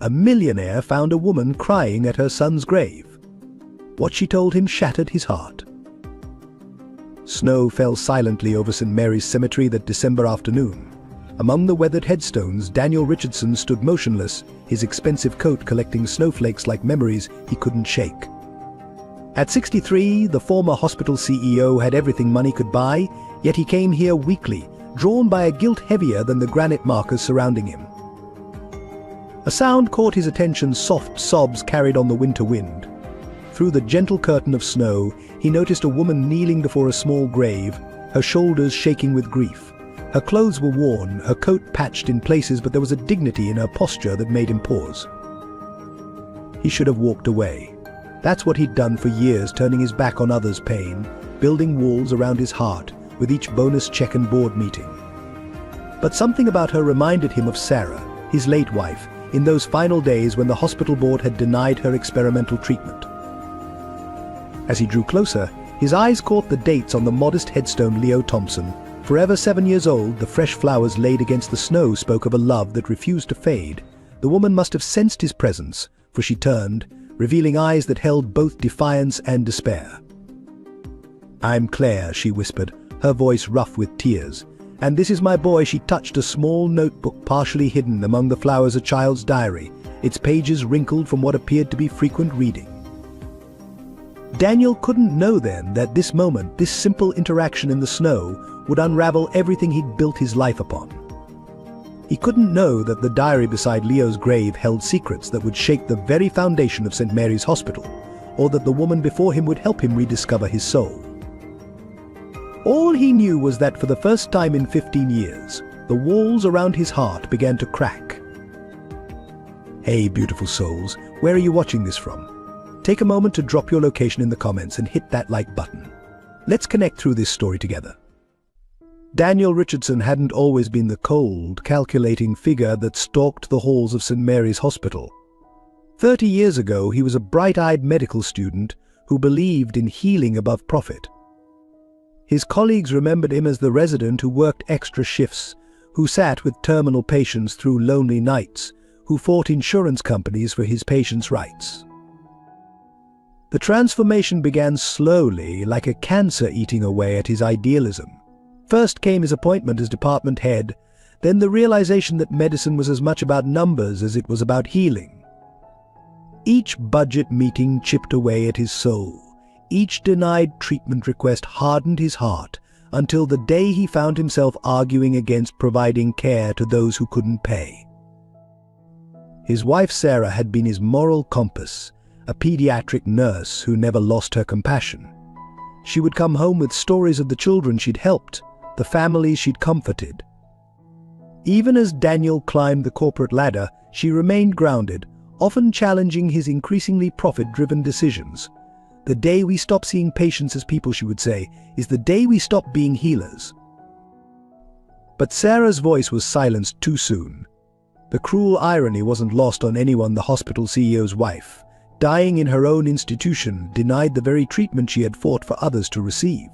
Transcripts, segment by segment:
a millionaire found a woman crying at her son's grave. What she told him shattered his heart. Snow fell silently over St. Mary's Cemetery that December afternoon. Among the weathered headstones, Daniel Richardson stood motionless, his expensive coat collecting snowflakes like memories he couldn't shake. At 63, the former hospital CEO had everything money could buy, yet he came here weakly, drawn by a guilt heavier than the granite markers surrounding him. A sound caught his attention, soft sobs carried on the winter wind. Through the gentle curtain of snow, he noticed a woman kneeling before a small grave, her shoulders shaking with grief. Her clothes were worn, her coat patched in places, but there was a dignity in her posture that made him pause. He should have walked away. That's what he'd done for years, turning his back on others' pain, building walls around his heart, with each bonus check and board meeting. But something about her reminded him of Sarah, his late wife, in those final days when the hospital board had denied her experimental treatment. As he drew closer, his eyes caught the dates on the modest headstone. Leo Thompson, forever 7 years old, the fresh flowers laid against the snow spoke of a love that refused to fade. The woman must have sensed his presence, for she turned, revealing eyes that held both defiance and despair. "I'm Claire," she whispered, her voice rough with tears. "And this is my boy." She touched a small notebook partially hidden among the flowers, a child's diary, its pages wrinkled from what appeared to be frequent reading. Daniel couldn't know then that this moment, this simple interaction in the snow, would unravel everything he'd built his life upon. He couldn't know that the diary beside Leo's grave held secrets that would shake the very foundation of St. Mary's Hospital, or that the woman before him would help him rediscover his soul. All he knew was that for the first time in 15 years, the walls around his heart began to crack. Hey, beautiful souls, where are you watching this from? Take a moment to drop your location in the comments and hit that like button. Let's connect through this story together. Daniel Richardson hadn't always been the cold, calculating figure that stalked the halls of St. Mary's Hospital. 30 years ago, he was a bright-eyed medical student who believed in healing above profit. His colleagues remembered him as the resident who worked extra shifts, who sat with terminal patients through lonely nights, who fought insurance companies for his patients' rights. The transformation began slowly, like a cancer eating away at his idealism. First came his appointment as department head, then the realization that medicine was as much about numbers as it was about healing. Each budget meeting chipped away at his soul. Each denied treatment request hardened his heart, until the day he found himself arguing against providing care to those who couldn't pay. His wife Sarah had been his moral compass, a pediatric nurse who never lost her compassion. She would come home with stories of the children she'd helped, the families she'd comforted. Even as Daniel climbed the corporate ladder, she remained grounded, often challenging his increasingly profit-driven decisions. "The day we stop seeing patients as people," she would say, "is the day we stop being healers." But Sarah's voice was silenced too soon. The cruel irony wasn't lost on anyone. The hospital CEO's wife, dying in her own institution, denied the very treatment she had fought for others to receive.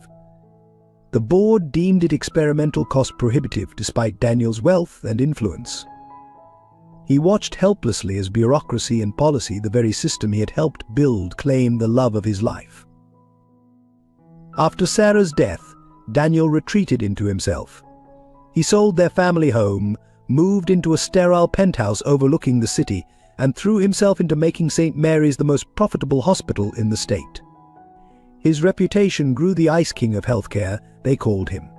The board deemed it experimental, cost prohibitive, despite Daniel's wealth and influence. He watched helplessly as bureaucracy and policy, the very system he had helped build, claimed the love of his life. After Sarah's death, Daniel retreated into himself. He sold their family home, moved into a sterile penthouse overlooking the city, and threw himself into making St. Mary's the most profitable hospital in the state. His reputation grew. The Ice King of healthcare, they called him.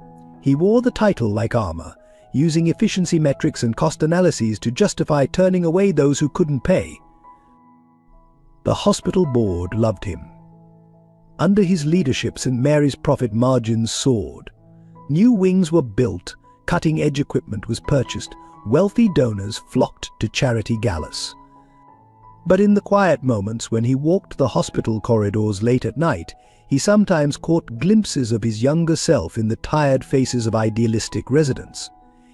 He wore the title like armor, using efficiency metrics and cost analyses to justify turning away those who couldn't pay. The hospital board loved him. Under his leadership, St. Mary's profit margins soared. New wings were built, cutting-edge equipment was purchased, wealthy donors flocked to charity galas. But in the quiet moments when he walked the hospital corridors late at night, he sometimes caught glimpses of his younger self in the tired faces of idealistic residents.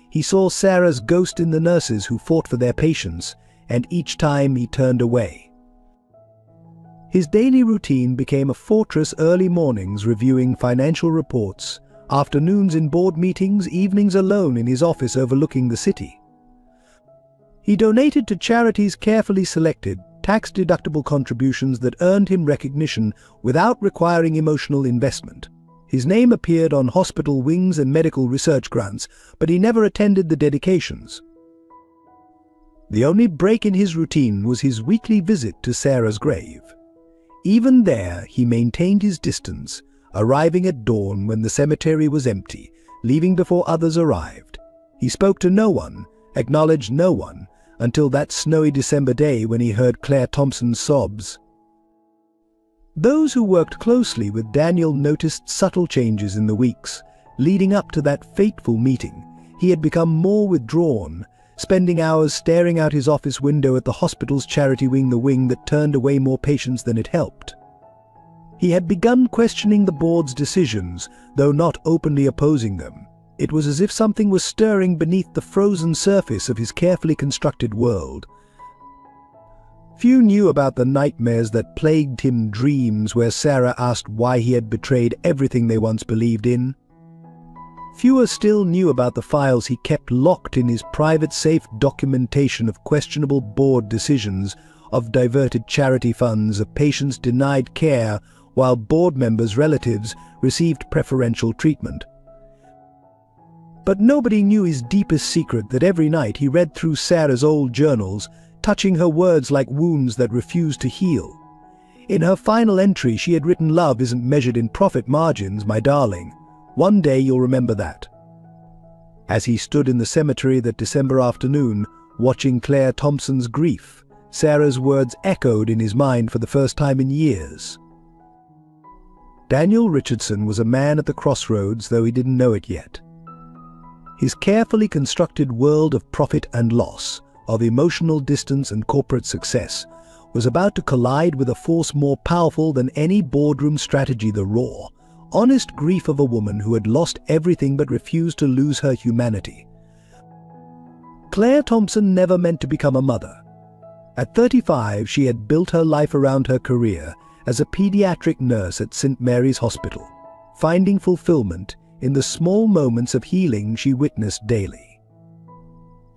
He saw Sarah's ghost in the nurses who fought for their patients, and each time he turned away. His daily routine became a fortress: early mornings reviewing financial reports, afternoons in board meetings, evenings alone in his office overlooking the city. He donated to charities carefully selected, tax-deductible contributions that earned him recognition without requiring emotional investment. His name appeared on hospital wings and medical research grants, but he never attended the dedications. The only break in his routine was his weekly visit to Sarah's grave. Even there, he maintained his distance, arriving at dawn when the cemetery was empty, leaving before others arrived. He spoke to no one, acknowledged no one, until that snowy December day when he heard Claire Thompson's sobs. Those who worked closely with Daniel noticed subtle changes in the weeks leading up to that fateful meeting. He had become more withdrawn, spending hours staring out his office window at the hospital's charity wing, the wing that turned away more patients than it helped. He had begun questioning the board's decisions, though not openly opposing them. It was as if something was stirring beneath the frozen surface of his carefully constructed world. Few knew about the nightmares that plagued him, dreams where Sarah asked why he had betrayed everything they once believed in. Fewer still knew about the files he kept locked in his private safe, documentation of questionable board decisions, of diverted charity funds, of patients denied care while board members' relatives received preferential treatment. But nobody knew his deepest secret, that every night he read through Sarah's old journals, touching her words like wounds that refused to heal. In her final entry she had written, "Love isn't measured in profit margins, my darling. One day you'll remember that." As he stood in the cemetery that December afternoon, watching Claire Thompson's grief, Sarah's words echoed in his mind for the first time in years. Daniel Richardson was a man at the crossroads, though he didn't know it yet. His carefully constructed world of profit and loss, of emotional distance and corporate success, was about to collide with a force more powerful than any boardroom strategy: the raw, honest grief of a woman who had lost everything but refused to lose her humanity. Claire Thompson never meant to become a mother. At 35, she had built her life around her career as a pediatric nurse at St. Mary's Hospital, finding fulfillment in the small moments of healing she witnessed daily.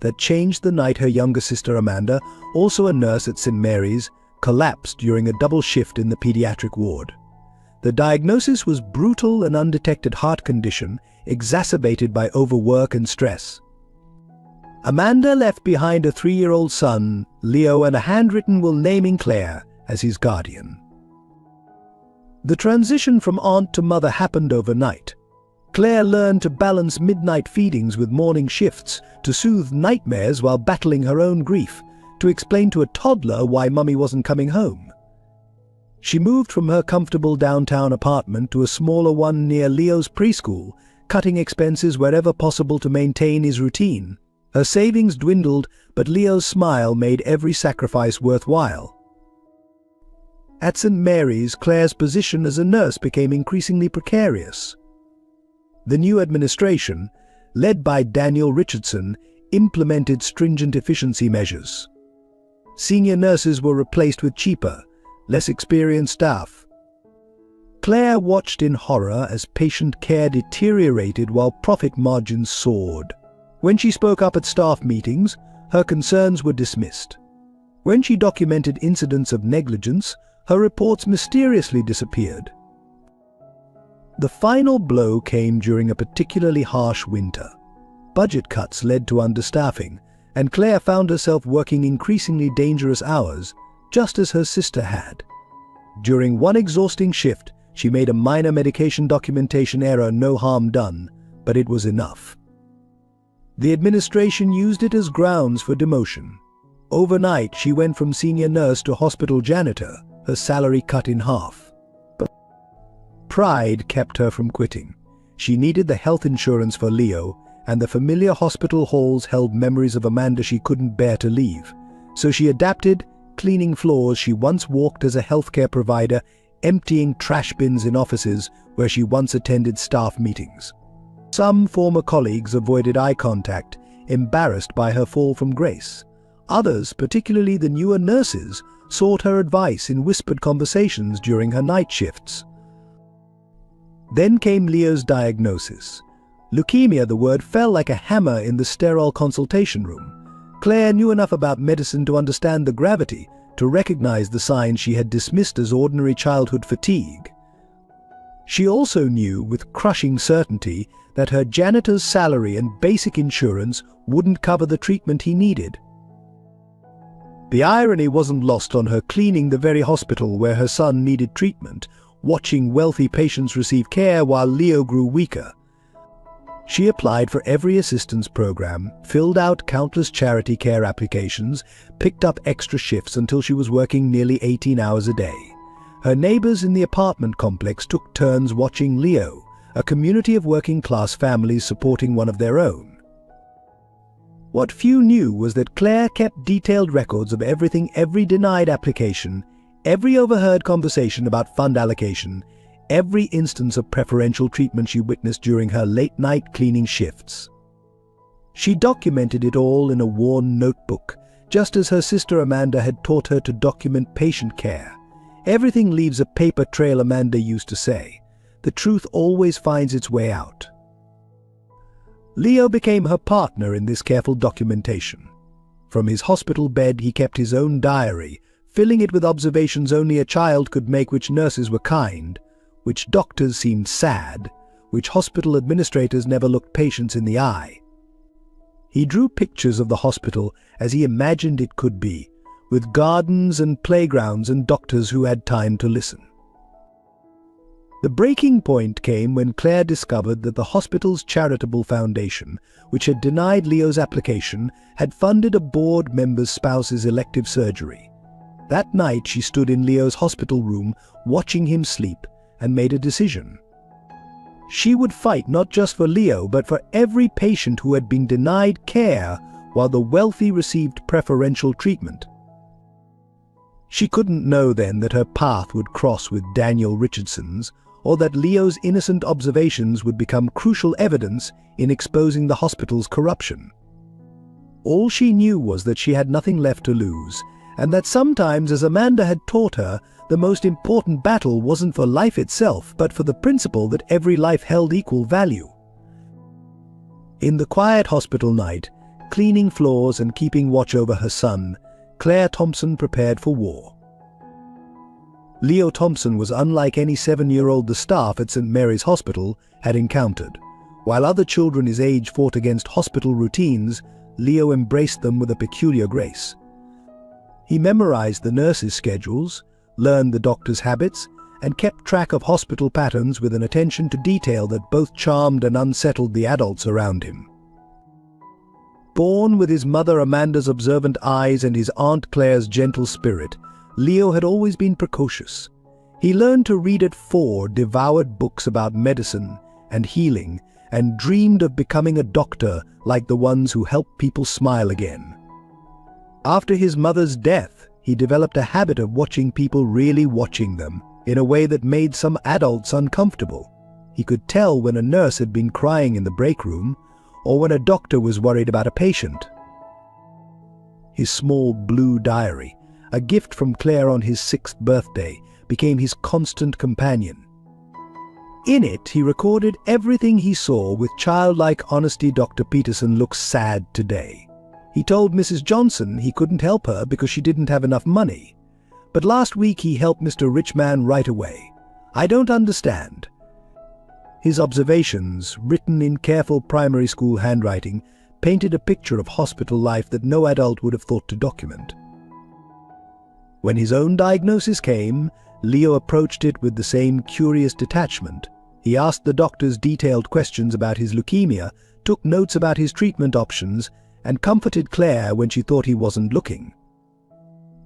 That changed the night her younger sister Amanda, also a nurse at St. Mary's, collapsed during a double shift in the pediatric ward. The diagnosis was brutal, an undetected heart condition exacerbated by overwork and stress. Amanda left behind a 3-year-old son, Leo, and a handwritten will naming Claire as his guardian. The transition from aunt to mother happened overnight. Claire learned to balance midnight feedings with morning shifts, to soothe nightmares while battling her own grief, to explain to a toddler why Mummy wasn't coming home. She moved from her comfortable downtown apartment to a smaller one near Leo's preschool, cutting expenses wherever possible to maintain his routine. Her savings dwindled, but Leo's smile made every sacrifice worthwhile. At St. Mary's, Claire's position as a nurse became increasingly precarious. The new administration, led by Daniel Richardson, implemented stringent efficiency measures. Senior nurses were replaced with cheaper, less experienced staff. Claire watched in horror as patient care deteriorated while profit margins soared. When she spoke up at staff meetings, her concerns were dismissed. When she documented incidents of negligence, her reports mysteriously disappeared. The final blow came during a particularly harsh winter. Budget cuts led to understaffing, and Claire found herself working increasingly dangerous hours, just as her sister had. During one exhausting shift, she made a minor medication documentation error, no harm done, but it was enough. The administration used it as grounds for demotion. Overnight, she went from senior nurse to hospital janitor, her salary cut in half. But pride kept her from quitting. She needed the health insurance for Leo, and the familiar hospital halls held memories of Amanda she couldn't bear to leave. So she adapted, cleaning floors she once walked as a healthcare provider, emptying trash bins in offices where she once attended staff meetings. Some former colleagues avoided eye contact, embarrassed by her fall from grace. Others, particularly the newer nurses, sought her advice in whispered conversations during her night shifts. Then came Leo's diagnosis. Leukemia, the word fell like a hammer in the sterile consultation room. Claire knew enough about medicine to understand the gravity, to recognize the signs she had dismissed as ordinary childhood fatigue. She also knew with crushing certainty that her janitor's salary and basic insurance wouldn't cover the treatment he needed. The irony wasn't lost on her cleaning the very hospital where her son needed treatment, watching wealthy patients receive care while Leo grew weaker. She applied for every assistance program, filled out countless charity care applications, picked up extra shifts until she was working nearly 18 hours a day. Her neighbors in the apartment complex took turns watching Leo, a community of working-class families supporting one of their own. What few knew was that Claire kept detailed records of every denied application, every overheard conversation about fund allocation, every instance of preferential treatment she witnessed during her late-night cleaning shifts. She documented it all in a worn notebook, just as her sister Amanda had taught her to document patient care. "Everything leaves a paper trail," Amanda used to say. "The truth always finds its way out." Leo became her partner in this careful documentation. From his hospital bed he kept his own diary, filling it with observations only a child could make, which nurses were kind, which doctors seemed sad, which hospital administrators never looked patients in the eye. He drew pictures of the hospital as he imagined it could be, with gardens and playgrounds and doctors who had time to listen. The breaking point came when Claire discovered that the hospital's charitable foundation, which had denied Leo's application, had funded a board member's spouse's elective surgery. That night she stood in Leo's hospital room, watching him sleep, and made a decision. She would fight not just for Leo, but for every patient who had been denied care while the wealthy received preferential treatment. She couldn't know then that her path would cross with Daniel Richardson's, or that Leo's innocent observations would become crucial evidence in exposing the hospital's corruption. All she knew was that she had nothing left to lose, and that sometimes, as Amanda had taught her, the most important battle wasn't for life itself, but for the principle that every life held equal value. In the quiet hospital night, cleaning floors and keeping watch over her son, Claire Thompson prepared for war. Leo Thompson was unlike any 7-year-old the staff at St. Mary's Hospital had encountered. While other children his age fought against hospital routines, Leo embraced them with a peculiar grace. He memorized the nurses' schedules, learned the doctors' habits, and kept track of hospital patterns with an attention to detail that both charmed and unsettled the adults around him. Born with his mother Amanda's observant eyes and his Aunt Claire's gentle spirit, Leo had always been precocious. He learned to read at 4, devoured books about medicine and healing, and dreamed of becoming a doctor like the ones who help people smile again. After his mother's death, he developed a habit of watching people really watching them, in a way that made some adults uncomfortable. He could tell when a nurse had been crying in the break room, or when a doctor was worried about a patient. His small blue diary, a gift from Claire on his 6th birthday, became his constant companion. In it, he recorded everything he saw with childlike honesty. Dr. Peterson looks sad today. He told Mrs. Johnson he couldn't help her because she didn't have enough money. But last week he helped Mr. Richman right away. I don't understand. His observations, written in careful primary school handwriting, painted a picture of hospital life that no adult would have thought to document. When his own diagnosis came, Leo approached it with the same curious detachment. He asked the doctors detailed questions about his leukemia, took notes about his treatment options, and comforted Claire when she thought he wasn't looking.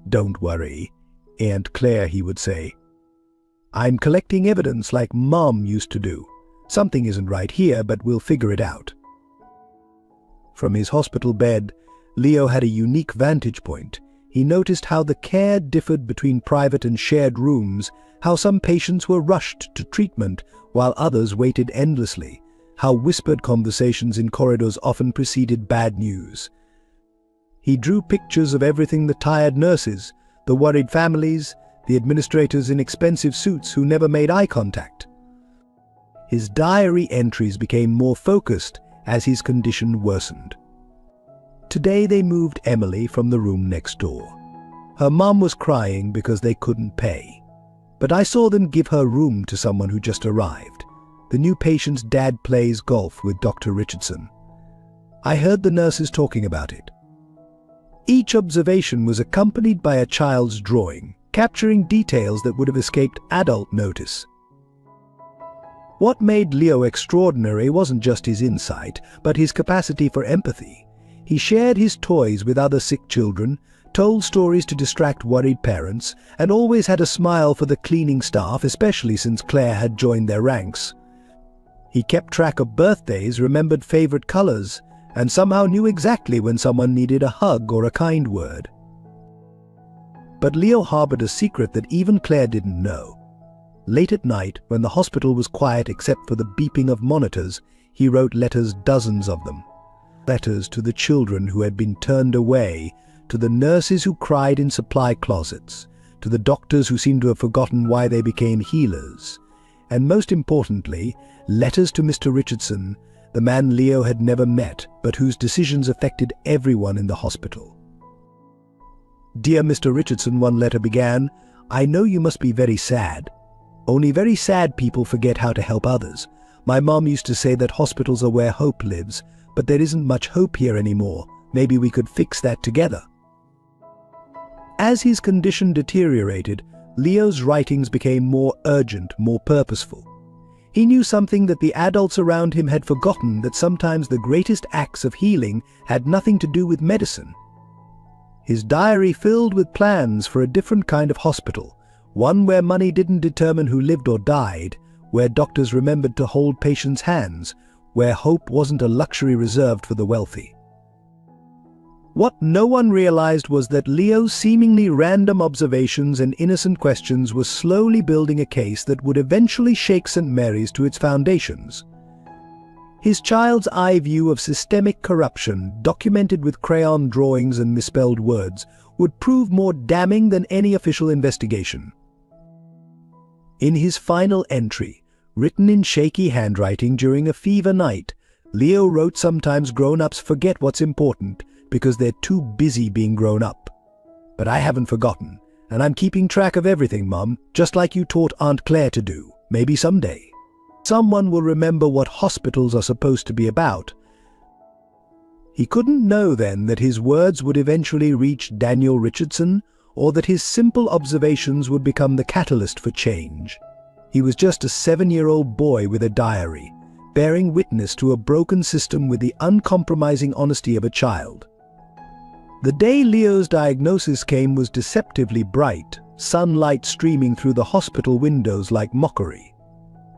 "Don't worry, Aunt Claire," he would say. "I'm collecting evidence like Mom used to do. Something isn't right here, but we'll figure it out." From his hospital bed, Leo had a unique vantage point. He noticed how the care differed between private and shared rooms, how some patients were rushed to treatment while others waited endlessly, how whispered conversations in corridors often preceded bad news. He drew pictures of everything: the tired nurses, the worried families, the administrators in expensive suits who never made eye contact. His diary entries became more focused as his condition worsened. Today they moved Emily from the room next door. Her mum was crying because they couldn't pay. But I saw them give her room to someone who just arrived. The new patient's dad plays golf with Dr. Richardson. I heard the nurses talking about it. Each observation was accompanied by a child's drawing, capturing details that would have escaped adult notice. What made Leo extraordinary wasn't just his insight, but his capacity for empathy. He shared his toys with other sick children, told stories to distract worried parents, and always had a smile for the cleaning staff, especially since Claire had joined their ranks. He kept track of birthdays, remembered favorite colors, and somehow knew exactly when someone needed a hug or a kind word. But Leo harbored a secret that even Claire didn't know. Late at night, when the hospital was quiet except for the beeping of monitors, he wrote letters, dozens of them. Letters to the children who had been turned away, to the nurses who cried in supply closets, to the doctors who seemed to have forgotten why they became healers, and most importantly, letters to Mr. Richardson, the man Leo had never met, but whose decisions affected everyone in the hospital. "Dear Mr. Richardson," one letter began, "I know you must be very sad. Only very sad people forget how to help others. My mom used to say that hospitals are where hope lives, but there isn't much hope here anymore. Maybe we could fix that together." As his condition deteriorated, Leo's writings became more urgent, more purposeful. He knew something that the adults around him had forgotten, that sometimes the greatest acts of healing had nothing to do with medicine. His diary filled with plans for a different kind of hospital, one where money didn't determine who lived or died, where doctors remembered to hold patients' hands, where hope wasn't a luxury reserved for the wealthy. What no one realized was that Leo's seemingly random observations and innocent questions were slowly building a case that would eventually shake St. Mary's to its foundations. His child's eye view of systemic corruption, documented with crayon drawings and misspelled words, would prove more damning than any official investigation. In his final entry, written in shaky handwriting during a fever night, Leo wrote, "Sometimes grown-ups forget what's important because they're too busy being grown up. But I haven't forgotten, and I'm keeping track of everything, Mum, just like you taught Aunt Claire to do. Maybe someday someone will remember what hospitals are supposed to be about." He couldn't know then that his words would eventually reach Daniel Richardson, or that his simple observations would become the catalyst for change. He was just a 7-year-old boy with a diary, bearing witness to a broken system with the uncompromising honesty of a child. The day Leo's diagnosis came was deceptively bright, sunlight streaming through the hospital windows like mockery.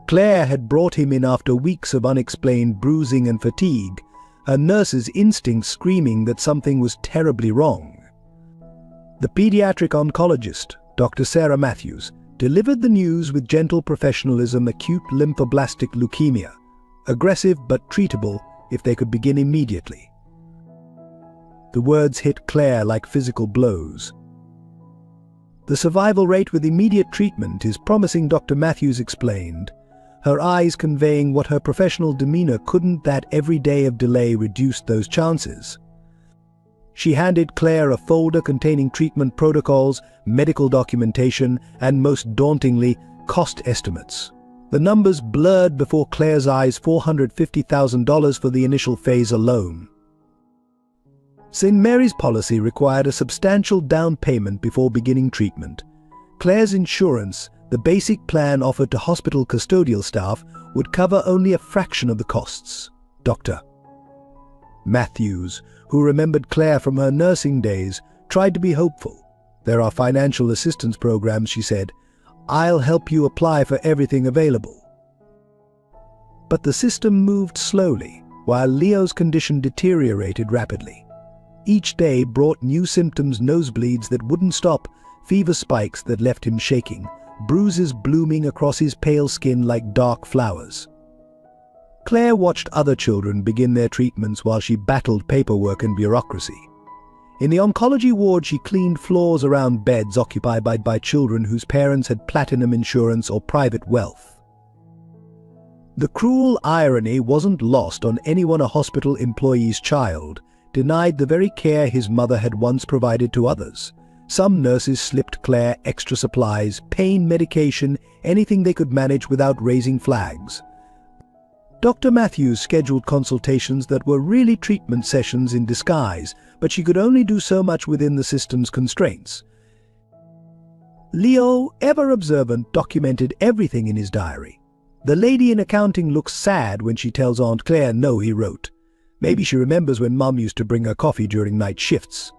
Claire had brought him in after weeks of unexplained bruising and fatigue, her nurse's instincts screaming that something was terribly wrong. The pediatric oncologist, Dr. Sarah Matthews, delivered the news with gentle professionalism: acute lymphoblastic leukemia, aggressive but treatable if they could begin immediately. The words hit Claire like physical blows. "The survival rate with immediate treatment is promising," Dr. Matthews explained, her eyes conveying what her professional demeanor couldn't. That every day of delay reduced those chances. She handed Claire a folder containing treatment protocols, medical documentation, and most dauntingly, cost estimates. The numbers blurred before Claire's eyes: $450,000 for the initial phase alone. St. Mary's policy required a substantial down payment before beginning treatment. Claire's insurance, the basic plan offered to hospital custodial staff, would cover only a fraction of the costs. Dr. Matthews, who remembered Claire from her nursing days, tried to be hopeful. "There are financial assistance programs," she said. "I'll help you apply for everything available." But the system moved slowly, while Leo's condition deteriorated rapidly. Each day brought new symptoms: nosebleeds that wouldn't stop, fever spikes that left him shaking, bruises blooming across his pale skin like dark flowers. Claire watched other children begin their treatments while she battled paperwork and bureaucracy. In the oncology ward, she cleaned floors around beds occupied by children whose parents had platinum insurance or private wealth. The cruel irony wasn't lost on anyone a hospital employee's child, denied the very care his mother had once provided to others. Some nurses slipped Claire extra supplies, pain medication, anything they could manage without raising flags. Dr. Matthews scheduled consultations that were really treatment sessions in disguise, but she could only do so much within the system's constraints. Leo, ever observant, documented everything in his diary. "The lady in accounting looks sad when she tells Aunt Claire no," he wrote. "Maybe she remembers when Mum used to bring her coffee during night shifts."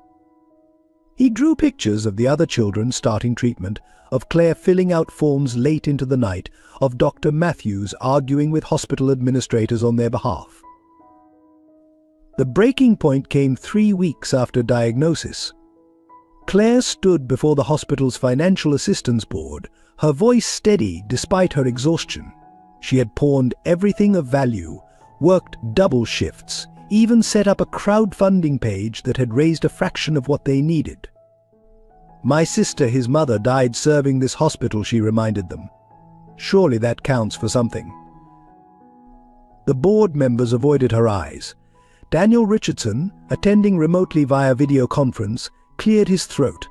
He drew pictures of the other children starting treatment, of Claire filling out forms late into the night, of Dr. Matthews arguing with hospital administrators on their behalf. The breaking point came 3 weeks after diagnosis. Claire stood before the hospital's financial assistance board, her voice steady despite her exhaustion. She had pawned everything of value, worked double shifts, even set up a crowdfunding page that had raised a fraction of what they needed. "My sister, his mother, died serving this hospital," she reminded them. "Surely that counts for something." The board members avoided her eyes. Daniel Richardson, attending remotely via video conference, cleared his throat.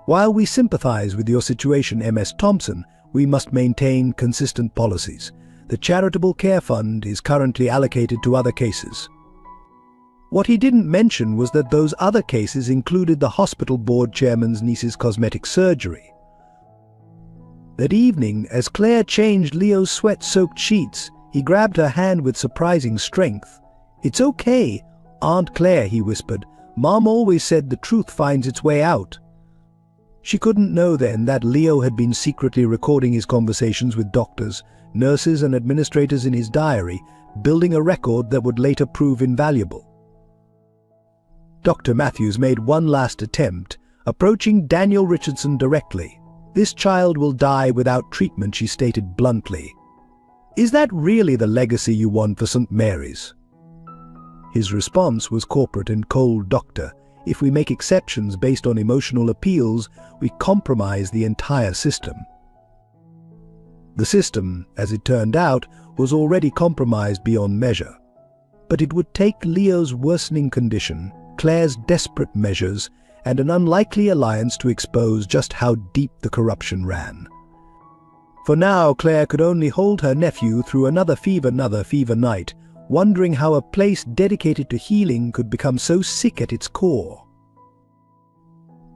"While we sympathize with your situation, Ms. Thompson, we must maintain consistent policies. The Charitable Care Fund is currently allocated to other cases." What he didn't mention was that those other cases included the hospital board chairman's niece's cosmetic surgery. That evening, as Claire changed Leo's sweat-soaked sheets, he grabbed her hand with surprising strength. "It's okay, Aunt Claire," he whispered. "Mom always said the truth finds its way out." She couldn't know then that Leo had been secretly recording his conversations with doctors, nurses and administrators in his diary, building a record that would later prove invaluable. Dr. Matthews made one last attempt, approaching Daniel Richardson directly. "This child will die without treatment," she stated bluntly. "Is that really the legacy you want for St. Mary's?" His response was corporate and cold. "Doctor, if we make exceptions based on emotional appeals, we compromise the entire system." The system, as it turned out, was already compromised beyond measure. But it would take Leo's worsening condition, Claire's desperate measures, and an unlikely alliance to expose just how deep the corruption ran. For now, Claire could only hold her nephew through another fever night, wondering how a place dedicated to healing could become so sick at its core.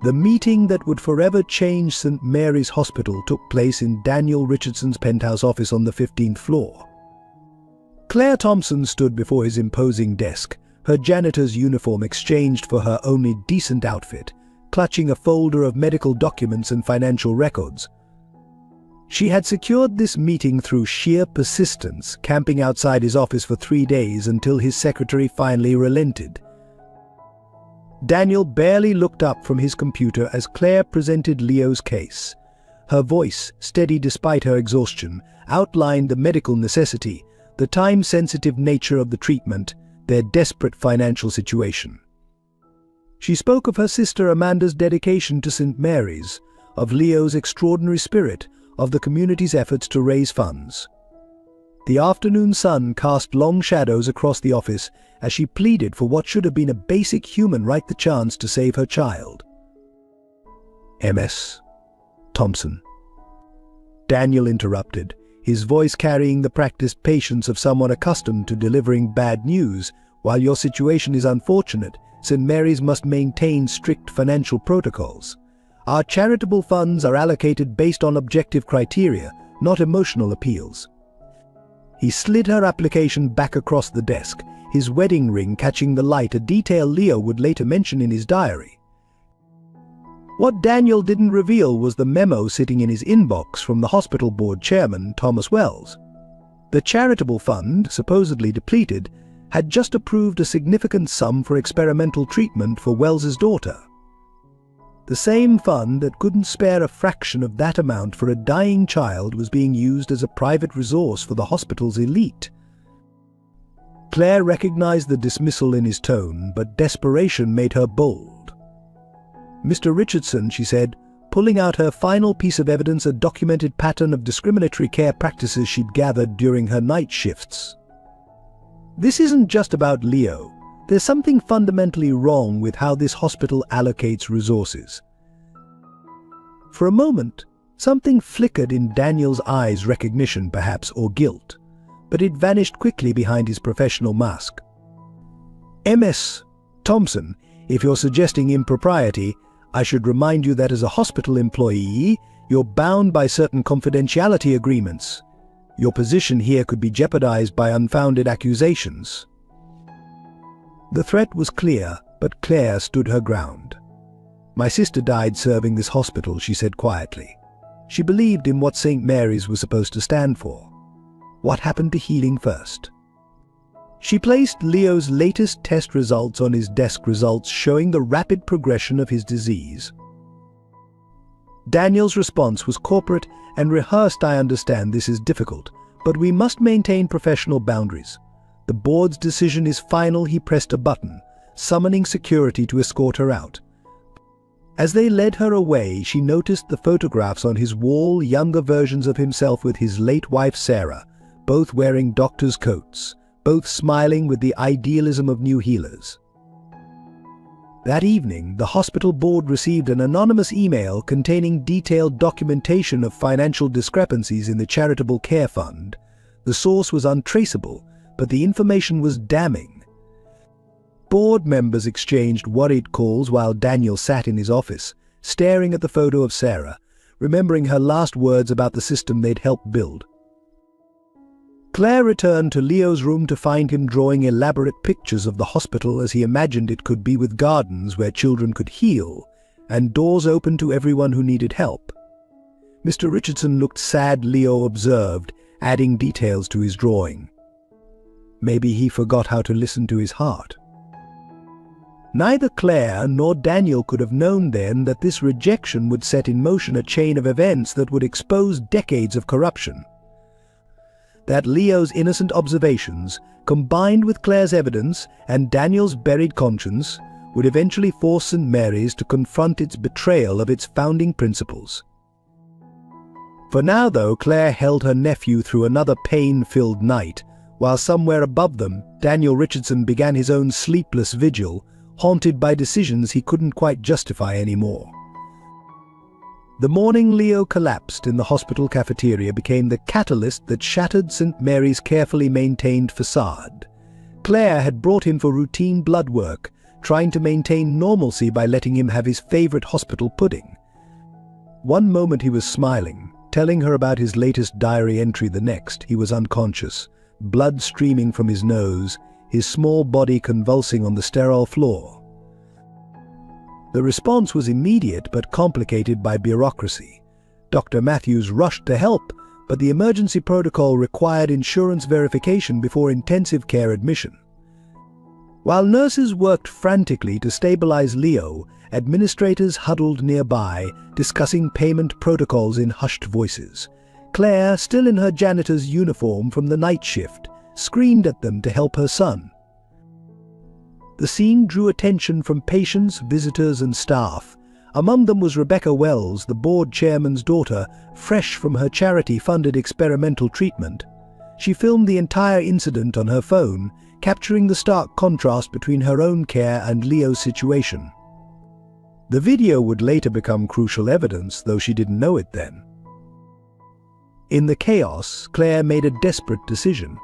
The meeting that would forever change St. Mary's Hospital took place in Daniel Richardson's penthouse office on the 15th floor. Claire Thompson stood before his imposing desk, her janitor's uniform exchanged for her only decent outfit, clutching a folder of medical documents and financial records. She had secured this meeting through sheer persistence, camping outside his office for 3 days until his secretary finally relented. Daniel barely looked up from his computer as Claire presented Leo's case. Her voice, steady despite her exhaustion, outlined the medical necessity, the time-sensitive nature of the treatment, their desperate financial situation. She spoke of her sister Amanda's dedication to St. Mary's, of Leo's extraordinary spirit, of the community's efforts to raise funds. The afternoon sun cast long shadows across the office as she pleaded for what should have been a basic human right, the chance to save her child. "Ms. Thompson." Daniel interrupted, his voice carrying the practiced patience of someone accustomed to delivering bad news. "While your situation is unfortunate, St. Mary's must maintain strict financial protocols. Our charitable funds are allocated based on objective criteria, not emotional appeals." He slid her application back across the desk, his wedding ring catching the light, a detail Leo would later mention in his diary. What Daniel didn't reveal was the memo sitting in his inbox from the hospital board chairman, Thomas Wells. The charitable fund, supposedly depleted, had just approved a significant sum for experimental treatment for Wells's daughter. The same fund that couldn't spare a fraction of that amount for a dying child was being used as a private resource for the hospital's elite. Claire recognized the dismissal in his tone, but desperation made her bold. "Mr. Richardson," she said, pulling out her final piece of evidence, a documented pattern of discriminatory care practices she'd gathered during her night shifts. "This isn't just about Leo. There's something fundamentally wrong with how this hospital allocates resources. For a moment, something flickered in Daniel's eyes, recognition perhaps, or guilt, but it vanished quickly behind his professional mask. "Ms. Thompson, if you're suggesting impropriety, I should remind you that as a hospital employee, you're bound by certain confidentiality agreements. Your position here could be jeopardized by unfounded accusations." The threat was clear, but Claire stood her ground. "My sister died serving this hospital," she said quietly. She believed in what St. Mary's was supposed to stand for. What happened to healing first? She placed Leo's latest test results on his desk, results showing the rapid progression of his disease. Daniel's response was corporate and rehearsed. "I understand this is difficult, but we must maintain professional boundaries. The board's decision is final." He pressed a button, summoning security to escort her out. As they led her away, she noticed the photographs on his wall, younger versions of himself with his late wife Sarah, both wearing doctors' coats, both smiling with the idealism of new healers. That evening, the hospital board received an anonymous email containing detailed documentation of financial discrepancies in the charitable care fund. The source was untraceable, but the information was damning. Board members exchanged worried calls while Daniel sat in his office, staring at the photo of Sarah, remembering her last words about the system they'd helped build. Claire returned to Leo's room to find him drawing elaborate pictures of the hospital as he imagined it could be, with gardens where children could heal and doors open to everyone who needed help. "Mr. Richardson looked sad," Leo observed, adding details to his drawing. Maybe he forgot how to listen to his heart. Neither Claire nor Daniel could have known then that this rejection would set in motion a chain of events that would expose decades of corruption. That Leo's innocent observations, combined with Claire's evidence and Daniel's buried conscience, would eventually force St. Mary's to confront its betrayal of its founding principles. For now, though, Claire held her nephew through another pain-filled night, while somewhere above them, Daniel Richardson began his own sleepless vigil, haunted by decisions he couldn't quite justify anymore. The morning Leo collapsed in the hospital cafeteria became the catalyst that shattered St. Mary's carefully maintained facade. Claire had brought him for routine blood work, trying to maintain normalcy by letting him have his favorite hospital pudding. One moment he was smiling, telling her about his latest diary entry. The next, he was unconscious, blood streaming from his nose, his small body convulsing on the sterile floor. The response was immediate but complicated by bureaucracy. Dr. Matthews rushed to help, but the emergency protocol required insurance verification before intensive care admission. While nurses worked frantically to stabilize Leo, administrators huddled nearby, discussing payment protocols in hushed voices. Claire, still in her janitor's uniform from the night shift, screamed at them to help her son. The scene drew attention from patients, visitors, and staff. Among them was Rebecca Wells, the board chairman's daughter, fresh from her charity-funded experimental treatment. She filmed the entire incident on her phone, capturing the stark contrast between her own care and Leo's situation. The video would later become crucial evidence, though she didn't know it then. In the chaos, Claire made a desperate decision.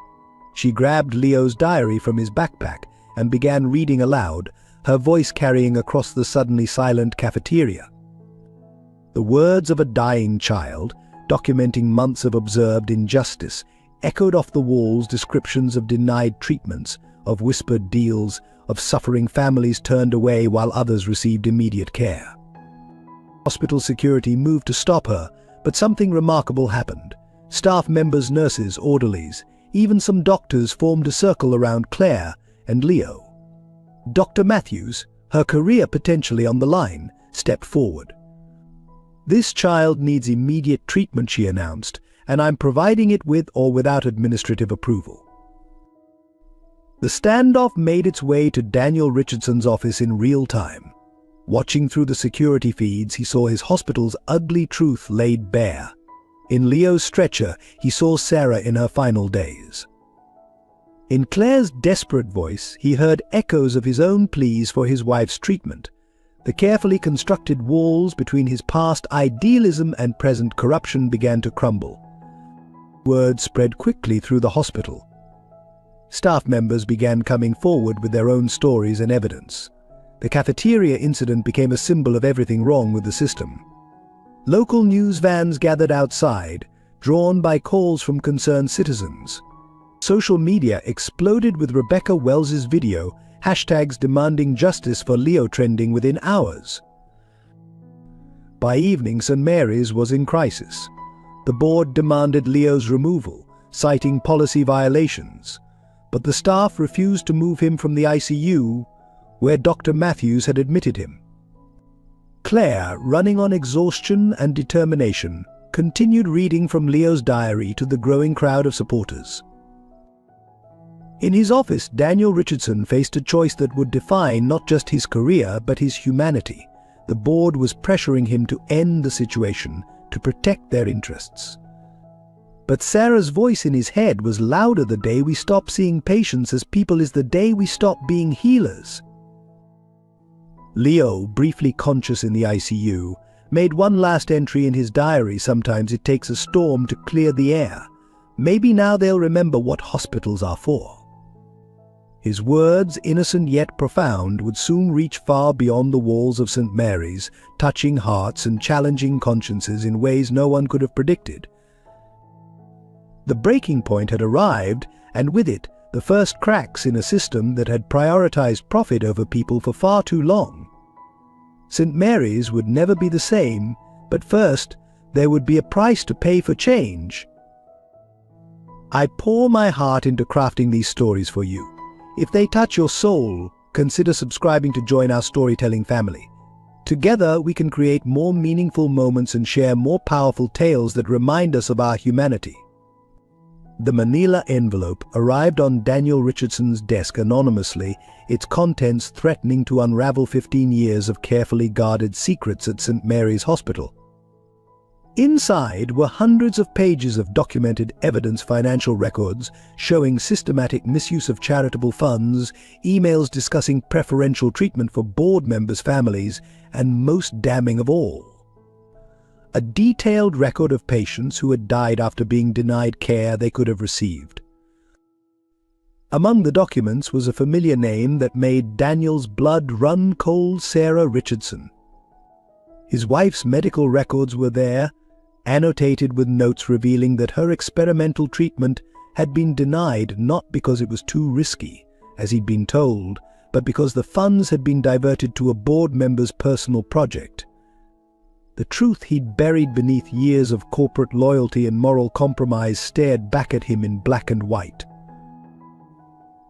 She grabbed Leo's diary from his backpack and began reading aloud, her voice carrying across the suddenly silent cafeteria. The words of a dying child, documenting months of observed injustice, echoed off the walls descriptions of denied treatments, of whispered deals, of suffering families turned away while others received immediate care. Hospital security moved to stop her, but something remarkable happened. Staff members, nurses, orderlies, even some doctors formed a circle around Claire and Leo. Dr. Matthews, her career potentially on the line, stepped forward. "This child needs immediate treatment," she announced, "and I'm providing it with or without administrative approval." The standoff made its way to Daniel Richardson's office in real time. Watching through the security feeds, he saw his hospital's ugly truth laid bare. In Leo's stretcher, he saw Sarah in her final days. In Claire's desperate voice, he heard echoes of his own pleas for his wife's treatment. The carefully constructed walls between his past idealism and present corruption began to crumble. Word spread quickly through the hospital. Staff members began coming forward with their own stories and evidence. The cafeteria incident became a symbol of everything wrong with the system. Local news vans gathered outside, drawn by calls from concerned citizens. Social media exploded with Rebecca Wells's video, hashtags demanding justice for Leo trending within hours. By evening, St. Mary's was in crisis. The board demanded Leo's removal, citing policy violations, but the staff refused to move him from the ICU, where Dr. Matthews had admitted him. Claire, running on exhaustion and determination, continued reading from Leo's diary to the growing crowd of supporters. In his office, Daniel Richardson faced a choice that would define not just his career but his humanity. The board was pressuring him to end the situation, to protect their interests. But Sarah's voice in his head was louder. The day we stop seeing patients as people is the day we stop being healers. Leo, briefly conscious in the ICU, made one last entry in his diary. Sometimes it takes a storm to clear the air. Maybe now they'll remember what hospitals are for. His words, innocent yet profound, would soon reach far beyond the walls of St. Mary's, touching hearts and challenging consciences in ways no one could have predicted. The breaking point had arrived, and with it, the first cracks in a system that had prioritized profit over people for far too long. St. Mary's would never be the same, but first, there would be a price to pay for change. I pour my heart into crafting these stories for you. If they touch your soul, consider subscribing to join our storytelling family. Together, we can create more meaningful moments and share more powerful tales that remind us of our humanity. The manila envelope arrived on Daniel Richardson's desk anonymously, its contents threatening to unravel 15 years of carefully guarded secrets at St. Mary's Hospital. Inside were hundreds of pages of documented evidence, financial records showing systematic misuse of charitable funds, emails discussing preferential treatment for board members' families, and most damning of all, a detailed record of patients who had died after being denied care they could have received. Among the documents was a familiar name that made Daniel's blood run cold: Sarah Richardson. His wife's medical records were there, annotated with notes revealing that her experimental treatment had been denied not because it was too risky, as he'd been told, but because the funds had been diverted to a board member's personal project. The truth he'd buried beneath years of corporate loyalty and moral compromise stared back at him in black and white.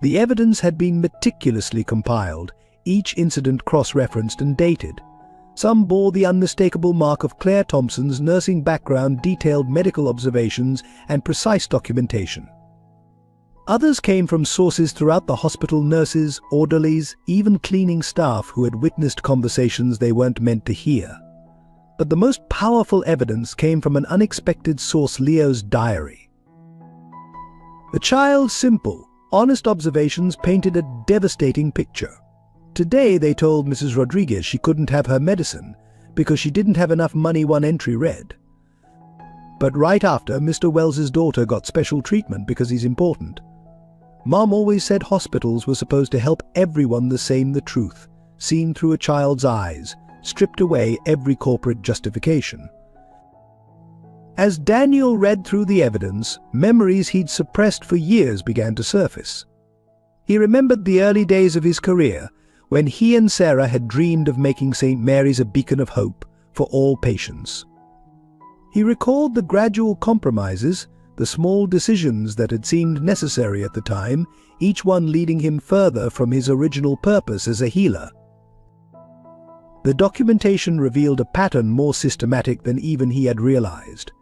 The evidence had been meticulously compiled, each incident cross-referenced and dated. Some bore the unmistakable mark of Claire Thompson's nursing background, detailed medical observations, and precise documentation. Others came from sources throughout the hospital: nurses, orderlies, even cleaning staff who had witnessed conversations they weren't meant to hear. But the most powerful evidence came from an unexpected source: Leo's diary. The child's simple, honest observations painted a devastating picture. Today they told Mrs. Rodriguez she couldn't have her medicine because she didn't have enough money, one entry read. But right after, Mr. Wells's daughter got special treatment because he's important. Mom always said hospitals were supposed to help everyone the same, the truth, seen through a child's eyes, stripped away every corporate justification. As Daniel read through the evidence, memories he'd suppressed for years began to surface. He remembered the early days of his career, when he and Sarah had dreamed of making St. Mary's a beacon of hope for all patients. He recalled the gradual compromises, the small decisions that had seemed necessary at the time, each one leading him further from his original purpose as a healer. The documentation revealed a pattern more systematic than even he had realized.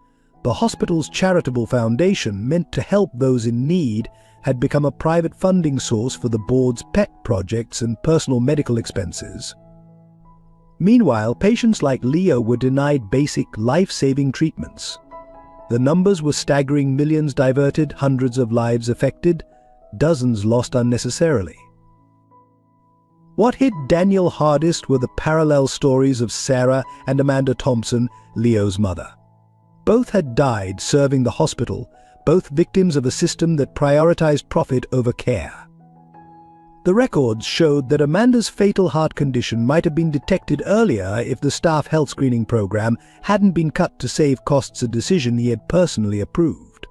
The hospital's charitable foundation, meant to help those in need, had become a private funding source for the board's pet projects and personal medical expenses. Meanwhile, patients like Leo were denied basic, life-saving treatments. The numbers were staggering: millions diverted, hundreds of lives affected. dozens lost unnecessarily. What hit Daniel hardest were the parallel stories of Sarah and Amanda Thompson, Leo's mother. Both had died serving the hospital, both victims of a system that prioritized profit over care. The records showed that Amanda's fatal heart condition might have been detected earlier if the staff health screening program hadn't been cut to save costs, a decision he had personally approved.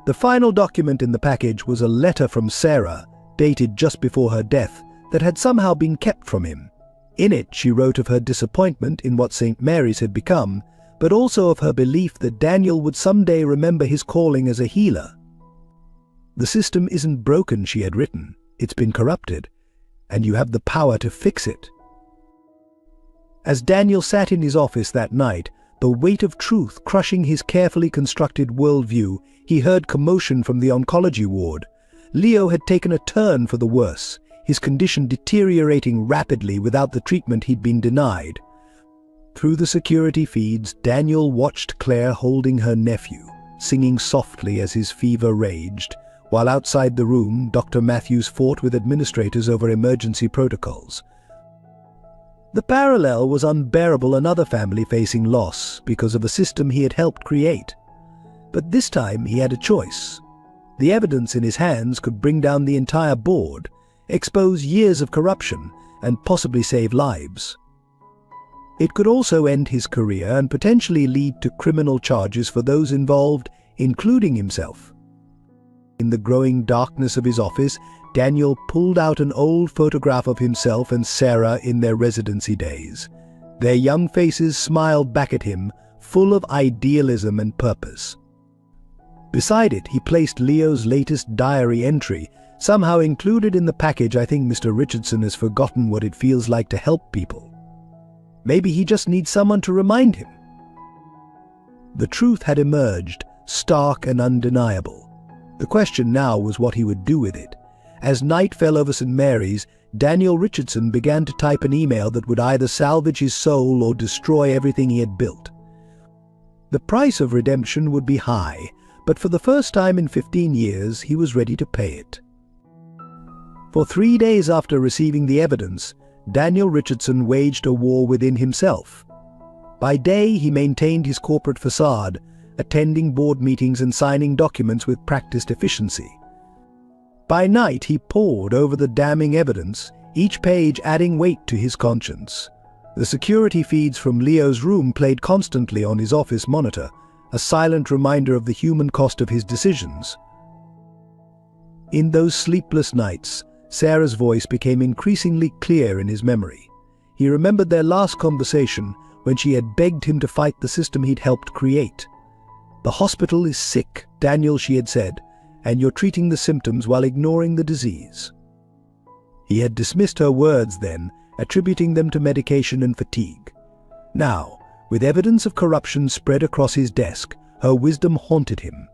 The final document in the package was a letter from Sarah, dated just before her death, that had somehow been kept from him. In it, she wrote of her disappointment in what St. Mary's had become, but also of her belief that Daniel would someday remember his calling as a healer. "The system isn't broken," she had written. "It's been corrupted, and you have the power to fix it." As Daniel sat in his office that night, the weight of truth crushing his carefully constructed worldview, he heard commotion from the oncology ward. Leo had taken a turn for the worse, his condition deteriorating rapidly without the treatment he'd been denied. Through the security feeds, Daniel watched Claire holding her nephew, singing softly as his fever raged, while outside the room, Dr. Matthews fought with administrators over emergency protocols. The parallel was unbearable, another family facing loss because of a system he had helped create. But this time he had a choice. The evidence in his hands could bring down the entire board, expose years of corruption, and possibly save lives. It could also end his career and potentially lead to criminal charges for those involved, including himself. In the growing darkness of his office, Daniel pulled out an old photograph of himself and Sarah in their residency days. Their young faces smiled back at him, full of idealism and purpose. Beside it, he placed Leo's latest diary entry, somehow included in the package. "I think Mr. Richardson has forgotten what it feels like to help people. Maybe he just needs someone to remind him." The truth had emerged, stark and undeniable. The question now was what he would do with it. As night fell over St. Mary's, Daniel Richardson began to type an email that would either salvage his soul or destroy everything he had built. The price of redemption would be high, but for the first time in 15 years, he was ready to pay it. For 3 days after receiving the evidence, Daniel Richardson waged a war within himself. By day, he maintained his corporate facade, attending board meetings and signing documents with practiced efficiency. By night, he pored over the damning evidence, each page adding weight to his conscience. The security feeds from Leo's room played constantly on his office monitor, a silent reminder of the human cost of his decisions. In those sleepless nights, Sarah's voice became increasingly clear in his memory. He remembered their last conversation when she had begged him to fight the system he'd helped create. "The hospital is sick, Daniel," she had said, "and you're treating the symptoms while ignoring the disease." He had dismissed her words then, attributing them to medication and fatigue. Now, with evidence of corruption spread across his desk, her wisdom haunted him.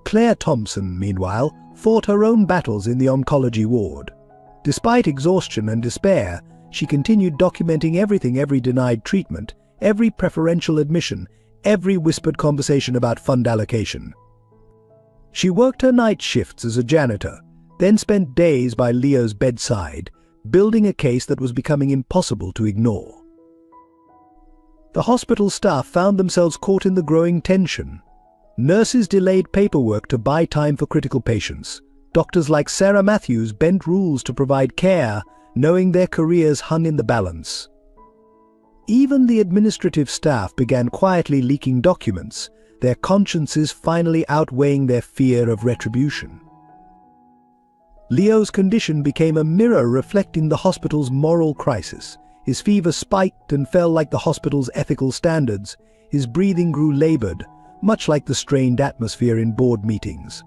Claire Thompson, meanwhile, fought her own battles in the oncology ward. Despite exhaustion and despair, she continued documenting everything, every denied treatment, every preferential admission, every whispered conversation about fund allocation. She worked her night shifts as a janitor, then spent days by Leo's bedside, building a case that was becoming impossible to ignore. The hospital staff found themselves caught in the growing tension. Nurses delayed paperwork to buy time for critical patients. Doctors like Sarah Matthews bent rules to provide care, knowing their careers hung in the balance. Even the administrative staff began quietly leaking documents, their consciences finally outweighing their fear of retribution. Leo's condition became a mirror reflecting the hospital's moral crisis. His fever spiked and fell like the hospital's ethical standards. His breathing grew labored, much like the strained atmosphere in board meetings.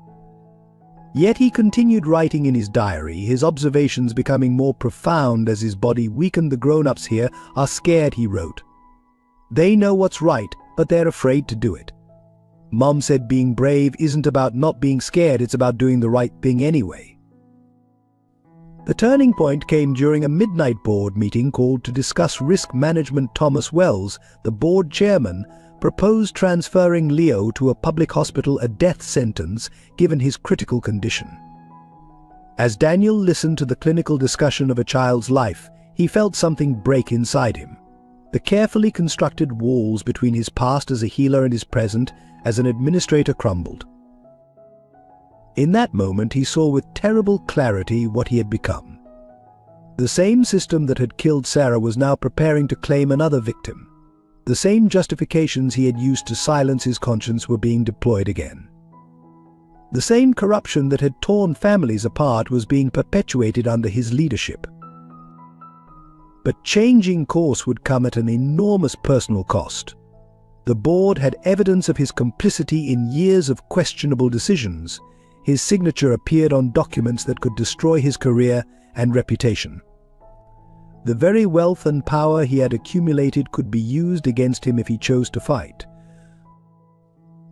Yet he continued writing in his diary, his observations becoming more profound as his body weakened. "The grown-ups here are scared," he wrote. "They know what's right, but they're afraid to do it. Mom said being brave isn't about not being scared, it's about doing the right thing anyway." The turning point came during a midnight board meeting called to discuss risk management. Thomas Wells, the board chairman, proposed transferring Leo to a public hospital, a death sentence given his critical condition. As Daniel listened to the clinical discussion of a child's life, he felt something break inside him. The carefully constructed walls between his past as a healer and his present as an administrator crumbled. In that moment, he saw with terrible clarity what he had become. The same system that had killed Sarah was now preparing to claim another victim. The same justifications he had used to silence his conscience were being deployed again. The same corruption that had torn families apart was being perpetuated under his leadership. But changing course would come at an enormous personal cost. The board had evidence of his complicity in years of questionable decisions. His signature appeared on documents that could destroy his career and reputation. The very wealth and power he had accumulated could be used against him if he chose to fight.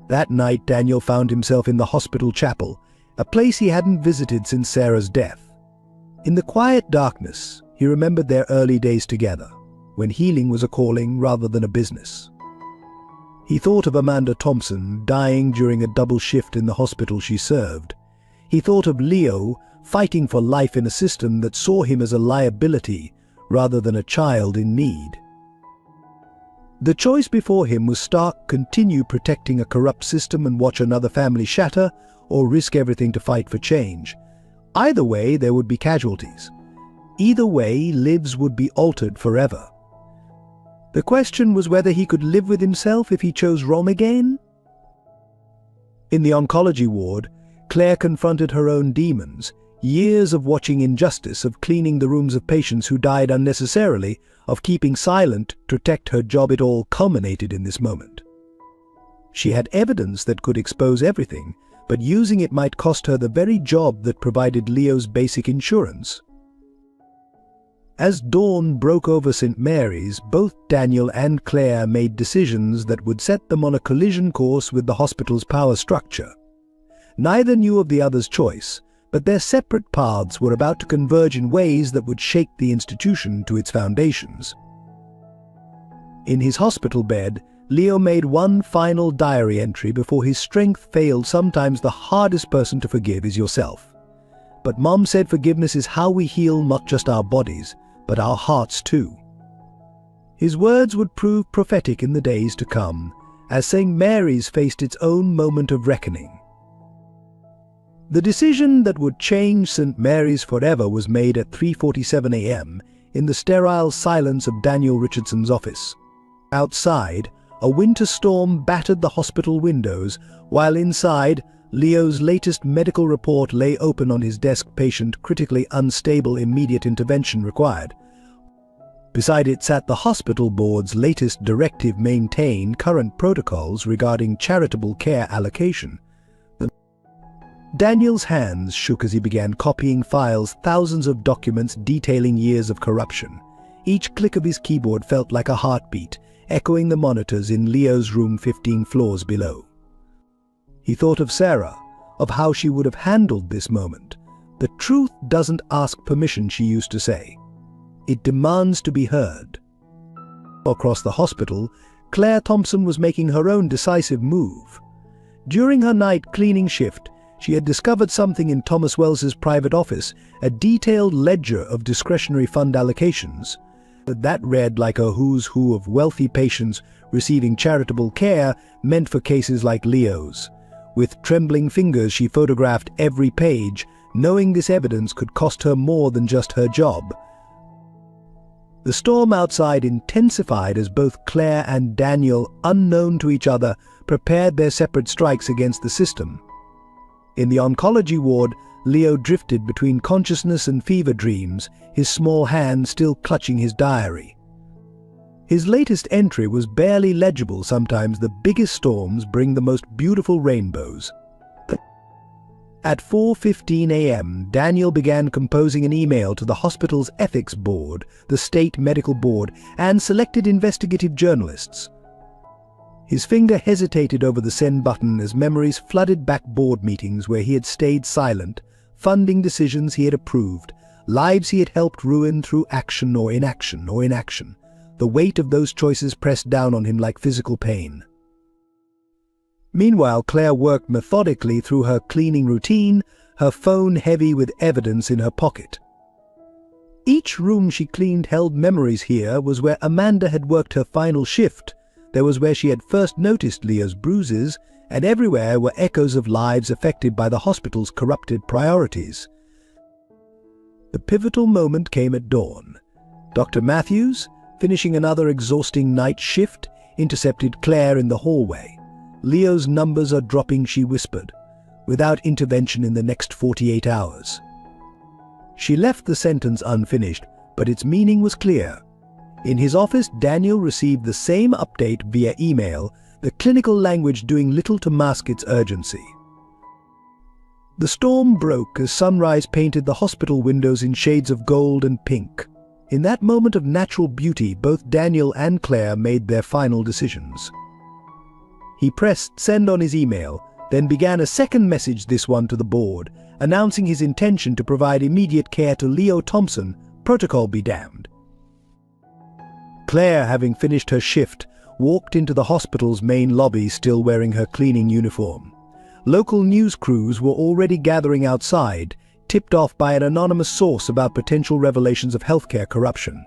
That night, Daniel found himself in the hospital chapel, a place he hadn't visited since Sarah's death. In the quiet darkness, he remembered their early days together, when healing was a calling rather than a business. He thought of Amanda Thompson dying during a double shift in the hospital she served. He thought of Leo fighting for life in a system that saw him as a liability rather than a child in need. The choice before him was stark: continue protecting a corrupt system and watch another family shatter, or risk everything to fight for change. Either way, there would be casualties. Either way, lives would be altered forever. The question was whether he could live with himself if he chose wrong again. In the oncology ward, Claire confronted her own demons. Years of watching injustice, of cleaning the rooms of patients who died unnecessarily, of keeping silent to protect her job, it all culminated in this moment. She had evidence that could expose everything, but using it might cost her the very job that provided Leo's basic insurance. As dawn broke over St. Mary's, both Daniel and Claire made decisions that would set them on a collision course with the hospital's power structure. Neither knew of the other's choice, but their separate paths were about to converge in ways that would shake the institution to its foundations. In his hospital bed, Leo made one final diary entry before his strength failed. Sometimes the hardest person to forgive is yourself. But Mom said forgiveness is how we heal not just our bodies, but our hearts too. His words would prove prophetic in the days to come, as St. Mary's faced its own moment of reckoning. The decision that would change St. Mary's forever was made at 3:47 a.m. in the sterile silence of Daniel Richardson's office. Outside, a winter storm battered the hospital windows, while inside, Leo's latest medical report lay open on his desk. Patient critically unstable, immediate intervention required. Beside it sat the hospital board's latest directive: maintain current protocols regarding charitable care allocation. Daniel's hands shook as he began copying files, thousands of documents detailing years of corruption. Each click of his keyboard felt like a heartbeat, echoing the monitors in Leo's room 15 floors below. He thought of Sarah, of how she would have handled this moment. The truth doesn't ask permission, she used to say. It demands to be heard. Across the hospital, Claire Thompson was making her own decisive move. During her night cleaning shift, she had discovered something in Thomas Wells's private office, a detailed ledger of discretionary fund allocations. That read like a who's who of wealthy patients receiving charitable care meant for cases like Leo's. With trembling fingers, she photographed every page, knowing this evidence could cost her more than just her job. The storm outside intensified as both Claire and Daniel, unknown to each other, prepared their separate strikes against the system. In the oncology ward, Leo drifted between consciousness and fever dreams, his small hand still clutching his diary. His latest entry was barely legible. Sometimes the biggest storms bring the most beautiful rainbows. At 4:15 a.m., Daniel began composing an email to the hospital's ethics board, the state medical board, and selected investigative journalists. His finger hesitated over the send button as memories flooded back: board meetings where he had stayed silent, funding decisions he had approved, lives he had helped ruin through action or inaction. The weight of those choices pressed down on him like physical pain. Meanwhile, Claire worked methodically through her cleaning routine, her phone heavy with evidence in her pocket. Each room she cleaned held memories. Here was where Amanda had worked her final shift. There was where she had first noticed Leo's bruises, and everywhere were echoes of lives affected by the hospital's corrupted priorities. The pivotal moment came at dawn. Dr. Matthews, finishing another exhausting night shift, intercepted Claire in the hallway. "Leo's numbers are dropping," she whispered, "without intervention in the next 48 hours. She left the sentence unfinished, but its meaning was clear. In his office, Daniel received the same update via email, the clinical language doing little to mask its urgency. The storm broke as sunrise painted the hospital windows in shades of gold and pink. In that moment of natural beauty, both Daniel and Claire made their final decisions. He pressed send on his email, then began a second message, this one to the board, announcing his intention to provide immediate care to Leo Thompson, protocol be damned. Claire, having finished her shift, walked into the hospital's main lobby still wearing her cleaning uniform. Local news crews were already gathering outside, tipped off by an anonymous source about potential revelations of healthcare corruption.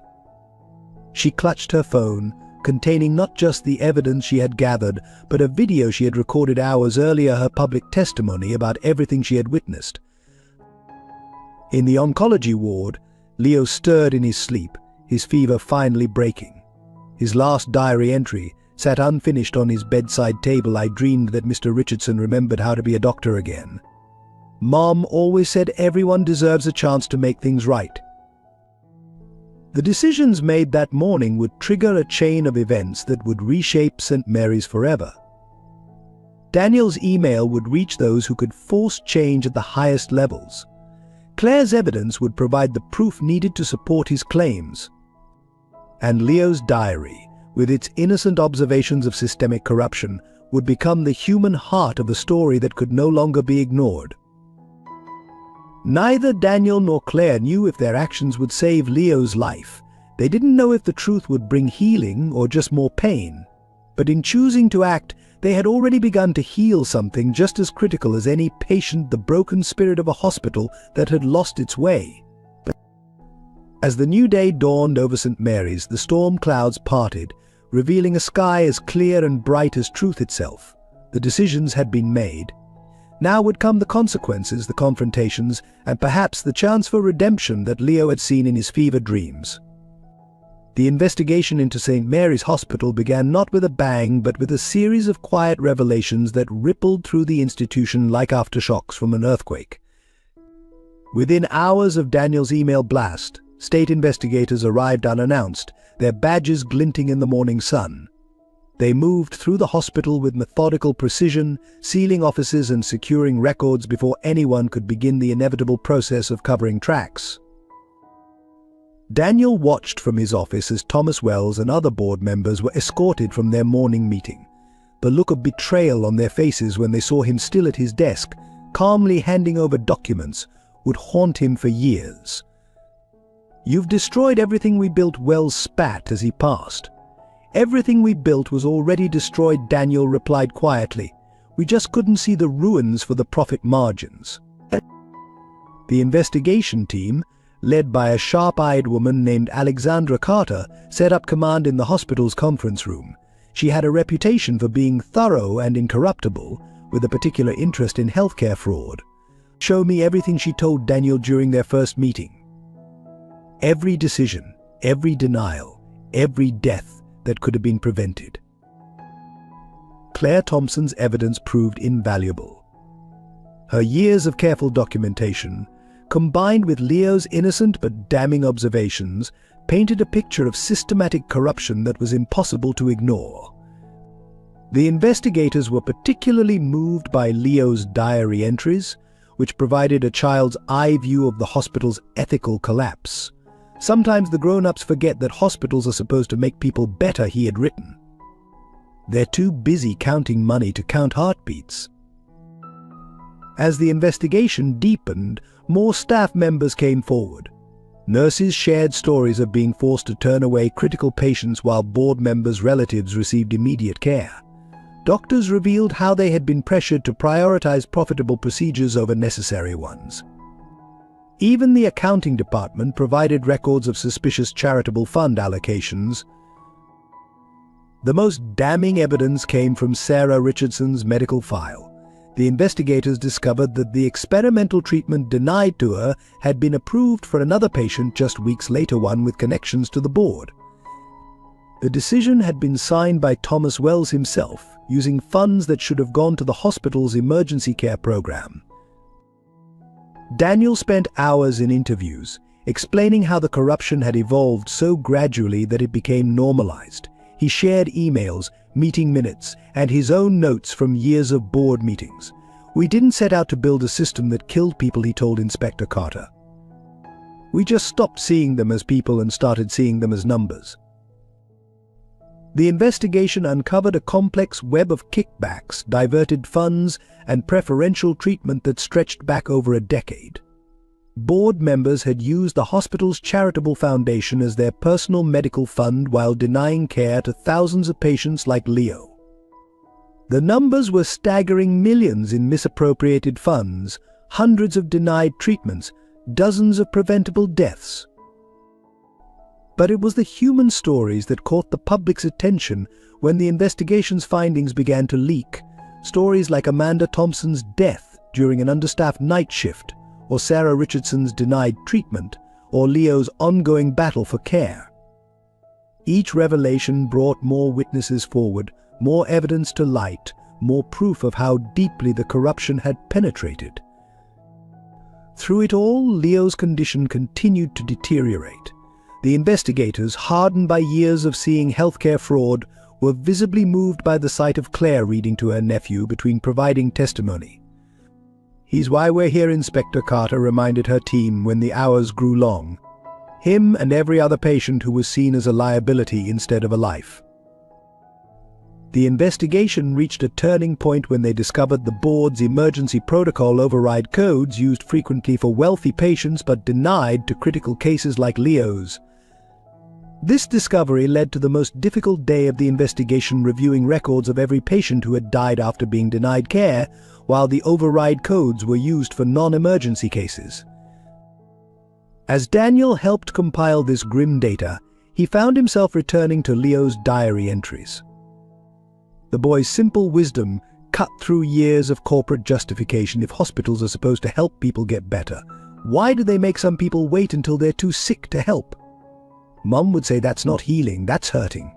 She clutched her phone, containing not just the evidence she had gathered, but a video she had recorded hours earlier, her public testimony about everything she had witnessed. In the oncology ward, Leo stirred in his sleep, his fever finally breaking. His last diary entry sat unfinished on his bedside table. "I dreamed that Mr. Richardson remembered how to be a doctor again. Mom always said everyone deserves a chance to make things right." The decisions made that morning would trigger a chain of events that would reshape St. Mary's forever. Daniel's email would reach those who could force change at the highest levels. Claire's evidence would provide the proof needed to support his claims. And Leo's diary, with its innocent observations of systemic corruption, would become the human heart of a story that could no longer be ignored. Neither Daniel nor Claire knew if their actions would save Leo's life. They didn't know if the truth would bring healing or just more pain. But in choosing to act, they had already begun to heal something just as critical as any patient, the broken spirit of a hospital that had lost its way. But as the new day dawned over St. Mary's, the storm clouds parted, revealing a sky as clear and bright as truth itself. The decisions had been made. Now would come the consequences, the confrontations, and perhaps the chance for redemption that Leo had seen in his fever dreams. The investigation into St. Mary's Hospital began not with a bang, but with a series of quiet revelations that rippled through the institution like aftershocks from an earthquake. Within hours of Daniel's email blast, state investigators arrived unannounced, their badges glinting in the morning sun. They moved through the hospital with methodical precision, sealing offices and securing records before anyone could begin the inevitable process of covering tracks. Daniel watched from his office as Thomas Wells and other board members were escorted from their morning meeting. The look of betrayal on their faces when they saw him still at his desk, calmly handing over documents, would haunt him for years. "You've destroyed everything we built," Wells spat as he passed. "Everything we built was already destroyed," Daniel replied quietly. "We just couldn't see the ruins for the profit margins." The investigation team, led by a sharp-eyed woman named Alexandra Carter, set up command in the hospital's conference room. She had a reputation for being thorough and incorruptible, with a particular interest in healthcare fraud. "Show me everything," she told Daniel during their first meeting. Every decision, every denial, every death that could have been prevented. Claire Thompson's evidence proved invaluable. Her years of careful documentation, combined with Leo's innocent but damning observations, painted a picture of systematic corruption that was impossible to ignore. The investigators were particularly moved by Leo's diary entries, which provided a child's eye view of the hospital's ethical collapse. "Sometimes the grown-ups forget that hospitals are supposed to make people better," he had written. "They're too busy counting money to count heartbeats." As the investigation deepened, more staff members came forward. Nurses shared stories of being forced to turn away critical patients while board members' relatives received immediate care. doctors revealed how they had been pressured to prioritize profitable procedures over necessary ones. Even the accounting department provided records of suspicious charitable fund allocations. The most damning evidence came from Sarah Richardson's medical file. The investigators discovered that the experimental treatment denied to her had been approved for another patient just weeks later, one with connections to the board. The decision had been signed by Thomas Wells himself, using funds that should have gone to the hospital's emergency care program. Daniel spent hours in interviews, explaining how the corruption had evolved so gradually that it became normalized. He shared emails, meeting minutes, and his own notes from years of board meetings. "We didn't set out to build a system that killed people," he told Inspector Carter. "We just stopped seeing them as people and started seeing them as numbers." The investigation uncovered a complex web of kickbacks, diverted funds, and preferential treatment that stretched back over a decade. Board members had used the hospital's charitable foundation as their personal medical fund while denying care to thousands of patients like Leo. The numbers were staggering: millions in misappropriated funds, hundreds of denied treatments, dozens of preventable deaths. But it was the human stories that caught the public's attention when the investigation's findings began to leak. Stories like Amanda Thompson's death during an understaffed night shift, or Sarah Richardson's denied treatment, or Leo's ongoing battle for care. Each revelation brought more witnesses forward, more evidence to light, more proof of how deeply the corruption had penetrated. Through it all, Leo's condition continued to deteriorate. The investigators, hardened by years of seeing healthcare fraud, were visibly moved by the sight of Claire reading to her nephew between providing testimony. "He's why we're here," Inspector Carter reminded her team when the hours grew long. Him and every other patient who was seen as a liability instead of a life. The investigation reached a turning point when they discovered the board's emergency protocol override codes, used frequently for wealthy patients but denied to critical cases like Leo's. This discovery led to the most difficult day of the investigation, reviewing records of every patient who had died after being denied care, while the override codes were used for non-emergency cases. As Daniel helped compile this grim data, he found himself returning to Leo's diary entries. The boy's simple wisdom cut through years of corporate justification. If hospitals are supposed to help people get better, why do they make some people wait until they're too sick to help? Mom would say that's not healing, that's hurting.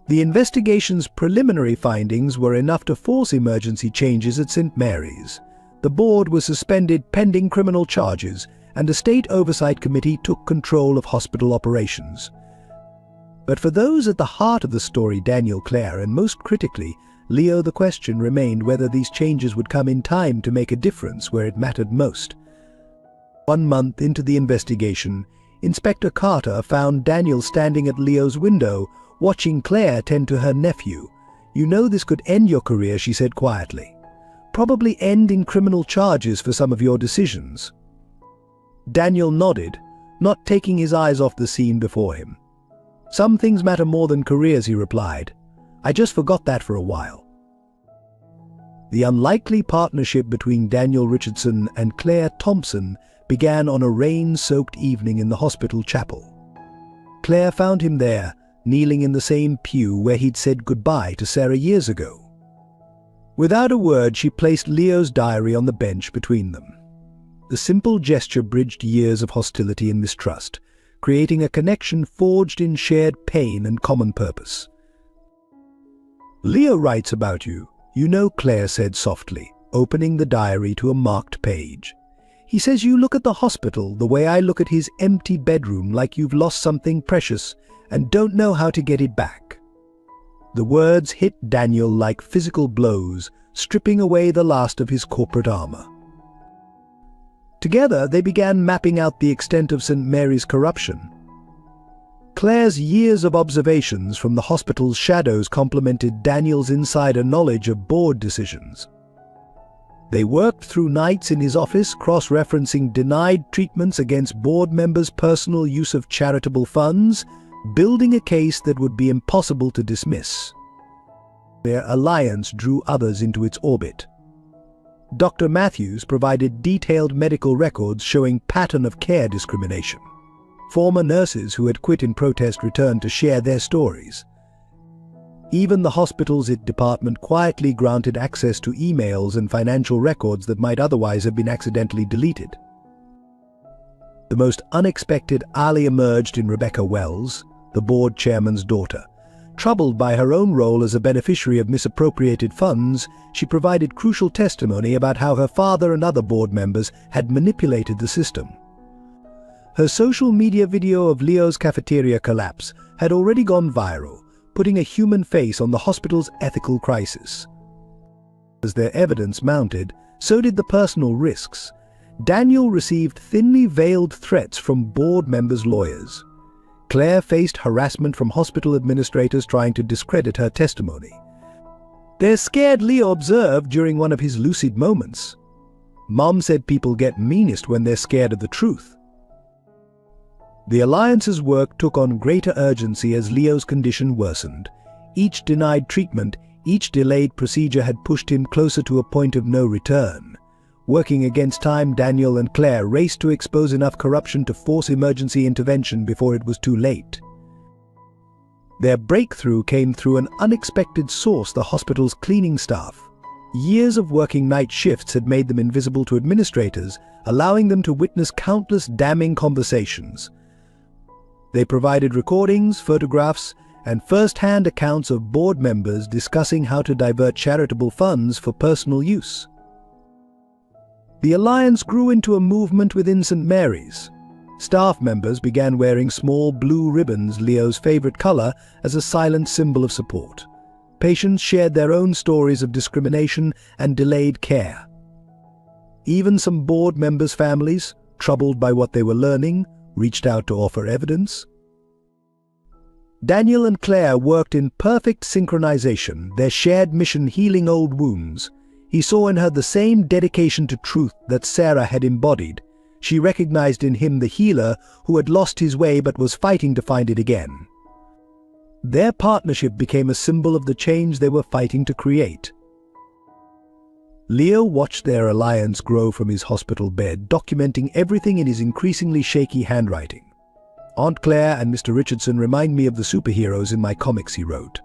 The investigation's preliminary findings were enough to force emergency changes at St. Mary's. The board was suspended pending criminal charges, and a state oversight committee took control of hospital operations. But for those at the heart of the story, Daniel, Claire, and most critically, Leo, the question remained whether these changes would come in time to make a difference where it mattered most. 1 month into the investigation, Inspector Carter found Daniel standing at Leo's window, watching Claire tend to her nephew. "You know this could end your career," she said quietly. "Probably end in criminal charges for some of your decisions." Daniel nodded, not taking his eyes off the scene before him. "Some things matter more than careers," he replied. "I just forgot that for a while." The unlikely partnership between Daniel Richardson and Claire Thompson began on a rain-soaked evening in the hospital chapel. Claire found him there, kneeling in the same pew where he'd said goodbye to Sarah years ago. Without a word, she placed Leo's diary on the bench between them. The simple gesture bridged years of hostility and mistrust, creating a connection forged in shared pain and common purpose. "Leo writes about you, you know," Claire said softly, opening the diary to a marked page. "He says you look at the hospital the way I look at his empty bedroom, like you've lost something precious and don't know how to get it back." The words hit Daniel like physical blows, stripping away the last of his corporate armor. Together, they began mapping out the extent of St. Mary's corruption. Claire's years of observations from the hospital's shadows complemented Daniel's insider knowledge of board decisions. They worked through nights in his office, cross-referencing denied treatments against board members' personal use of charitable funds, building a case that would be impossible to dismiss. Their alliance drew others into its orbit. Dr. Matthews provided detailed medical records showing pattern of care discrimination. Former nurses who had quit in protest returned to share their stories. Even the hospital's department quietly granted access to emails and financial records that might otherwise have been accidentally deleted. The most unexpected alley emerged in Rebecca Wells, the board chairman's daughter. Troubled by her own role as a beneficiary of misappropriated funds, she provided crucial testimony about how her father and other board members had manipulated the system. Her social media video of Leo's cafeteria collapse had already gone viral, putting a human face on the hospital's ethical crisis. As their evidence mounted, so did the personal risks. Daniel received thinly veiled threats from board members' lawyers. Claire faced harassment from hospital administrators trying to discredit her testimony. "They're scared," Leo observed during one of his lucid moments. Mom said people get meanest when they're scared of the truth. The alliance's work took on greater urgency as Leo's condition worsened. Each denied treatment, each delayed procedure had pushed him closer to a point of no return. Working against time, Daniel and Claire raced to expose enough corruption to force emergency intervention before it was too late. Their breakthrough came through an unexpected source: the hospital's cleaning staff. Years of working night shifts had made them invisible to administrators, allowing them to witness countless damning conversations. They provided recordings, photographs, and first-hand accounts of board members discussing how to divert charitable funds for personal use. The alliance grew into a movement within St. Mary's. Staff members began wearing small blue ribbons, Leo's favorite color, as a silent symbol of support. Patients shared their own stories of discrimination and delayed care. Even some board members' families, troubled by what they were learning, reached out to offer evidence. Daniel and Claire worked in perfect synchronization, their shared mission healing old wounds. He saw in her the same dedication to truth that Sarah had embodied. She recognized in him the healer who had lost his way but was fighting to find it again. Their partnership became a symbol of the change they were fighting to create. Leo watched their alliance grow from his hospital bed, documenting everything in his increasingly shaky handwriting. "Aunt Claire and Mr. Richardson remind me of the superheroes in my comics," he wrote.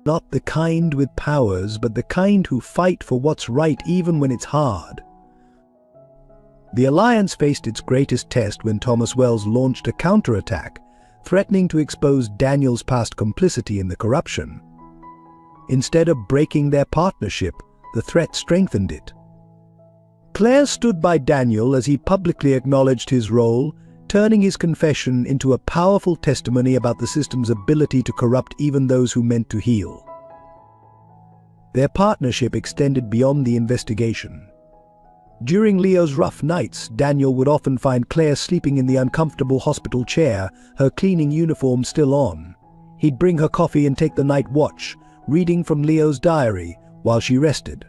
"Not the kind with powers, but the kind who fight for what's right even when it's hard." The alliance faced its greatest test when Thomas Wells launched a counterattack, threatening to expose Daniel's past complicity in the corruption. Instead of breaking their partnership, the threat strengthened it. Claire stood by Daniel as he publicly acknowledged his role, turning his confession into a powerful testimony about the system's ability to corrupt even those who meant to heal. Their partnership extended beyond the investigation. During Leo's rough nights, Daniel would often find Claire sleeping in the uncomfortable hospital chair, her cleaning uniform still on. He'd bring her coffee and take the night watch, reading from Leo's diary while she rested.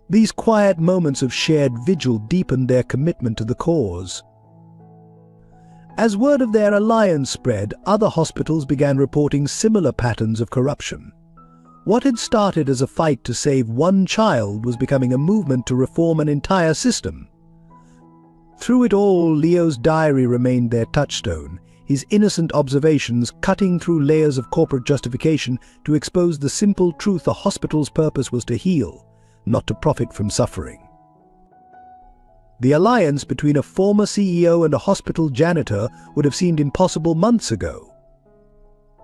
These quiet moments of shared vigil deepened their commitment to the cause. As word of their alliance spread, other hospitals began reporting similar patterns of corruption. What had started as a fight to save one child was becoming a movement to reform an entire system. Through it all, Leo's diary remained their touchstone, his innocent observations cutting through layers of corporate justification to expose the simple truth: a hospital's purpose was to heal, not to profit from suffering. The alliance between a former CEO and a hospital janitor would have seemed impossible months ago.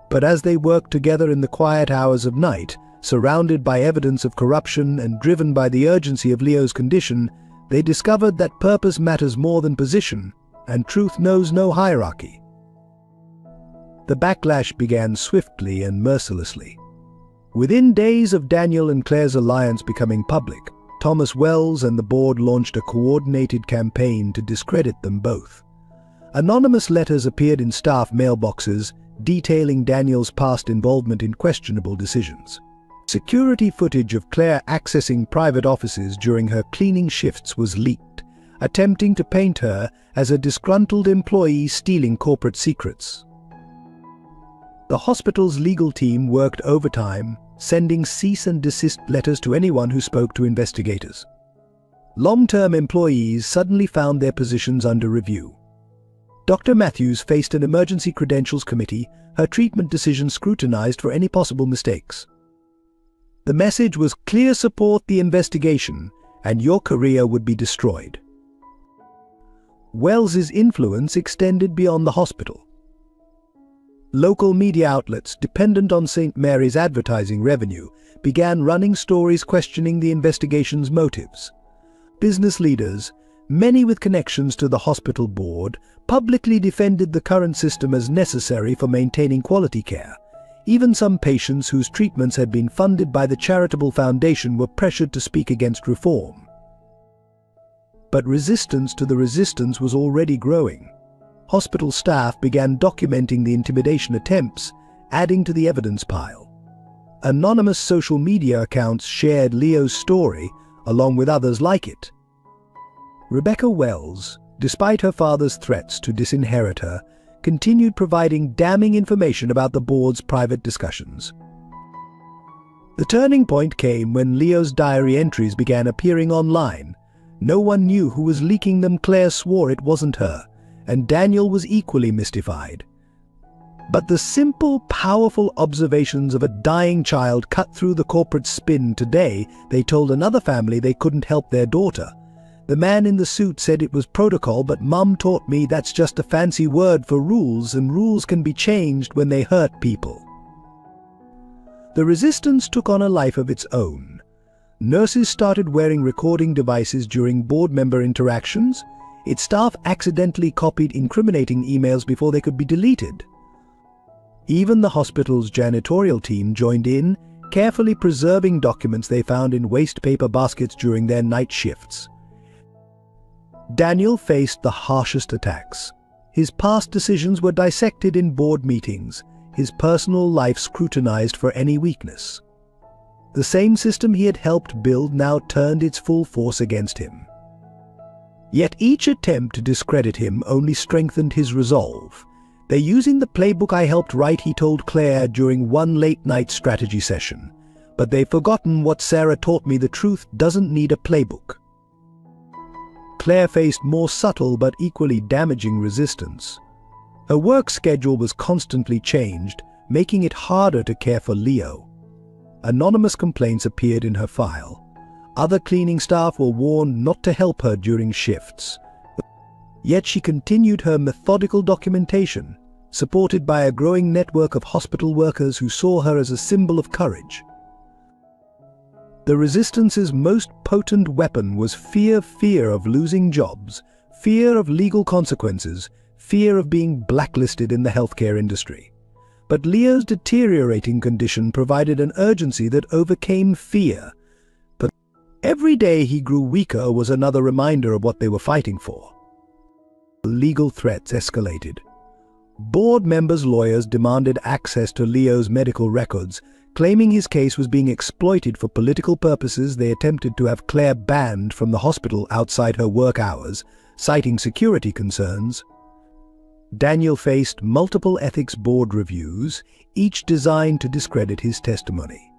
But as they worked together in the quiet hours of night, surrounded by evidence of corruption and driven by the urgency of Leo's condition, they discovered that purpose matters more than position, and truth knows no hierarchy. The backlash began swiftly and mercilessly. Within days of Daniel and Claire's alliance becoming public, Thomas Wells and the board launched a coordinated campaign to discredit them both. Anonymous letters appeared in staff mailboxes detailing Daniel's past involvement in questionable decisions. Security footage of Claire accessing private offices during her cleaning shifts was leaked, attempting to paint her as a disgruntled employee stealing corporate secrets. The hospital's legal team worked overtime, sending cease and desist letters to anyone who spoke to investigators. Long-term employees suddenly found their positions under review. Dr. Matthews faced an emergency credentials committee, her treatment decisions scrutinized for any possible mistakes. The message was clear: support the investigation, and your career would be destroyed. Wells's influence extended beyond the hospital. Local media outlets, dependent on St. Mary's advertising revenue, began running stories questioning the investigation's motives. Business leaders, many with connections to the hospital board, publicly defended the current system as necessary for maintaining quality care. Even some patients whose treatments had been funded by the charitable foundation were pressured to speak against reform. But resistance to the resistance was already growing. Hospital staff began documenting the intimidation attempts, adding to the evidence pile. Anonymous social media accounts shared Leo's story, along with others like it. Rebecca Wells, despite her father's threats to disinherit her, continued providing damning information about the board's private discussions. The turning point came when Leo's diary entries began appearing online. No one knew who was leaking them. Claire swore it wasn't her, and Daniel was equally mystified. But the simple, powerful observations of a dying child cut through the corporate spin. Today, they told another family they couldn't help their daughter. The man in the suit said it was protocol, but Mum taught me that's just a fancy word for rules, and rules can be changed when they hurt people. The resistance took on a life of its own. Nurses started wearing recording devices during board member interactions. Its staff accidentally copied incriminating emails before they could be deleted. Even the hospital's janitorial team joined in, carefully preserving documents they found in waste paper baskets during their night shifts. Daniel faced the harshest attacks. His past decisions were dissected in board meetings, his personal life scrutinized for any weakness. The same system he had helped build now turned its full force against him. Yet each attempt to discredit him only strengthened his resolve. "They're using the playbook I helped write," he told Claire during one late-night strategy session. "But they've forgotten what Sarah taught me: the truth doesn't need a playbook." Claire faced more subtle but equally damaging resistance. Her work schedule was constantly changed, making it harder to care for Leo. Anonymous complaints appeared in her file. Other cleaning staff were warned not to help her during shifts. Yet she continued her methodical documentation, supported by a growing network of hospital workers who saw her as a symbol of courage. The resistance's most potent weapon was fear of losing jobs, fear of legal consequences, fear of being blacklisted in the healthcare industry. But Leo's deteriorating condition provided an urgency that overcame fear. But every day he grew weaker was another reminder of what they were fighting for. Legal threats escalated. Board members' lawyers demanded access to Leo's medical records, claiming his case was being exploited for political purposes. They attempted to have Claire banned from the hospital outside her work hours, citing security concerns. Daniel faced multiple ethics board reviews, each designed to discredit his testimony.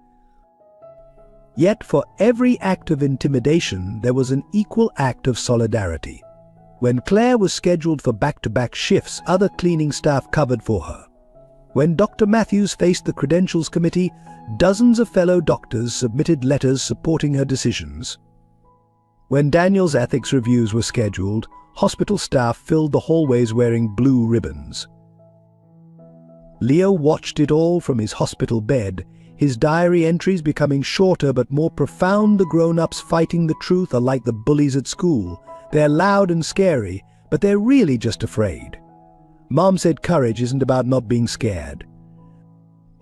Yet for every act of intimidation, there was an equal act of solidarity. When Claire was scheduled for back-to-back shifts, other cleaning staff covered for her. When Dr. Matthews faced the credentials committee, dozens of fellow doctors submitted letters supporting her decisions. When Daniel's ethics reviews were scheduled, hospital staff filled the hallways wearing blue ribbons. Leo watched it all from his hospital bed, his diary entries becoming shorter but more profound. The grown-ups fighting the truth are like the bullies at school. They're loud and scary, but they're really just afraid. Mom said courage isn't about not being scared.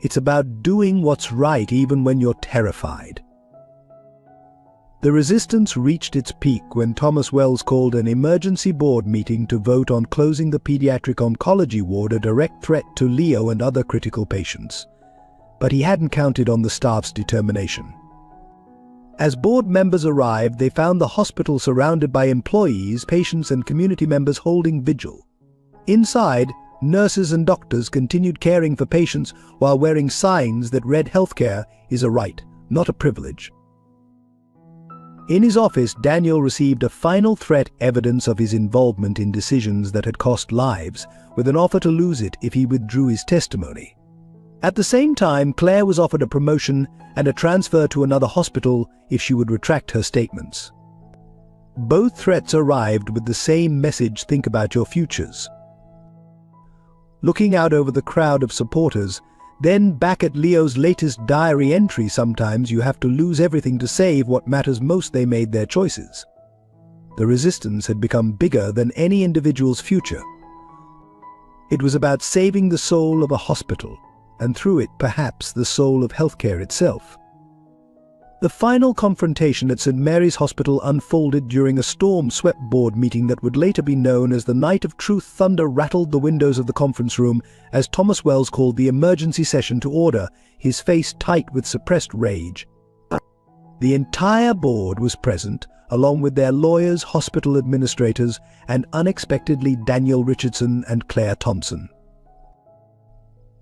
It's about doing what's right even when you're terrified. The resistance reached its peak when Thomas Wells called an emergency board meeting to vote on closing the pediatric oncology ward, a direct threat to Leo and other critical patients. But he hadn't counted on the staff's determination. As board members arrived, they found the hospital surrounded by employees, patients, and community members holding vigil. Inside, nurses and doctors continued caring for patients while wearing signs that read healthcare is a right, not a privilege. In his office, Daniel received a final threat evidence of his involvement in decisions that had cost lives, with an offer to lose it if he withdrew his testimony. At the same time, Claire was offered a promotion and a transfer to another hospital if she would retract her statements. Both threats arrived with the same message: think about your futures. Looking out over the crowd of supporters, then back at Leo's latest diary entry, sometimes you have to lose everything to save what matters most. They made their choices. The resistance had become bigger than any individual's future. It was about saving the soul of a hospital, and through it, perhaps, the soul of healthcare itself. The final confrontation at St. Mary's Hospital unfolded during a storm-swept board meeting that would later be known as the Night of Truth. Thunder rattled the windows of the conference room as Thomas Wells called the emergency session to order, his face tight with suppressed rage. The entire board was present, along with their lawyers, hospital administrators, and unexpectedly Daniel Richardson and Claire Thompson.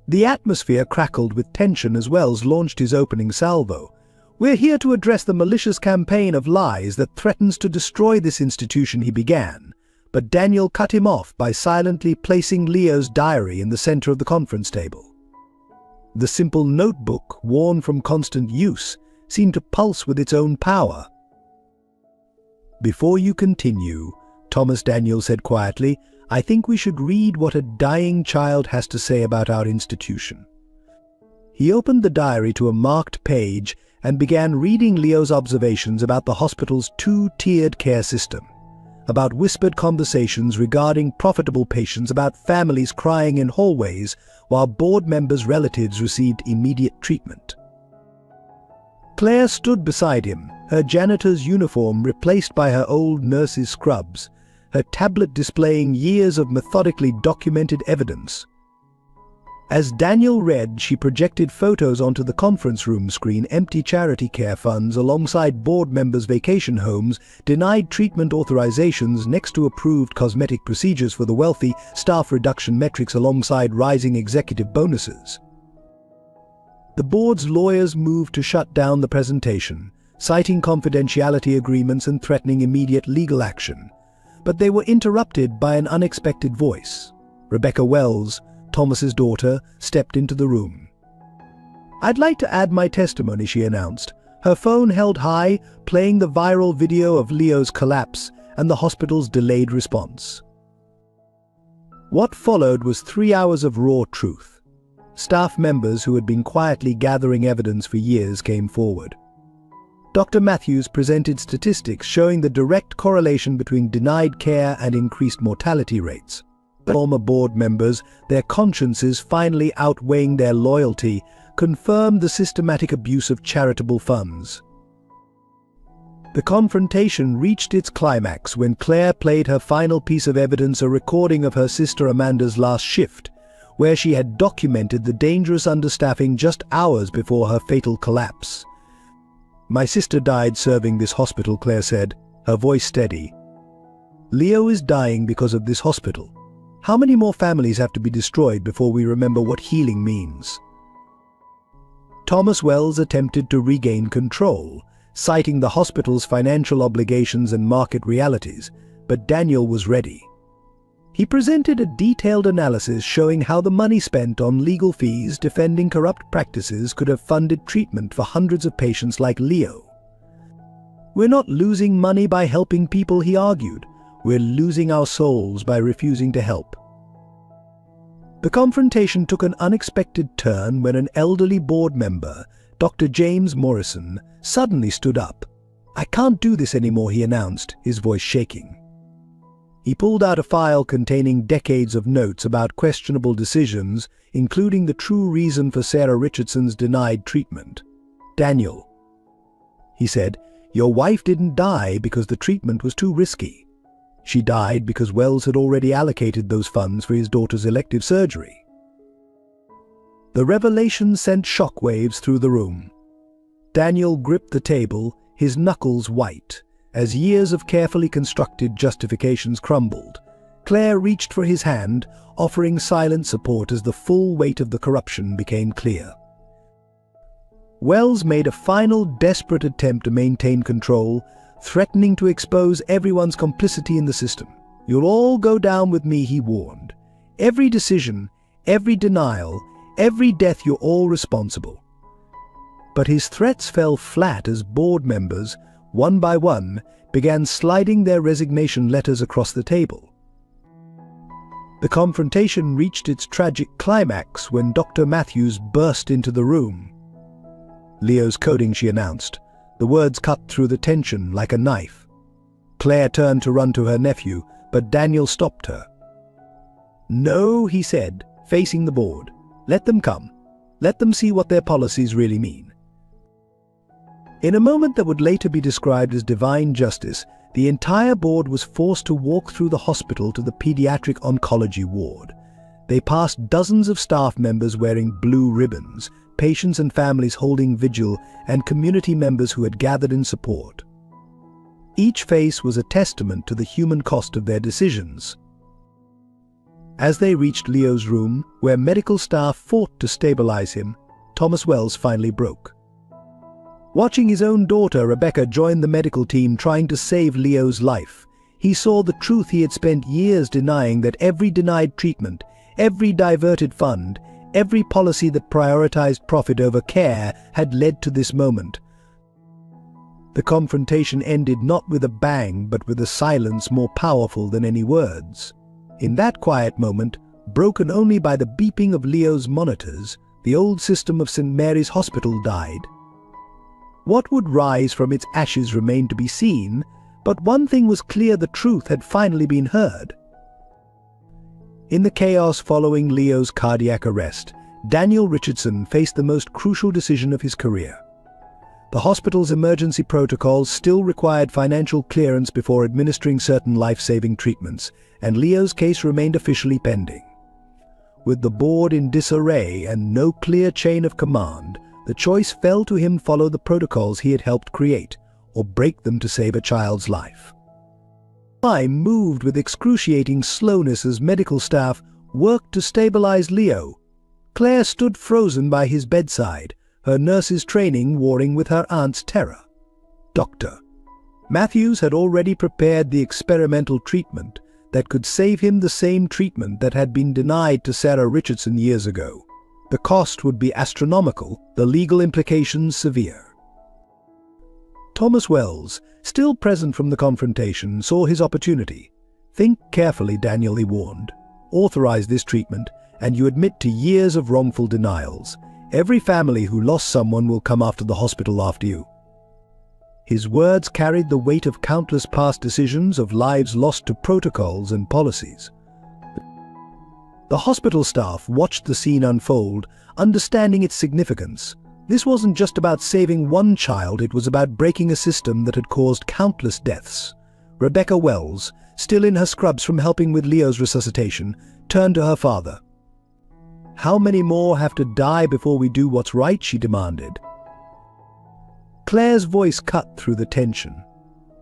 The atmosphere crackled with tension as Wells launched his opening salvo. "We're here to address the malicious campaign of lies that threatens to destroy this institution," he began, but Daniel cut him off by silently placing Leo's diary in the center of the conference table. The simple notebook, worn from constant use, seemed to pulse with its own power. "Before you continue," Thomas Daniel said quietly, "I think we should read what a dying child has to say about our institution." He opened the diary to a marked page and began reading Leo's observations about the hospital's two-tiered care system, about whispered conversations regarding profitable patients, about families crying in hallways while board members' relatives received immediate treatment. Claire stood beside him, her janitor's uniform replaced by her old nurse's scrubs, her tablet displaying years of methodically documented evidence. As Daniel read, she projected photos onto the conference room screen: empty charity care funds alongside board members' vacation homes, denied treatment authorizations next to approved cosmetic procedures for the wealthy, staff reduction metrics alongside rising executive bonuses. The board's lawyers moved to shut down the presentation, citing confidentiality agreements and threatening immediate legal action. But they were interrupted by an unexpected voice. Rebecca Wells, Thomas's daughter, stepped into the room. "I'd like to add my testimony," she announced, her phone held high, playing the viral video of Leo's collapse and the hospital's delayed response. What followed was 3 hours of raw truth. Staff members who had been quietly gathering evidence for years came forward. Dr. Matthews presented statistics showing the direct correlation between denied care and increased mortality rates. Former board members, their consciences finally outweighing their loyalty, confirmed the systematic abuse of charitable funds. The confrontation reached its climax when Claire played her final piece of evidence, a recording of her sister Amanda's last shift, where she had documented the dangerous understaffing just hours before her fatal collapse. "My sister died serving this hospital," Claire said, her voice steady. "Leo is dying because of this hospital. How many more families have to be destroyed before we remember what healing means?" Thomas Wells attempted to regain control, citing the hospital's financial obligations and market realities, but Daniel was ready. He presented a detailed analysis showing how the money spent on legal fees defending corrupt practices could have funded treatment for hundreds of patients like Leo. "We're not losing money by helping people," he argued. "We're losing our souls by refusing to help." The confrontation took an unexpected turn when an elderly board member, Dr. James Morrison, suddenly stood up. "I can't do this anymore," he announced, his voice shaking. He pulled out a file containing decades of notes about questionable decisions, including the true reason for Sarah Richardson's denied treatment. "Daniel," he said, "your wife didn't die because the treatment was too risky. She died because Wells had already allocated those funds for his daughter's elective surgery." The revelation sent shockwaves through the room. Daniel gripped the table, his knuckles white, as years of carefully constructed justifications crumbled, Claire reached for his hand, offering silent support as the full weight of the corruption became clear. Wells made a final desperate attempt to maintain control, threatening to expose everyone's complicity in the system. "You'll all go down with me," he warned. "Every decision, every denial, every death, you're all responsible." But his threats fell flat as board members, one by one, began sliding their resignation letters across the table. The confrontation reached its tragic climax when Dr. Matthews burst into the room. "Leo's coding," she announced. The words cut through the tension like a knife. Claire turned to run to her nephew, but Daniel stopped her. "No," he said, facing the board. "Let them come. Let them see what their policies really mean." In a moment that would later be described as divine justice, the entire board was forced to walk through the hospital to the pediatric oncology ward. They passed dozens of staff members wearing blue ribbons, patients and families holding vigil, and community members who had gathered in support. Each face was a testament to the human cost of their decisions. As they reached Leo's room, where medical staff fought to stabilize him, Thomas Wells finally broke. Watching his own daughter, Rebecca, join the medical team trying to save Leo's life, he saw the truth he had spent years denying, that every denied treatment, every diverted fund, every policy that prioritized profit over care had led to this moment. The confrontation ended not with a bang, but with a silence more powerful than any words. In that quiet moment, broken only by the beeping of Leo's monitors, the old system of St. Mary's Hospital died. What would rise from its ashes remained to be seen, but one thing was clear: the truth had finally been heard. In the chaos following Leo's cardiac arrest, Daniel Richardson faced the most crucial decision of his career. The hospital's emergency protocols still required financial clearance before administering certain life-saving treatments, and Leo's case remained officially pending. With the board in disarray and no clear chain of command, the choice fell to him: follow the protocols he had helped create, or break them to save a child's life. Time moved with excruciating slowness as medical staff worked to stabilize Leo. Claire stood frozen by his bedside, her nurse's training warring with her aunt's terror. Dr. Matthews had already prepared the experimental treatment that could save him, the same treatment that had been denied to Sarah Richardson years ago. The cost would be astronomical, the legal implications severe. Thomas Wells, still present from the confrontation, saw his opportunity. "Think carefully, Daniel," he warned. "Authorize this treatment, and you admit to years of wrongful denials. Every family who lost someone will come after the hospital after you." His words carried the weight of countless past decisions, of lives lost to protocols and policies. The hospital staff watched the scene unfold, understanding its significance. This wasn't just about saving one child, it was about breaking a system that had caused countless deaths. Rebecca Wells, still in her scrubs from helping with Leo's resuscitation, turned to her father. "How many more have to die before we do what's right?" she demanded. Claire's voice cut through the tension.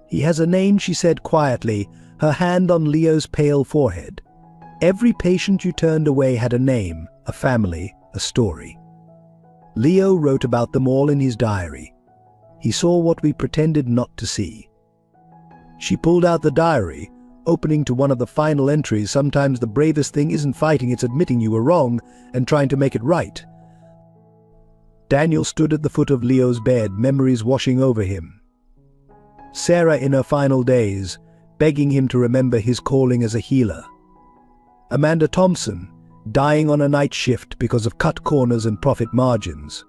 "He has a name," she said quietly, her hand on Leo's pale forehead. "Every patient you turned away had a name, a family, a story. Leo wrote about them all in his diary. He saw what we pretended not to see." She pulled out the diary, opening to one of the final entries. "Sometimes the bravest thing isn't fighting, it's admitting you were wrong and trying to make it right." Daniel stood at the foot of Leo's bed, memories washing over him. Sarah in her final days, begging him to remember his calling as a healer. Amanda Thompson, dying on a night shift because of cut corners and profit margins.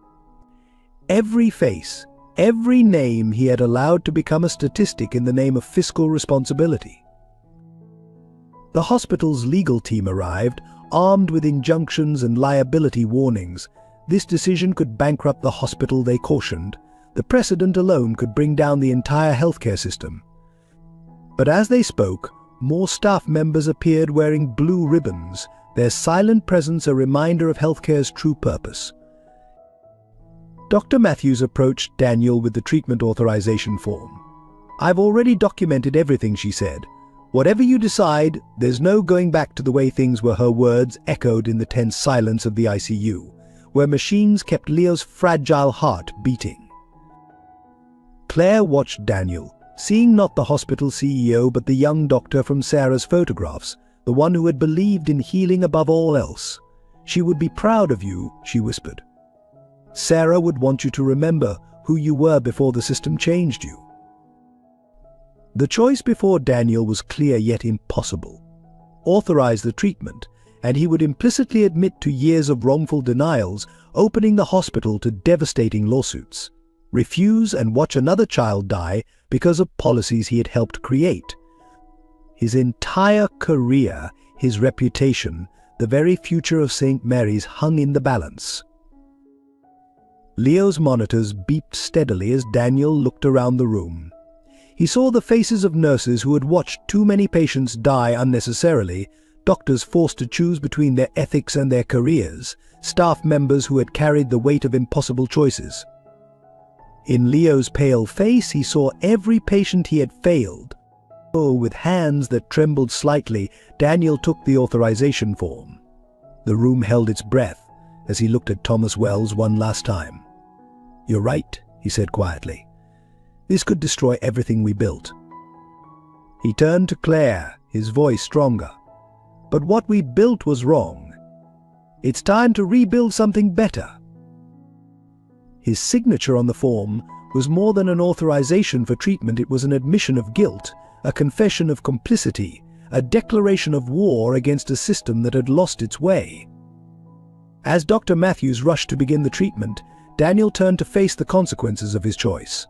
Every face, every name he had allowed to become a statistic in the name of fiscal responsibility. The hospital's legal team arrived, armed with injunctions and liability warnings. This decision could bankrupt the hospital, they cautioned. The precedent alone could bring down the entire healthcare system. But as they spoke, more staff members appeared wearing blue ribbons, their silent presence a reminder of healthcare's true purpose. Dr. Matthews approached Daniel with the treatment authorization form. "I've already documented everything," she said. "Whatever you decide, there's no going back to the way things were," her words echoed in the tense silence of the ICU, where machines kept Leo's fragile heart beating. Claire watched Daniel, seeing not the hospital CEO but the young doctor from Sarah's photographs, the one who had believed in healing above all else. "She would be proud of you," she whispered. "Sarah would want you to remember who you were before the system changed you." The choice before Daniel was clear yet impossible. Authorize the treatment, and he would implicitly admit to years of wrongful denials, opening the hospital to devastating lawsuits. Refuse and watch another child die because of policies he had helped create. His entire career, his reputation, the very future of St. Mary's hung in the balance. Leo's monitors beeped steadily as Daniel looked around the room. He saw the faces of nurses who had watched too many patients die unnecessarily, doctors forced to choose between their ethics and their careers, staff members who had carried the weight of impossible choices. In Leo's pale face, he saw every patient he had failed. Oh, with hands that trembled slightly, Daniel took the authorization form. The room held its breath as he looked at Thomas Wells one last time. "You're right," he said quietly. "This could destroy everything we built." He turned to Claire, his voice stronger. "But what we built was wrong. It's time to rebuild something better." His signature on the form was more than an authorization for treatment. It was an admission of guilt, a confession of complicity, a declaration of war against a system that had lost its way. As Dr. Matthews rushed to begin the treatment, Daniel turned to face the consequences of his choice.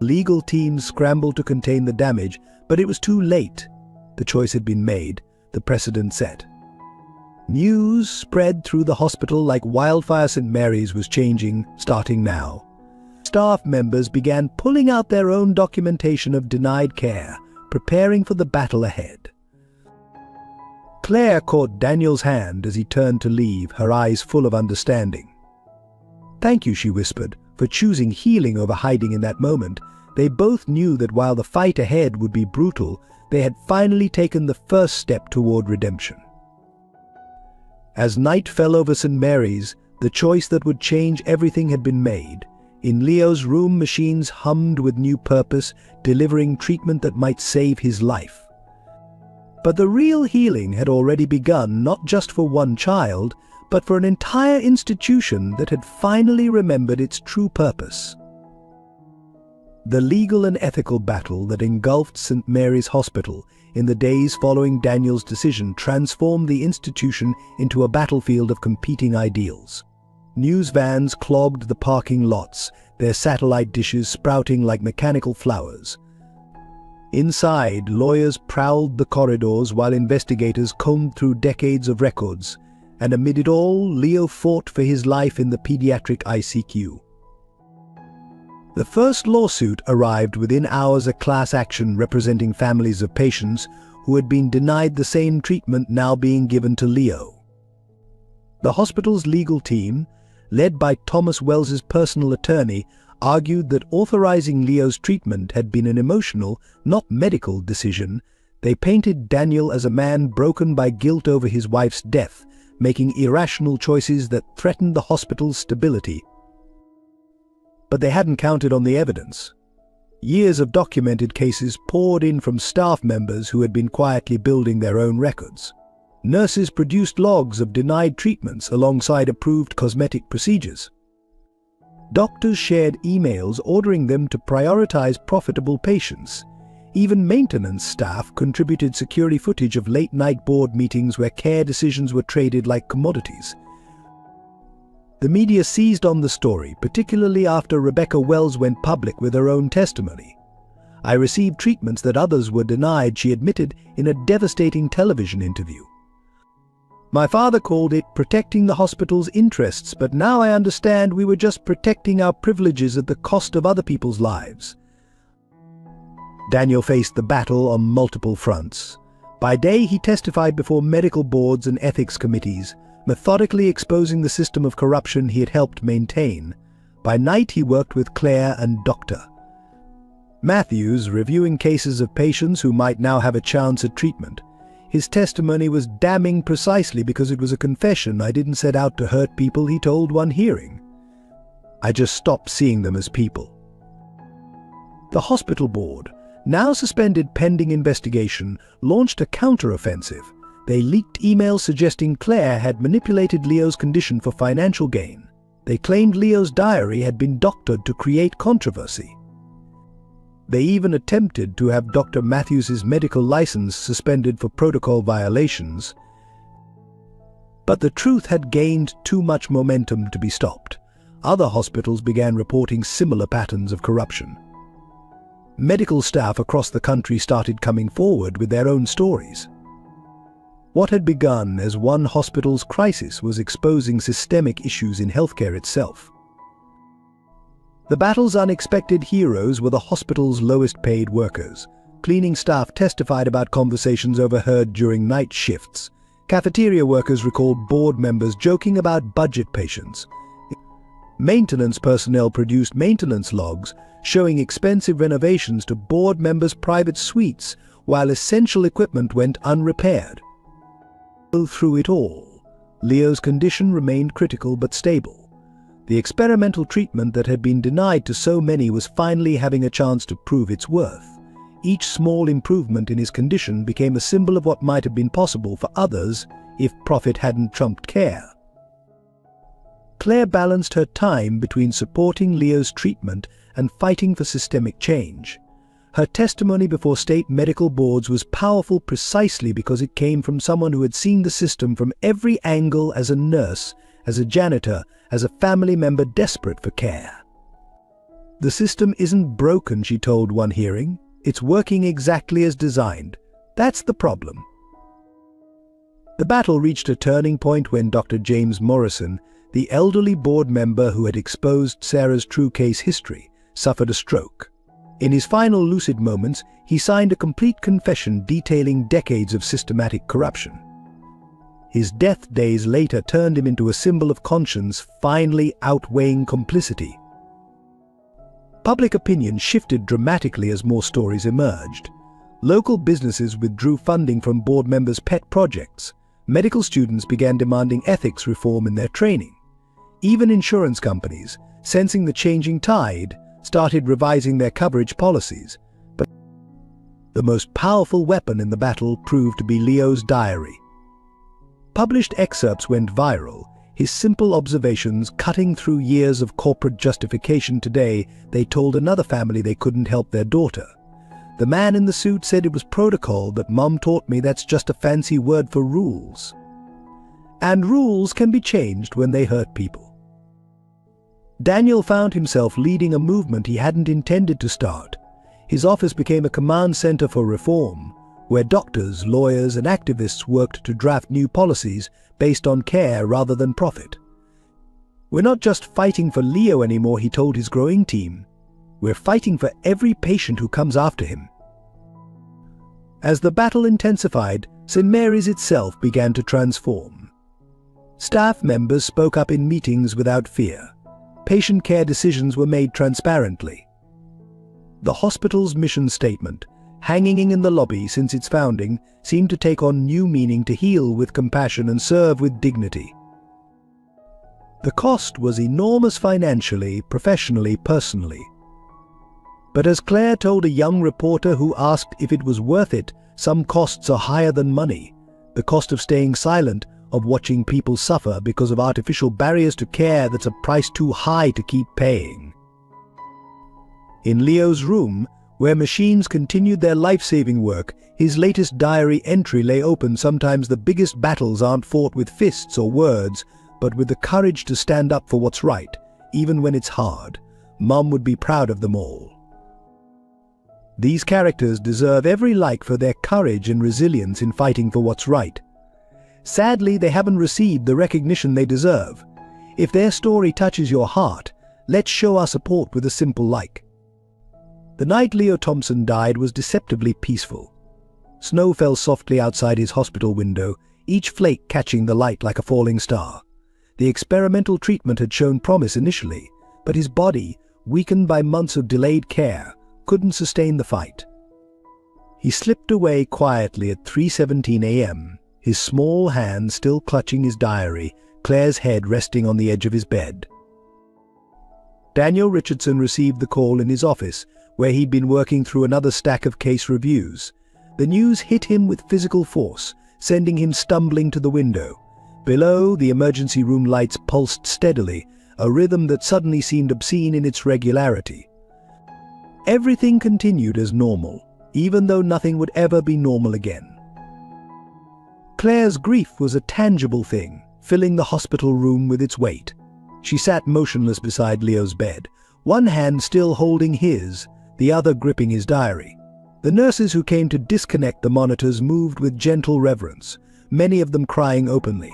Legal teams scrambled to contain the damage, but it was too late. The choice had been made, the precedent set. News spread through the hospital like wildfire. St. Mary's was changing, starting now. Staff members began pulling out their own documentation of denied care, preparing for the battle ahead. Claire caught Daniel's hand as he turned to leave, her eyes full of understanding. "Thank you," she whispered, "for choosing healing over hiding in that moment." They both knew that while the fight ahead would be brutal, they had finally taken the first step toward redemption. As night fell over St. Mary's, the choice that would change everything had been made. In Leo's room, machines hummed with new purpose, delivering treatment that might save his life. But the real healing had already begun, not just for one child, but for an entire institution that had finally remembered its true purpose. The legal and ethical battle that engulfed St. Mary's Hospital in the days following Daniel's decision transformed the institution into a battlefield of competing ideals. News vans clogged the parking lots, their satellite dishes sprouting like mechanical flowers. Inside, lawyers prowled the corridors while investigators combed through decades of records, and amid it all, Leo fought for his life in the pediatric ICU. The first lawsuit arrived within hours, a class action representing families of patients who had been denied the same treatment now being given to Leo. The hospital's legal team, led by Thomas Wells's personal attorney, argued that authorizing Leo's treatment had been an emotional, not medical decision. They painted Daniel as a man broken by guilt over his wife's death, making irrational choices that threatened the hospital's stability. But they hadn't counted on the evidence. Years of documented cases poured in from staff members who had been quietly building their own records. Nurses produced logs of denied treatments alongside approved cosmetic procedures. Doctors shared emails ordering them to prioritize profitable patients. Even maintenance staff contributed security footage of late-night board meetings where care decisions were traded like commodities. The media seized on the story, particularly after Rebecca Wells went public with her own testimony. "I received treatments that others were denied," she admitted in a devastating television interview. "My father called it protecting the hospital's interests, but now I understand we were just protecting our privileges at the cost of other people's lives." Daniel faced the battle on multiple fronts. By day, he testified before medical boards and ethics committees, methodically exposing the system of corruption he had helped maintain. By night, he worked with Claire and Dr. Matthews, reviewing cases of patients who might now have a chance at treatment. His testimony was damning precisely because it was a confession. "I didn't set out to hurt people," he told one hearing. "I just stopped seeing them as people." The hospital board, now suspended pending investigation, launched a counter-offensive. They leaked emails suggesting Claire had manipulated Leo's condition for financial gain. They claimed Leo's diary had been doctored to create controversy. They even attempted to have Dr. Matthews' medical license suspended for protocol violations. But the truth had gained too much momentum to be stopped. Other hospitals began reporting similar patterns of corruption. Medical staff across the country started coming forward with their own stories. What had begun as one hospital's crisis was exposing systemic issues in healthcare itself. The battle's unexpected heroes were the hospital's lowest-paid workers. Cleaning staff testified about conversations overheard during night shifts. Cafeteria workers recalled board members joking about budget patients. Maintenance personnel produced maintenance logs showing expensive renovations to board members' private suites, while essential equipment went unrepaired. Through it all, Leo's condition remained critical but stable. The experimental treatment that had been denied to so many was finally having a chance to prove its worth. Each small improvement in his condition became a symbol of what might have been possible for others if profit hadn't trumped care. Claire balanced her time between supporting Leo's treatment and fighting for systemic change. Her testimony before state medical boards was powerful precisely because it came from someone who had seen the system from every angle, as a nurse, as a janitor, as a family member desperate for care. "The system isn't broken," she told one hearing. "It's working exactly as designed. That's the problem." The battle reached a turning point when Dr. James Morrison, the elderly board member who had exposed Sarah's true case history, suffered a stroke. In his final lucid moments, he signed a complete confession detailing decades of systematic corruption. His death days later turned him into a symbol of conscience, finally outweighing complicity. Public opinion shifted dramatically as more stories emerged. Local businesses withdrew funding from board members' pet projects. Medical students began demanding ethics reform in their training. Even insurance companies, sensing the changing tide, started revising their coverage policies. But the most powerful weapon in the battle proved to be Leo's diary. Published excerpts went viral, his simple observations cutting through years of corporate justification. Today, they told another family they couldn't help their daughter. "The man in the suit said it was protocol, but Mom taught me that's just a fancy word for rules. And rules can be changed when they hurt people." Daniel found himself leading a movement he hadn't intended to start. His office became a command center for reform, where doctors, lawyers, and activists worked to draft new policies based on care rather than profit. "We're not just fighting for Leo anymore," he told his growing team. "We're fighting for every patient who comes after him." As the battle intensified, St. Mary's itself began to transform. Staff members spoke up in meetings without fear. Patient care decisions were made transparently. The hospital's mission statement, hanging in the lobby since its founding, seemed to take on new meaning: to heal with compassion and serve with dignity. The cost was enormous financially, professionally, personally. But as Claire told a young reporter who asked if it was worth it, some costs are higher than money. The cost of staying silent, of watching people suffer because of artificial barriers to care, that's a price too high to keep paying. In Leo's room, where machines continued their life-saving work, his latest diary entry lay open. "Sometimes the biggest battles aren't fought with fists or words, but with the courage to stand up for what's right, even when it's hard. Mom would be proud of them all." These characters deserve every like for their courage and resilience in fighting for what's right. Sadly, they haven't received the recognition they deserve. If their story touches your heart, let's show our support with a simple like. The night Leo Thompson died was deceptively peaceful. Snow fell softly outside his hospital window, each flake catching the light like a falling star. The experimental treatment had shown promise initially, but his body, weakened by months of delayed care, couldn't sustain the fight. He slipped away quietly at 3:17 a.m., his small hand still clutching his diary, Claire's head resting on the edge of his bed. Daniel Richardson received the call in his office, where he'd been working through another stack of case reviews. The news hit him with physical force, sending him stumbling to the window. Below, the emergency room lights pulsed steadily, a rhythm that suddenly seemed obscene in its regularity. Everything continued as normal, even though nothing would ever be normal again. Claire's grief was a tangible thing, filling the hospital room with its weight. She sat motionless beside Leo's bed, one hand still holding his, the other gripping his diary. The nurses who came to disconnect the monitors moved with gentle reverence, many of them crying openly.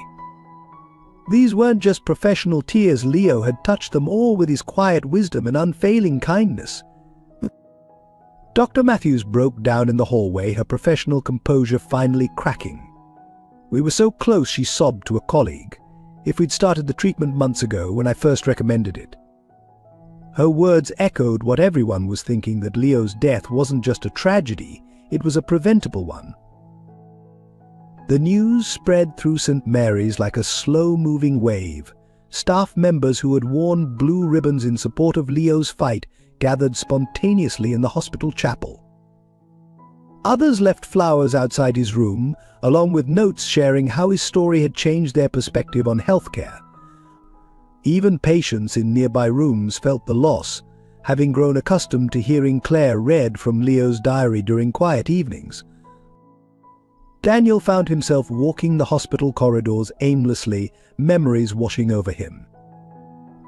These weren't just professional tears. Leo had touched them all with his quiet wisdom and unfailing kindness. Dr. Matthews broke down in the hallway, her professional composure finally cracking. "We were so close," she sobbed to a colleague. "If we'd started the treatment months ago, when I first recommended it." Her words echoed what everyone was thinking, that Leo's death wasn't just a tragedy, it was a preventable one. The news spread through St. Mary's like a slow-moving wave. Staff members who had worn blue ribbons in support of Leo's fight gathered spontaneously in the hospital chapel. Others left flowers outside his room, along with notes sharing how his story had changed their perspective on healthcare. Even patients in nearby rooms felt the loss, having grown accustomed to hearing Claire read from Leo's diary during quiet evenings. Daniel found himself walking the hospital corridors aimlessly, memories washing over him.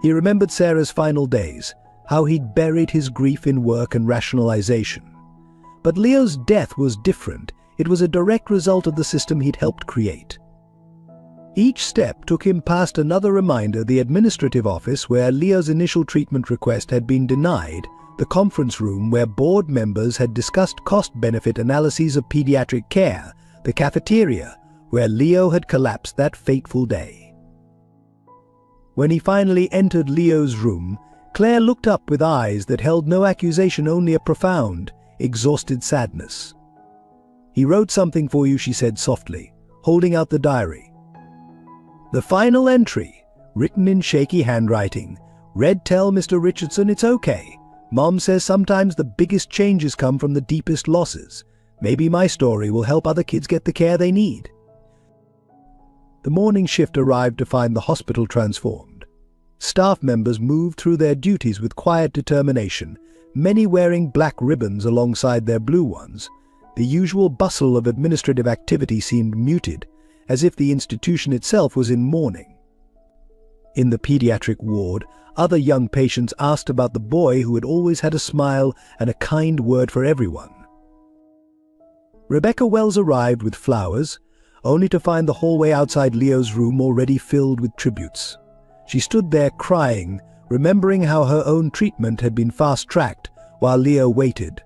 He remembered Sarah's final days, how he'd buried his grief in work and rationalization. But Leo's death was different. It was a direct result of the system he'd helped create. Each step took him past another reminder: the administrative office where Leo's initial treatment request had been denied, the conference room where board members had discussed cost-benefit analyses of pediatric care, the cafeteria where Leo had collapsed that fateful day. When he finally entered Leo's room, Claire looked up with eyes that held no accusation, only a profound, exhausted sadness. "He wrote something for you," she said softly, holding out the diary. The final entry, written in shaky handwriting, read, "Tell Mr. Richardson it's okay. Mom says sometimes the biggest changes come from the deepest losses. Maybe my story will help other kids get the care they need." The morning shift arrived to find the hospital transformed. Staff members moved through their duties with quiet determination, many wearing black ribbons alongside their blue ones. The usual bustle of administrative activity seemed muted, as if the institution itself was in mourning. In the pediatric ward, other young patients asked about the boy who had always had a smile and a kind word for everyone. Rebecca Wells arrived with flowers, only to find the hallway outside Leo's room already filled with tributes. She stood there crying, remembering how her own treatment had been fast-tracked while Leo waited.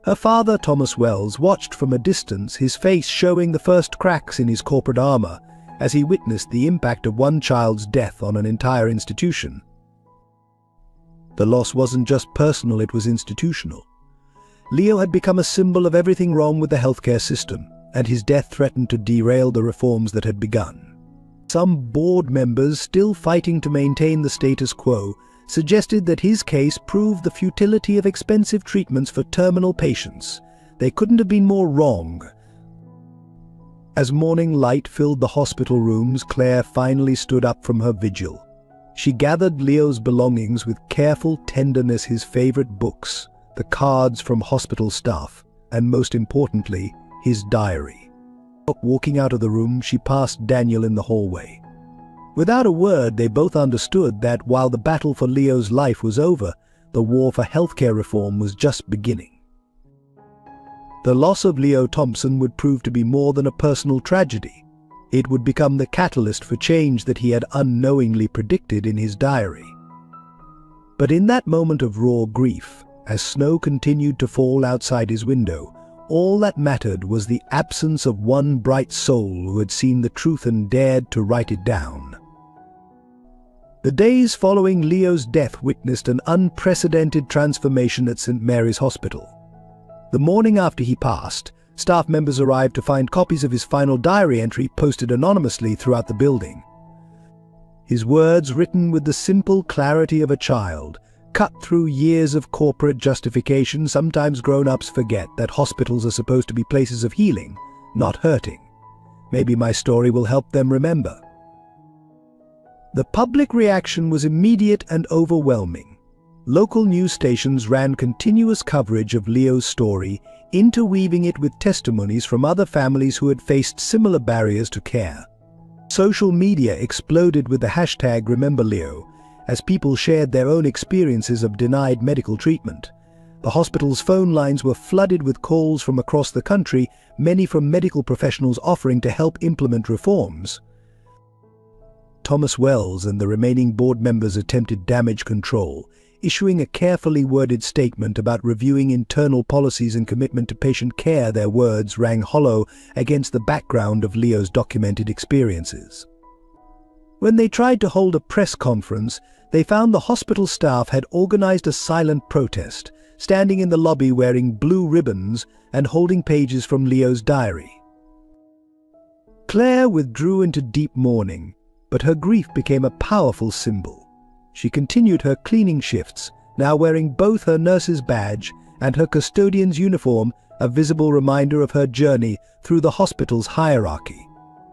Her father, Thomas Wells, watched from a distance, his face showing the first cracks in his corporate armor as he witnessed the impact of one child's death on an entire institution. The loss wasn't just personal, it was institutional. Leo had become a symbol of everything wrong with the healthcare system, and his death threatened to derail the reforms that had begun. Some board members, still fighting to maintain the status quo, suggested that his case proved the futility of expensive treatments for terminal patients. They couldn't have been more wrong. As morning light filled the hospital rooms, Claire finally stood up from her vigil. She gathered Leo's belongings with careful tenderness, his favorite books, the cards from hospital staff, and most importantly, his diary. Walking out of the room, she passed Daniel in the hallway. Without a word, they both understood that while the battle for Leo's life was over, the war for healthcare reform was just beginning. The loss of Leo Thompson would prove to be more than a personal tragedy. It would become the catalyst for change that he had unknowingly predicted in his diary. But in that moment of raw grief, as snow continued to fall outside his window, all that mattered was the absence of one bright soul who had seen the truth and dared to write it down. The days following Leo's death witnessed an unprecedented transformation at St. Mary's Hospital. The morning after he passed, staff members arrived to find copies of his final diary entry posted anonymously throughout the building. His words, written with the simple clarity of a child, cut through years of corporate justification. Sometimes grown-ups forget that hospitals are supposed to be places of healing, not hurting. Maybe my story will help them remember. The public reaction was immediate and overwhelming. Local news stations ran continuous coverage of Leo's story, interweaving it with testimonies from other families who had faced similar barriers to care. Social media exploded with the hashtag #RememberLeo as people shared their own experiences of denied medical treatment. The hospital's phone lines were flooded with calls from across the country, many from medical professionals offering to help implement reforms. Thomas Wells and the remaining board members attempted damage control, issuing a carefully worded statement about reviewing internal policies and commitment to patient care. Their words rang hollow against the background of Leo's documented experiences. When they tried to hold a press conference, they found the hospital staff had organized a silent protest, standing in the lobby wearing blue ribbons and holding pages from Leo's diary. Claire withdrew into deep mourning, but her grief became a powerful symbol. She continued her cleaning shifts, now wearing both her nurse's badge and her custodian's uniform, a visible reminder of her journey through the hospital's hierarchy.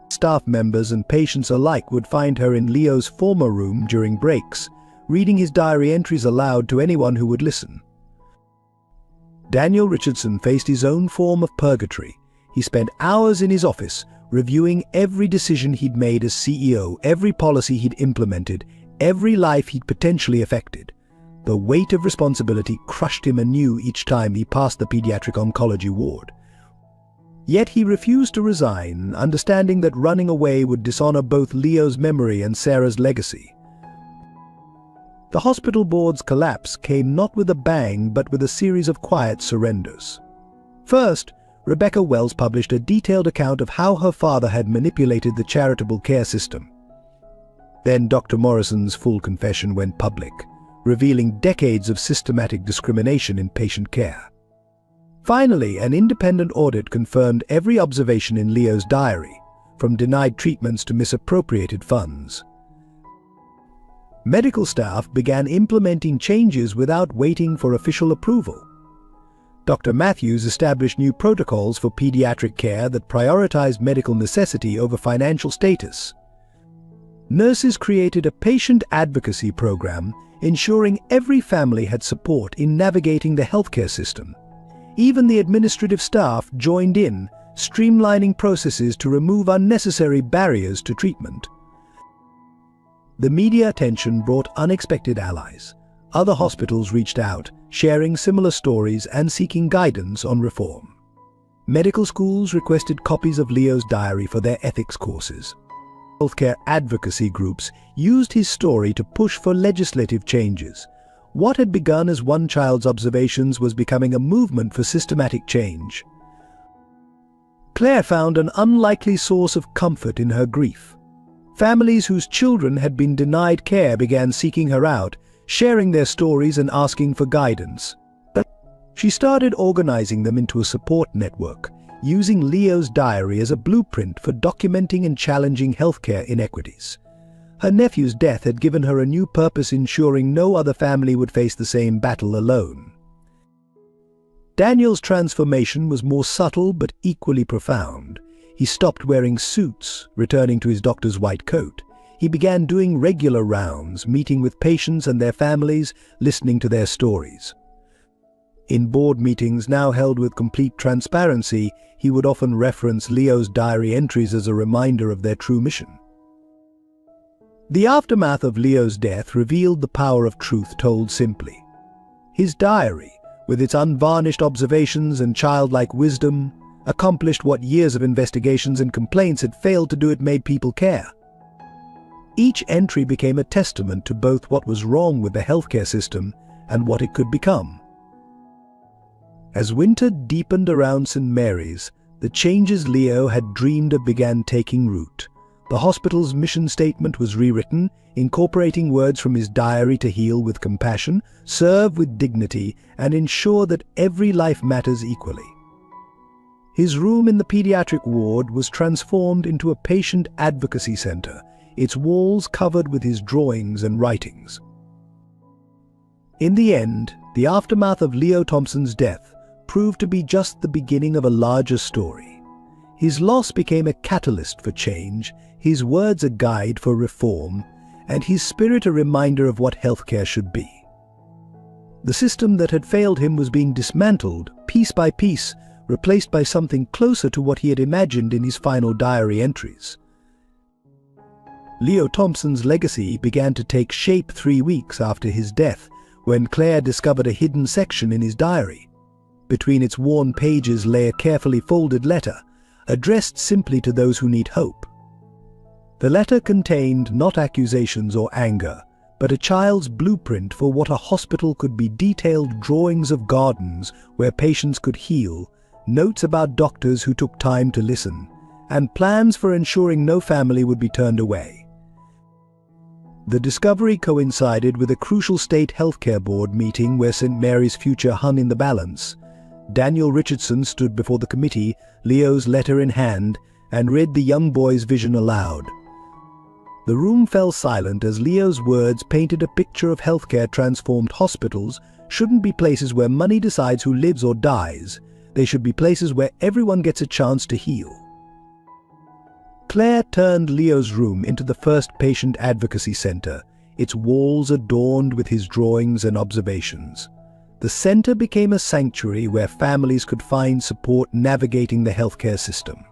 Staff members and patients alike would find her in Leo's former room during breaks, reading his diary entries aloud to anyone who would listen. Daniel Richardson faced his own form of purgatory. He spent hours in his office, reviewing every decision he'd made as CEO, every policy he'd implemented, every life he'd potentially affected. The weight of responsibility crushed him anew each time he passed the pediatric oncology ward. Yet he refused to resign, understanding that running away would dishonor both Leo's memory and Sarah's legacy. The hospital board's collapse came not with a bang, but with a series of quiet surrenders. First, Rebecca Wells published a detailed account of how her father had manipulated the charitable care system. Then Dr. Morrison's full confession went public, revealing decades of systematic discrimination in patient care. Finally, an independent audit confirmed every observation in Leo's diary, from denied treatments to misappropriated funds. Medical staff began implementing changes without waiting for official approval. Dr. Matthews established new protocols for pediatric care that prioritized medical necessity over financial status. Nurses created a patient advocacy program, ensuring every family had support in navigating the healthcare system. Even the administrative staff joined in, streamlining processes to remove unnecessary barriers to treatment. The media attention brought unexpected allies. Other hospitals reached out, sharing similar stories and seeking guidance on reform. Medical schools requested copies of Leo's diary for their ethics courses. Healthcare advocacy groups used his story to push for legislative changes. What had begun as one child's observations was becoming a movement for systematic change. Claire found an unlikely source of comfort in her grief. Families whose children had been denied care began seeking her out, sharing their stories and asking for guidance. She started organizing them into a support network, using Leo's diary as a blueprint for documenting and challenging healthcare inequities. Her nephew's death had given her a new purpose, ensuring no other family would face the same battle alone. Daniel's transformation was more subtle but equally profound. He stopped wearing suits, returning to his doctor's white coat. He began doing regular rounds, meeting with patients and their families, listening to their stories. In board meetings now held with complete transparency, he would often reference Leo's diary entries as a reminder of their true mission. The aftermath of Leo's death revealed the power of truth told simply. His diary, with its unvarnished observations and childlike wisdom, accomplished what years of investigations and complaints had failed to do. It made people care. Each entry became a testament to both what was wrong with the healthcare system and what it could become. As winter deepened around St. Mary's, the changes Leo had dreamed of began taking root. The The hospital's mission statement was rewritten, incorporating words from his diary to heal with compassion, serve with dignity, and ensure that every life matters equally. His room in the pediatric ward was transformed into a patient advocacy center, its walls covered with his drawings and writings. In the end, the aftermath of Leo Thompson's death proved to be just the beginning of a larger story. His loss became a catalyst for change, his words a guide for reform, and his spirit a reminder of what healthcare should be. The system that had failed him was being dismantled, piece by piece, replaced by something closer to what he had imagined in his final diary entries. Leo Thompson's legacy began to take shape 3 weeks after his death, when Claire discovered a hidden section in his diary. Between its worn pages lay a carefully folded letter, addressed simply to those who need hope. The letter contained not accusations or anger, but a child's blueprint for what a hospital could be: detailed drawings of gardens where patients could heal, notes about doctors who took time to listen, and plans for ensuring no family would be turned away. The discovery coincided with a crucial state healthcare board meeting where St. Mary's future hung in the balance. Daniel Richardson stood before the committee, Leo's letter in hand, and read the young boy's vision aloud. The room fell silent as Leo's words painted a picture of healthcare transformed. Hospitals shouldn't be places where money decides who lives or dies. They should be places where everyone gets a chance to heal. Claire turned Leo's room into the first patient advocacy center, its walls adorned with his drawings and observations. The center became a sanctuary where families could find support navigating the healthcare system.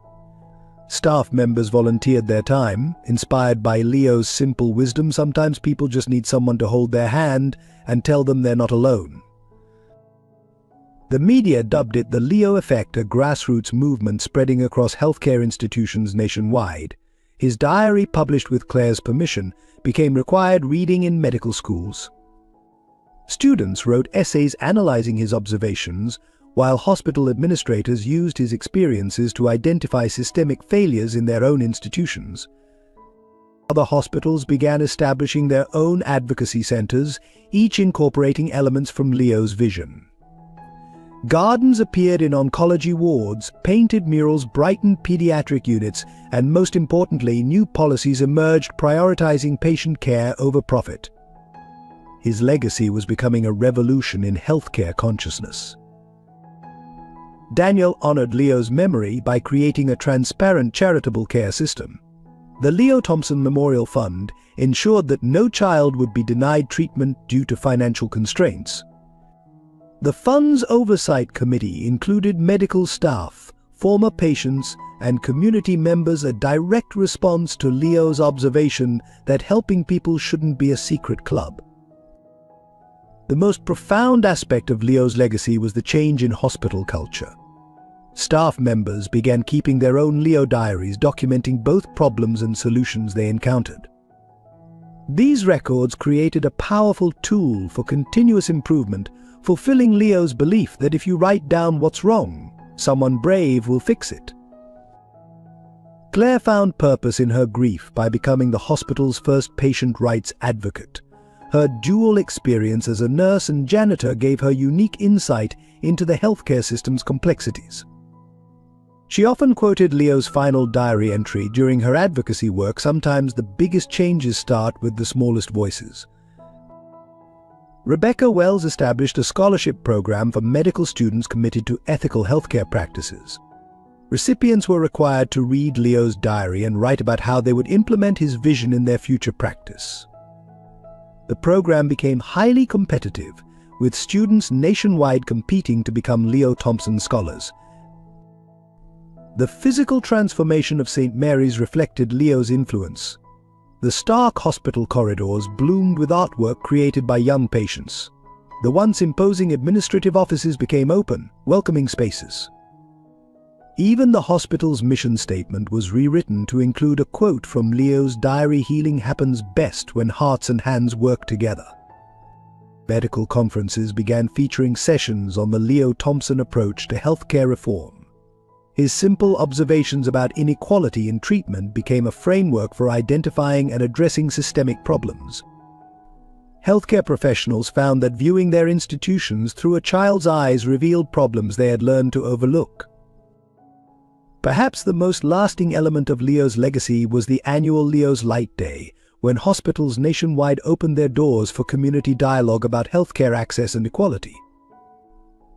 Staff members volunteered their time, inspired by Leo's simple wisdom. Sometimes people just need someone to hold their hand and tell them they're not alone. The media dubbed it the Leo Effect, a grassroots movement spreading across healthcare institutions nationwide. His diary, published with Claire's permission, became required reading in medical schools. Students wrote essays analyzing his observations, while hospital administrators used his experiences to identify systemic failures in their own institutions. Other hospitals began establishing their own advocacy centers, each incorporating elements from Leo's vision. Gardens appeared in oncology wards, painted murals brightened pediatric units, and most importantly, new policies emerged prioritizing patient care over profit. His legacy was becoming a revolution in healthcare consciousness. Daniel honored Leo's memory by creating a transparent charitable care system. The Leo Thompson Memorial Fund ensured that no child would be denied treatment due to financial constraints. The fund's oversight committee included medical staff, former patients, and community members, a direct response to Leo's observation that helping people shouldn't be a secret club. The most profound aspect of Leo's legacy was the change in hospital culture. Staff members began keeping their own Leo diaries, documenting both problems and solutions they encountered. These records created a powerful tool for continuous improvement, fulfilling Leo's belief that if you write down what's wrong, someone brave will fix it. Claire found purpose in her grief by becoming the hospital's first patient rights advocate. Her dual experience as a nurse and janitor gave her unique insight into the healthcare system's complexities. She often quoted Leo's final diary entry during her advocacy work. Sometimes the biggest changes start with the smallest voices. Rebecca Wells established a scholarship program for medical students committed to ethical healthcare practices. Recipients were required to read Leo's diary and write about how they would implement his vision in their future practice. The program became highly competitive, with students nationwide competing to become Leo Thompson scholars. The physical transformation of St. Mary's reflected Leo's influence. The stark hospital corridors bloomed with artwork created by young patients. The once imposing administrative offices became open, welcoming spaces. Even the hospital's mission statement was rewritten to include a quote from Leo's diary: "Healing happens best when hearts and hands work together." Medical conferences began featuring sessions on the Leo Thompson approach to healthcare reform. His simple observations about inequality in treatment became a framework for identifying and addressing systemic problems. Healthcare professionals found that viewing their institutions through a child's eyes revealed problems they had learned to overlook. Perhaps the most lasting element of Leo's legacy was the annual Leo's Light Day, when hospitals nationwide opened their doors for community dialogue about healthcare access and equality.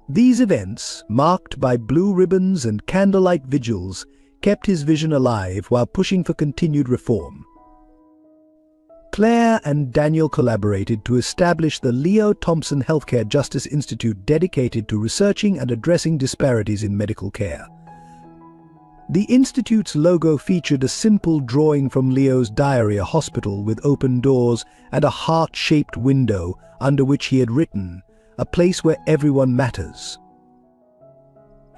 These events, marked by blue ribbons and candlelight vigils, kept his vision alive while pushing for continued reform. Claire and Daniel collaborated to establish the Leo Thompson Healthcare Justice Institute, dedicated to researching and addressing disparities in medical care. The institute's logo featured a simple drawing from Leo's diary, a hospital with open doors and a heart-shaped window under which he had written, "A place where everyone matters."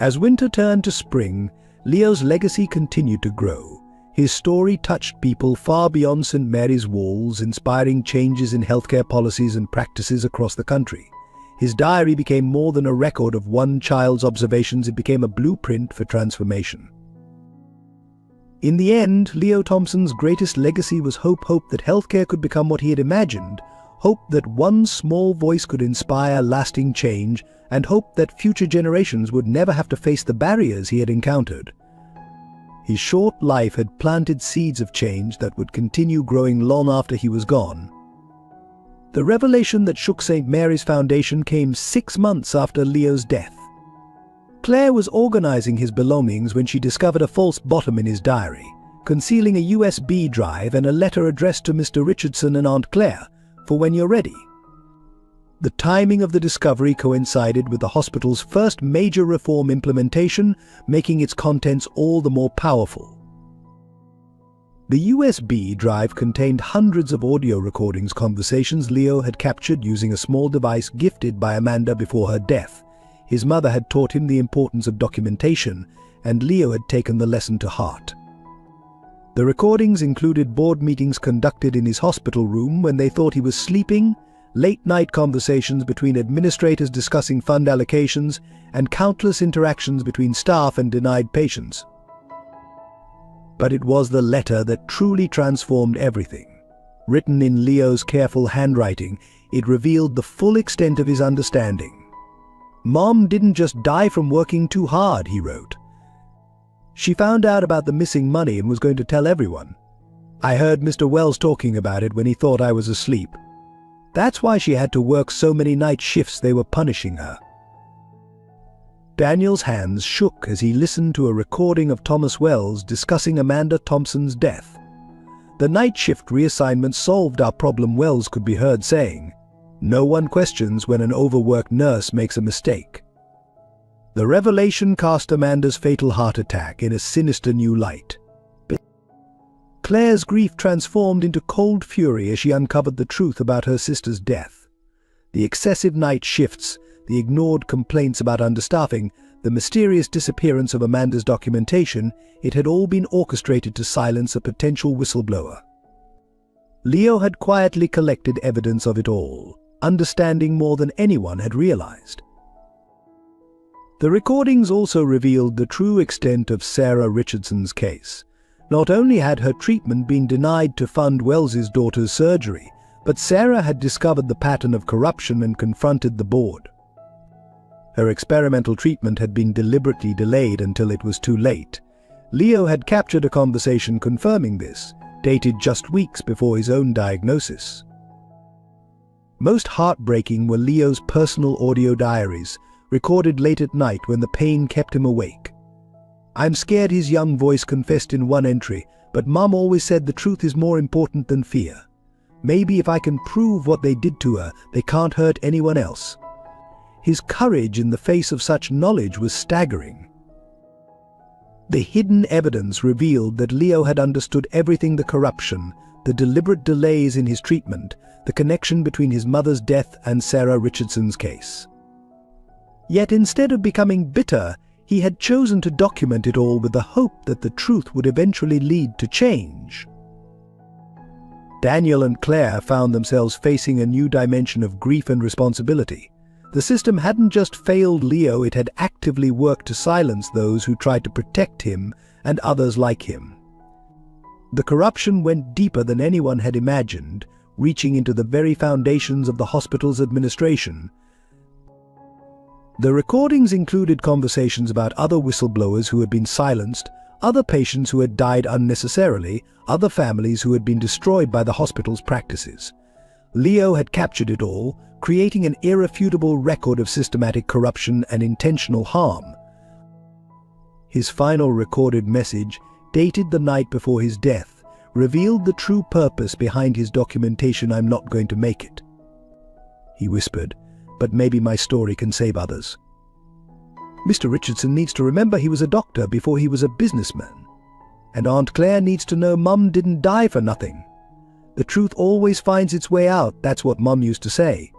As winter turned to spring, Leo's legacy continued to grow. His story touched people far beyond St. Mary's walls, inspiring changes in healthcare policies and practices across the country. His diary became more than a record of one child's observations; it became a blueprint for transformation. In the end, Leo Thompson's greatest legacy was hope that healthcare could become what he had imagined, hope that one small voice could inspire lasting change, and hope that future generations would never have to face the barriers he had encountered. His short life had planted seeds of change that would continue growing long after he was gone. The revelation that shook St. Mary's Foundation came 6 months after Leo's death. Claire was organizing his belongings when she discovered a false bottom in his diary, concealing a USB drive and a letter addressed to Mr. Richardson and Aunt Claire, "For when you're ready." The timing of the discovery coincided with the hospital's first major reform implementation, making its contents all the more powerful. The USB drive contained hundreds of audio recordings, conversations Leo had captured using a small device gifted by Amanda before her death. His mother had taught him the importance of documentation, and Leo had taken the lesson to heart. The recordings included board meetings conducted in his hospital room when they thought he was sleeping, late-night conversations between administrators discussing fund allocations, and countless interactions between staff and denied patients. But it was the letter that truly transformed everything. Written in Leo's careful handwriting, it revealed the full extent of his understanding. "Mom didn't just die from working too hard," he wrote. "She found out about the missing money and was going to tell everyone. I heard Mr. Wells talking about it when he thought I was asleep. That's why she had to work so many night shifts. They were punishing her." Daniel's hands shook as he listened to a recording of Thomas Wells discussing Amanda Thompson's death. "The night shift reassignment solved our problem," Wells could be heard saying. "No one questions when an overworked nurse makes a mistake." The revelation cast Amanda's fatal heart attack in a sinister new light. Claire's grief transformed into cold fury as she uncovered the truth about her sister's death. The excessive night shifts, the ignored complaints about understaffing, the mysterious disappearance of Amanda's documentation, it had all been orchestrated to silence a potential whistleblower. Leo had quietly collected evidence of it all, understanding more than anyone had realized. The recordings also revealed the true extent of Sarah Richardson's case. Not only had her treatment been denied to fund Wells's daughter's surgery, but Sarah had discovered the pattern of corruption and confronted the board. Her experimental treatment had been deliberately delayed until it was too late. Leo had captured a conversation confirming this, dated just weeks before his own diagnosis. Most heartbreaking were Leo's personal audio diaries, recorded late at night when the pain kept him awake. "I'm scared," his young voice confessed in one entry, "but Mom always said the truth is more important than fear. Maybe if I can prove what they did to her, they can't hurt anyone else." His courage in the face of such knowledge was staggering. The hidden evidence revealed that Leo had understood everything: the corruption, the deliberate delays in his treatment, the connection between his mother's death and Sarah Richardson's case. Yet instead of becoming bitter, he had chosen to document it all with the hope that the truth would eventually lead to change. Daniel and Claire found themselves facing a new dimension of grief and responsibility. The system hadn't just failed Leo, it had actively worked to silence those who tried to protect him and others like him. The corruption went deeper than anyone had imagined, reaching into the very foundations of the hospital's administration. The recordings included conversations about other whistleblowers who had been silenced, other patients who had died unnecessarily, other families who had been destroyed by the hospital's practices. Leo had captured it all, creating an irrefutable record of systematic corruption and intentional harm. His final recorded message, dated the night before his death, revealed the true purpose behind his documentation. "I'm not going to make it," he whispered, "but maybe my story can save others." Mr. Richardson needs to remember he was a doctor before he was a businessman. And Aunt Claire needs to know Mum didn't die for nothing. The truth always finds its way out, that's what Mum used to say.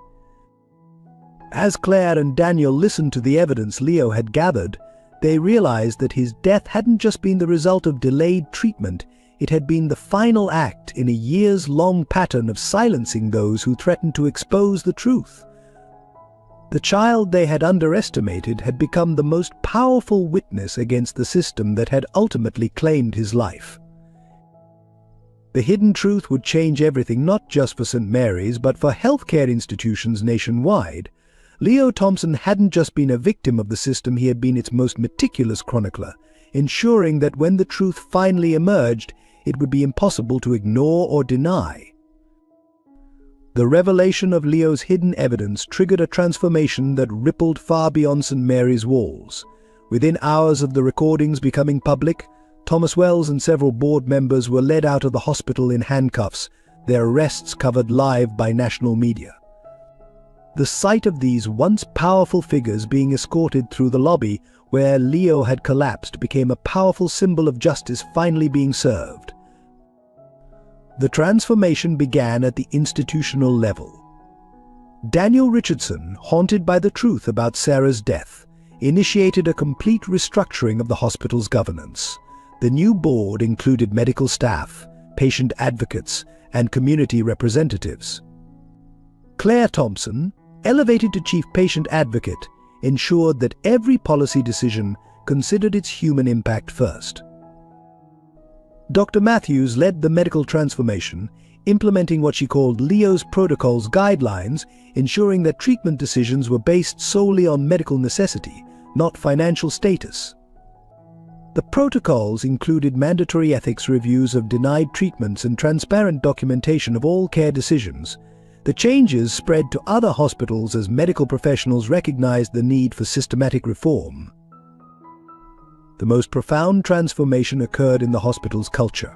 As Claire and Daniel listened to the evidence Leo had gathered, they realized that his death hadn't just been the result of delayed treatment, it had been the final act in a years-long pattern of silencing those who threatened to expose the truth. The child they had underestimated had become the most powerful witness against the system that had ultimately claimed his life. The hidden truth would change everything, not just for St. Mary's, but for healthcare institutions nationwide. Leo Thompson hadn't just been a victim of the system, he had been its most meticulous chronicler, ensuring that when the truth finally emerged, it would be impossible to ignore or deny. The revelation of Leo's hidden evidence triggered a transformation that rippled far beyond St. Mary's walls. Within hours of the recordings becoming public, Thomas Wells and several board members were led out of the hospital in handcuffs, their arrests covered live by national media. The sight of these once powerful figures being escorted through the lobby where Leo had collapsed became a powerful symbol of justice finally being served. The transformation began at the institutional level. Daniel Richardson, haunted by the truth about Sarah's death, initiated a complete restructuring of the hospital's governance. The new board included medical staff, patient advocates, and community representatives. Claire Thompson, elevated to chief patient advocate, ensured that every policy decision considered its human impact first. Dr. Matthews led the medical transformation, implementing what she called Leo's protocols guidelines, ensuring that treatment decisions were based solely on medical necessity, not financial status. The protocols included mandatory ethics reviews of denied treatments and transparent documentation of all care decisions. The changes spread to other hospitals as medical professionals recognized the need for systematic reform. The most profound transformation occurred in the hospital's culture.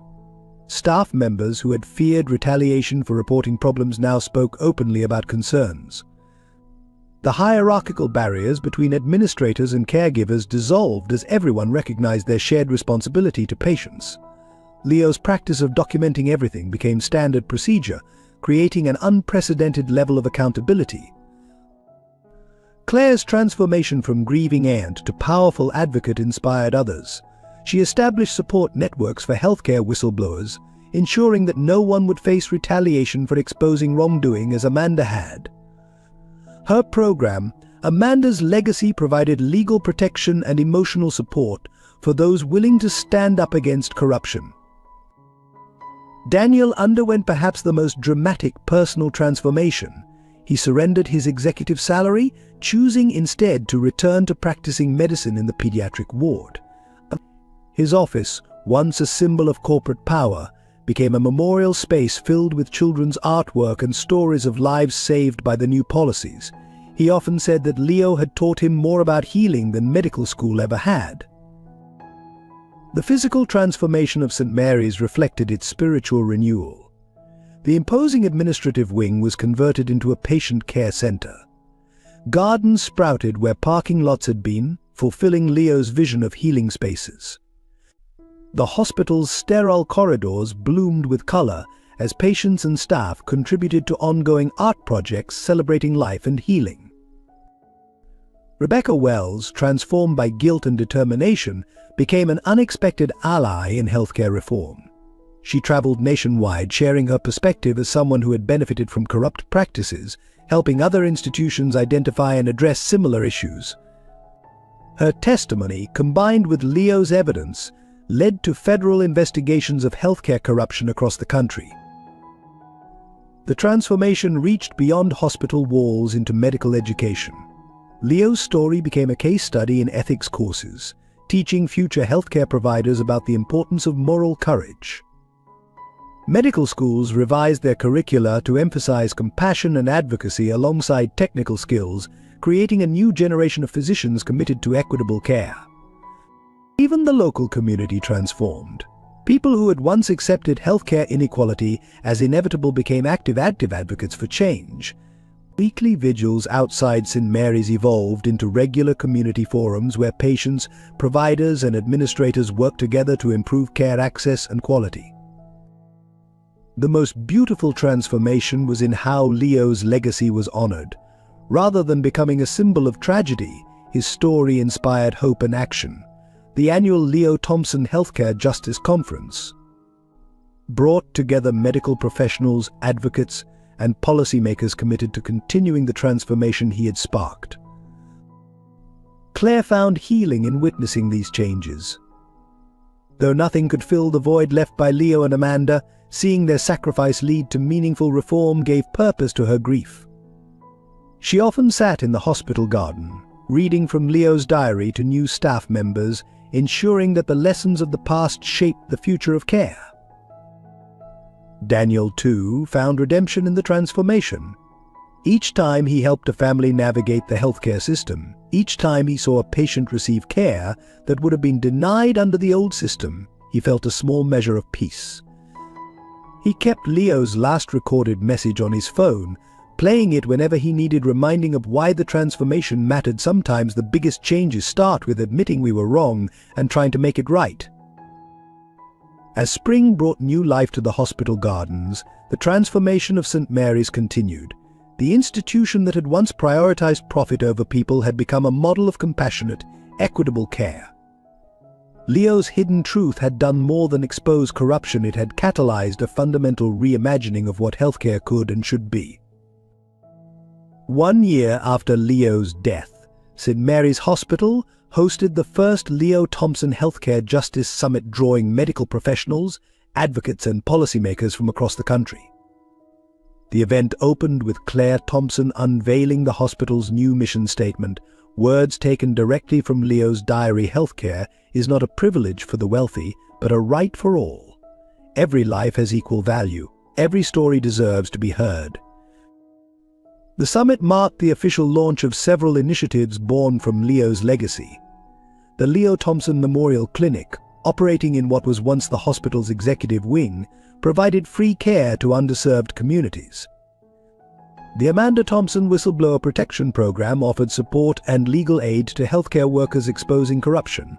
Staff members who had feared retaliation for reporting problems now spoke openly about concerns. The hierarchical barriers between administrators and caregivers dissolved as everyone recognized their shared responsibility to patients. Leo's practice of documenting everything became standard procedure, creating an unprecedented level of accountability. Claire's transformation from grieving aunt to powerful advocate inspired others. She established support networks for healthcare whistleblowers, ensuring that no one would face retaliation for exposing wrongdoing as Amanda had. Her program, Amanda's Legacy, provided legal protection and emotional support for those willing to stand up against corruption. Daniel underwent perhaps the most dramatic personal transformation. He surrendered his executive salary, choosing instead to return to practicing medicine in the pediatric ward. His office, once a symbol of corporate power, became a memorial space filled with children's artwork and stories of lives saved by the new policies. He often said that Leo had taught him more about healing than medical school ever had. The physical transformation of St. Mary's reflected its spiritual renewal. The imposing administrative wing was converted into a patient care center. Gardens sprouted where parking lots had been, fulfilling Leo's vision of healing spaces. The hospital's sterile corridors bloomed with color as patients and staff contributed to ongoing art projects celebrating life and healing. Rebecca Wells, transformed by guilt and determination, became an unexpected ally in healthcare reform. She traveled nationwide, sharing her perspective as someone who had benefited from corrupt practices, helping other institutions identify and address similar issues. Her testimony, combined with Leo's evidence, led to federal investigations of healthcare corruption across the country. The transformation reached beyond hospital walls into medical education. Leo's story became a case study in ethics courses, teaching future healthcare providers about the importance of moral courage. Medical schools revised their curricula to emphasize compassion and advocacy alongside technical skills, creating a new generation of physicians committed to equitable care. Even the local community transformed. People who had once accepted healthcare inequality as inevitable became active advocates for change. Weekly vigils outside St. Mary's evolved into regular community forums where patients, providers, and administrators worked together to improve care access and quality. The most beautiful transformation was in how Leo's legacy was honored. Rather than becoming a symbol of tragedy, his story inspired hope and action. The annual Leo Thompson Healthcare Justice Conference brought together medical professionals, advocates, and policymakers committed to continuing the transformation he had sparked. Claire found healing in witnessing these changes. Though nothing could fill the void left by Leo and Amanda, seeing their sacrifice lead to meaningful reform gave purpose to her grief. She often sat in the hospital garden, reading from Leo's diary to new staff members, ensuring that the lessons of the past shaped the future of care. Daniel, too, found redemption in the transformation. Each time he helped a family navigate the healthcare system, each time he saw a patient receive care that would have been denied under the old system, he felt a small measure of peace. He kept Leo's last recorded message on his phone, playing it whenever he needed reminding of why the transformation mattered. Sometimes the biggest changes start with admitting we were wrong and trying to make it right. As spring brought new life to the hospital gardens, the transformation of St. Mary's continued. The institution that had once prioritized profit over people had become a model of compassionate, equitable care. Leo's hidden truth had done more than expose corruption. It had catalyzed a fundamental reimagining of what healthcare could and should be. 1 year after Leo's death, St. Mary's Hospital hosted the first Leo Thompson Healthcare Justice Summit, drawing medical professionals, advocates, and policymakers from across the country. The event opened with Claire Thompson unveiling the hospital's new mission statement, words taken directly from Leo's diary: "Healthcare is not a privilege for the wealthy, but a right for all. Every life has equal value. Every story deserves to be heard." The summit marked the official launch of several initiatives born from Leo's legacy. The Leo Thompson Memorial Clinic, operating in what was once the hospital's executive wing, provided free care to underserved communities. The Amanda Thompson Whistleblower Protection Program offered support and legal aid to healthcare workers exposing corruption.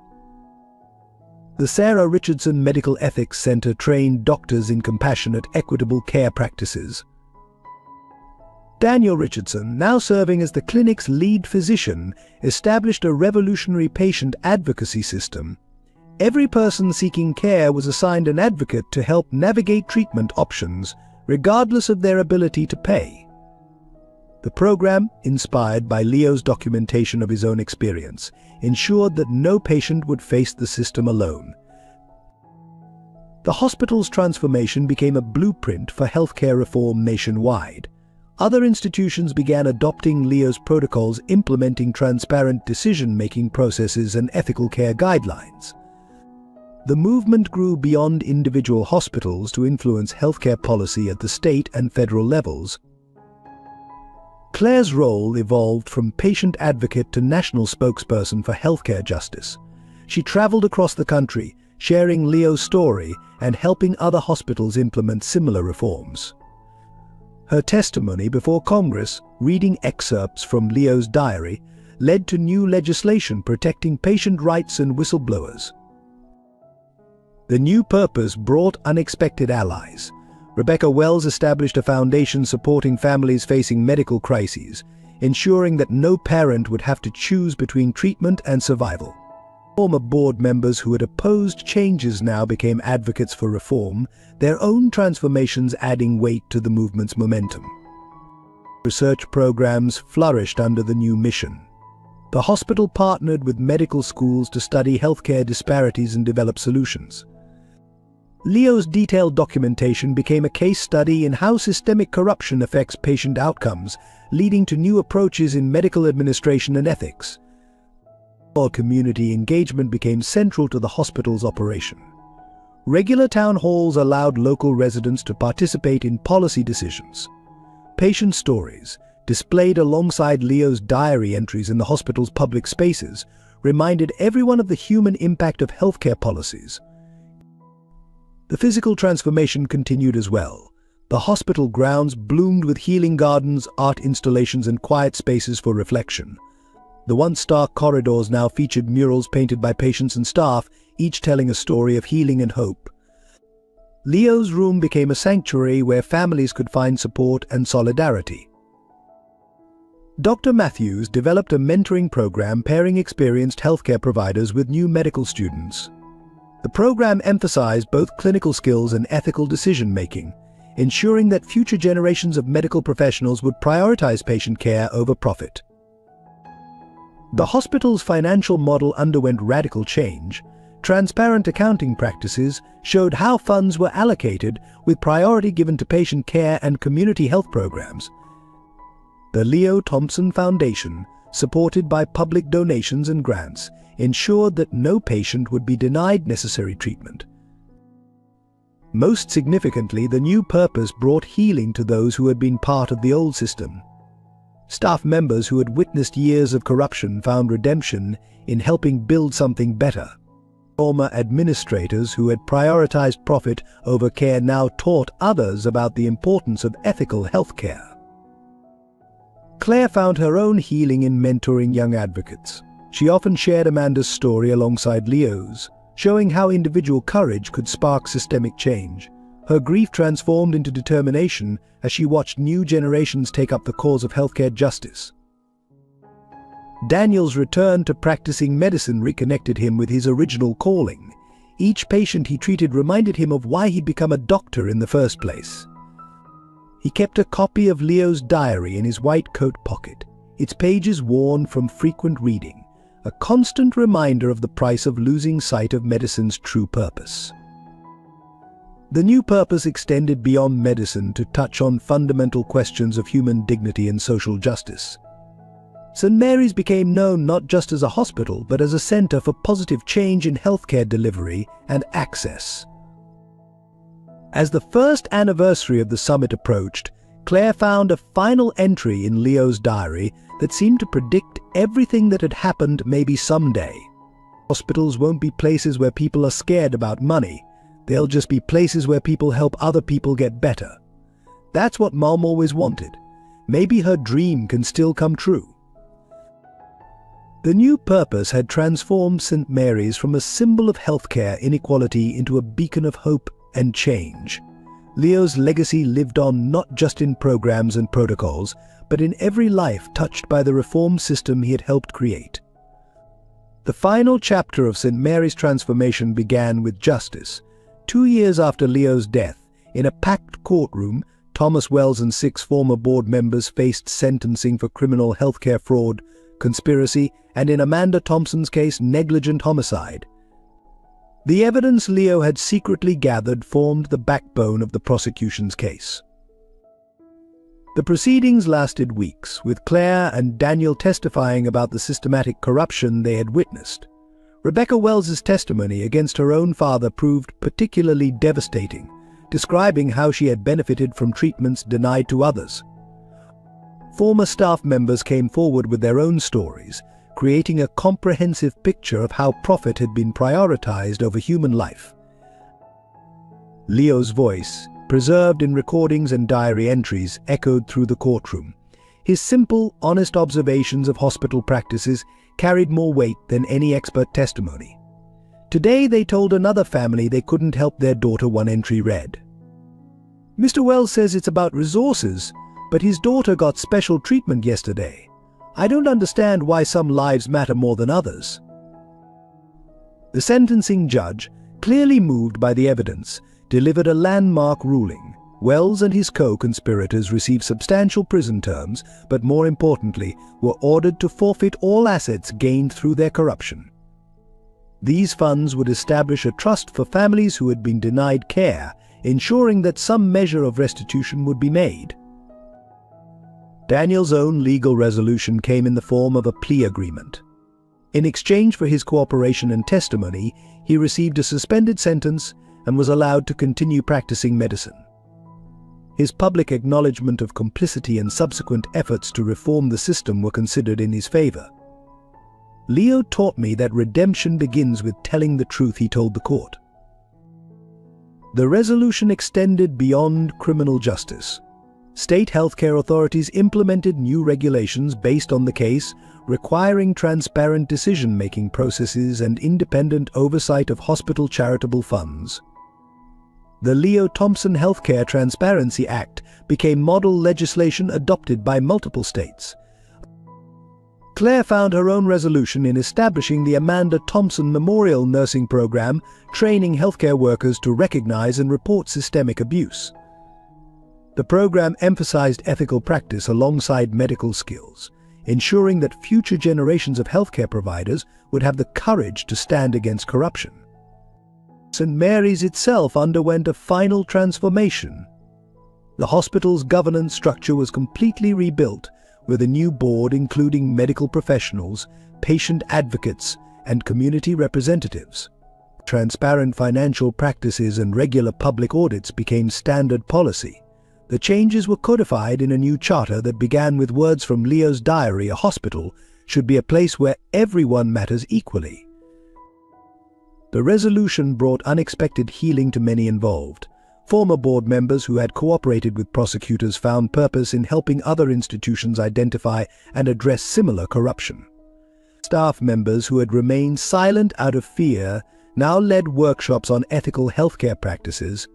The Sarah Richardson Medical Ethics Center trained doctors in compassionate, equitable care practices. Daniel Richardson, now serving as the clinic's lead physician, established a revolutionary patient advocacy system. Every person seeking care was assigned an advocate to help navigate treatment options, regardless of their ability to pay. The program, inspired by Leo's documentation of his own experience, ensured that no patient would face the system alone. The hospital's transformation became a blueprint for healthcare reform nationwide. Other institutions began adopting Leo's protocols, implementing transparent decision-making processes and ethical care guidelines. The movement grew beyond individual hospitals to influence healthcare policy at the state and federal levels. Claire's role evolved from patient advocate to national spokesperson for healthcare justice. She traveled across the country, sharing Leo's story and helping other hospitals implement similar reforms. Her testimony before Congress, reading excerpts from Leo's diary, led to new legislation protecting patient rights and whistleblowers. The new purpose brought unexpected allies. Rebecca Wells established a foundation supporting families facing medical crises, ensuring that no parent would have to choose between treatment and survival. Former board members who had opposed changes now became advocates for reform, their own transformations adding weight to the movement's momentum. Research programs flourished under the new mission. The hospital partnered with medical schools to study healthcare disparities and develop solutions. Leo's detailed documentation became a case study in how systemic corruption affects patient outcomes, leading to new approaches in medical administration and ethics. Community engagement became central to the hospital's operation. Regular town halls allowed local residents to participate in policy decisions. Patient stories, displayed alongside Leo's diary entries in the hospital's public spaces, reminded everyone of the human impact of healthcare policies. The physical transformation continued as well. The hospital grounds bloomed with healing gardens, art installations, and quiet spaces for reflection. The once stark corridors now featured murals painted by patients and staff, each telling a story of healing and hope. Leo's room became a sanctuary where families could find support and solidarity. Dr. Matthews developed a mentoring program pairing experienced healthcare providers with new medical students. The program emphasized both clinical skills and ethical decision-making, ensuring that future generations of medical professionals would prioritize patient care over profit. The hospital's financial model underwent radical change. Transparent accounting practices showed how funds were allocated, with priority given to patient care and community health programs. The Leo Thompson Foundation, supported by public donations and grants, ensured that no patient would be denied necessary treatment. Most significantly, the new purpose brought healing to those who had been part of the old system. Staff members who had witnessed years of corruption found redemption in helping build something better. Former administrators who had prioritized profit over care now taught others about the importance of ethical healthcare. Claire found her own healing in mentoring young advocates. She often shared Amanda's story alongside Leo's, showing how individual courage could spark systemic change. Her grief transformed into determination as she watched new generations take up the cause of healthcare justice. Daniel's return to practicing medicine reconnected him with his original calling. Each patient he treated reminded him of why he'd become a doctor in the first place. He kept a copy of Leo's diary in his white coat pocket, its pages worn from frequent reading, a constant reminder of the price of losing sight of medicine's true purpose. The new purpose extended beyond medicine to touch on fundamental questions of human dignity and social justice. St. Mary's became known not just as a hospital, but as a center for positive change in healthcare delivery and access. As the first anniversary of the summit approached, Claire found a final entry in Leo's diary that seemed to predict everything that had happened maybe someday. Hospitals won't be places where people are scared about money. They'll just be places where people help other people get better. That's what Mom always wanted. Maybe her dream can still come true. The new purpose had transformed St. Mary's from a symbol of healthcare inequality into a beacon of hope and change. Leo's legacy lived on not just in programs and protocols, but in every life touched by the reform system he had helped create. The final chapter of St. Mary's transformation began with justice. 2 years after Leo's death, in a packed courtroom, Thomas Wells and 6 former board members faced sentencing for criminal healthcare fraud, conspiracy, and in Amanda Thompson's case, negligent homicide. The evidence Leo had secretly gathered formed the backbone of the prosecution's case. The proceedings lasted weeks, with Claire and Daniel testifying about the systematic corruption they had witnessed. Rebecca Wells's testimony against her own father proved particularly devastating, describing how she had benefited from treatments denied to others. Former staff members came forward with their own stories, creating a comprehensive picture of how profit had been prioritized over human life. Leo's voice, preserved in recordings and diary entries, echoed through the courtroom. His simple, honest observations of hospital practices carried more weight than any expert testimony. Today they told another family they couldn't help their daughter, one entry read. "Mr. Wells says it's about resources, but his daughter got special treatment yesterday. I don't understand why some lives matter more than others." The sentencing judge, clearly moved by the evidence, delivered a landmark ruling. Wells and his co-conspirators received substantial prison terms, but more importantly, were ordered to forfeit all assets gained through their corruption. These funds would establish a trust for families who had been denied care, ensuring that some measure of restitution would be made. Daniel's own legal resolution came in the form of a plea agreement. In exchange for his cooperation and testimony, he received a suspended sentence and was allowed to continue practicing medicine. His public acknowledgement of complicity and subsequent efforts to reform the system were considered in his favor. Leo taught me that redemption begins with telling the truth, he told the court. The resolution extended beyond criminal justice. State healthcare authorities implemented new regulations based on the case, requiring transparent decision-making processes and independent oversight of hospital charitable funds. The Leo Thompson Healthcare Transparency Act became model legislation adopted by multiple states. Claire found her own resolution in establishing the Amanda Thompson Memorial Nursing Program, training healthcare workers to recognize and report systemic abuse. The program emphasized ethical practice alongside medical skills, ensuring that future generations of healthcare providers would have the courage to stand against corruption. St. Mary's itself underwent a final transformation. The hospital's governance structure was completely rebuilt, with a new board including medical professionals, patient advocates, and community representatives. Transparent financial practices and regular public audits became standard policy. The changes were codified in a new charter that began with words from Leo's diary: "A hospital should be a place where everyone matters equally." The resolution brought unexpected healing to many involved. Former board members who had cooperated with prosecutors found purpose in helping other institutions identify and address similar corruption. Staff members who had remained silent out of fear now led workshops on ethical healthcare practices.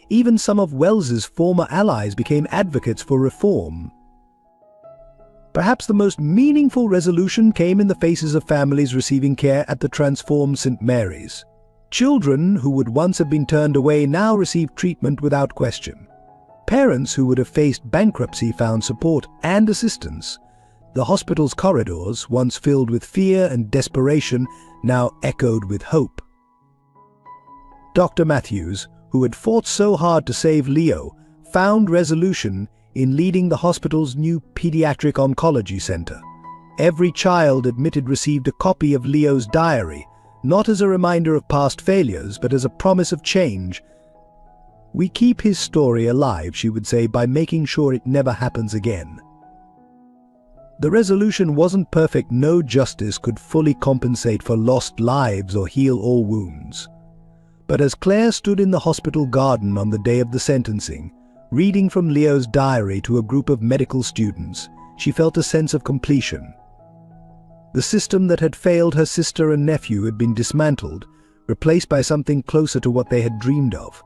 Even some of Wells's former allies became advocates for reform. Perhaps the most meaningful resolution came in the faces of families receiving care at the transformed St. Mary's. Children who would once have been turned away now received treatment without question. Parents who would have faced bankruptcy found support and assistance. The hospital's corridors, once filled with fear and desperation, now echoed with hope. Dr. Matthews, who had fought so hard to save Leo, found resolution in leading the hospital's new pediatric oncology center. Every child admitted received a copy of Leo's diary, not as a reminder of past failures, but as a promise of change. "We keep his story alive," she would say, "by making sure it never happens again." The resolution wasn't perfect. No justice could fully compensate for lost lives or heal all wounds. But as Claire stood in the hospital garden on the day of the sentencing, reading from Leo's diary to a group of medical students, she felt a sense of completion. The system that had failed her sister and nephew had been dismantled, replaced by something closer to what they had dreamed of.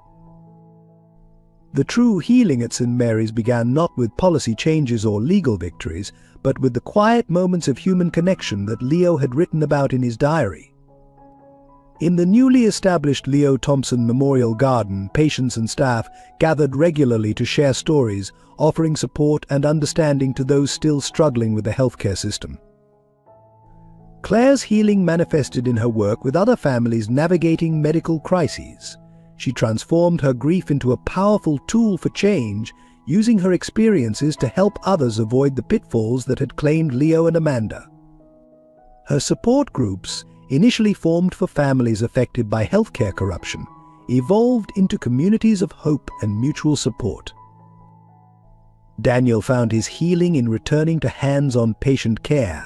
The true healing at St. Mary's began not with policy changes or legal victories, but with the quiet moments of human connection that Leo had written about in his diary. In the newly established Leo Thompson Memorial Garden, patients and staff gathered regularly to share stories, offering support and understanding to those still struggling with the healthcare system. Claire's healing manifested in her work with other families navigating medical crises. She transformed her grief into a powerful tool for change, using her experiences to help others avoid the pitfalls that had claimed Leo and Amanda. Her support groups, initially formed for families affected by healthcare corruption, evolved into communities of hope and mutual support. Daniel found his healing in returning to hands-on patient care.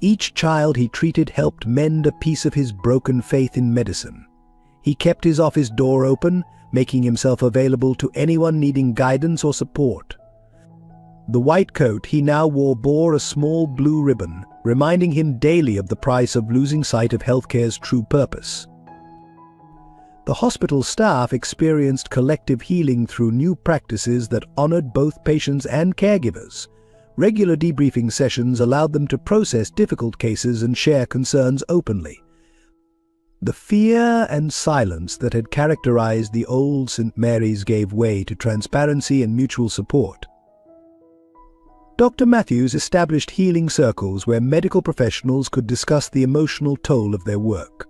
Each child he treated helped mend a piece of his broken faith in medicine. He kept his office door open, making himself available to anyone needing guidance or support. The white coat he now wore bore a small blue ribbon, reminding him daily of the price of losing sight of healthcare's true purpose. The hospital staff experienced collective healing through new practices that honored both patients and caregivers. Regular debriefing sessions allowed them to process difficult cases and share concerns openly. The fear and silence that had characterized the old St. Mary's gave way to transparency and mutual support. Dr. Matthews established healing circles where medical professionals could discuss the emotional toll of their work.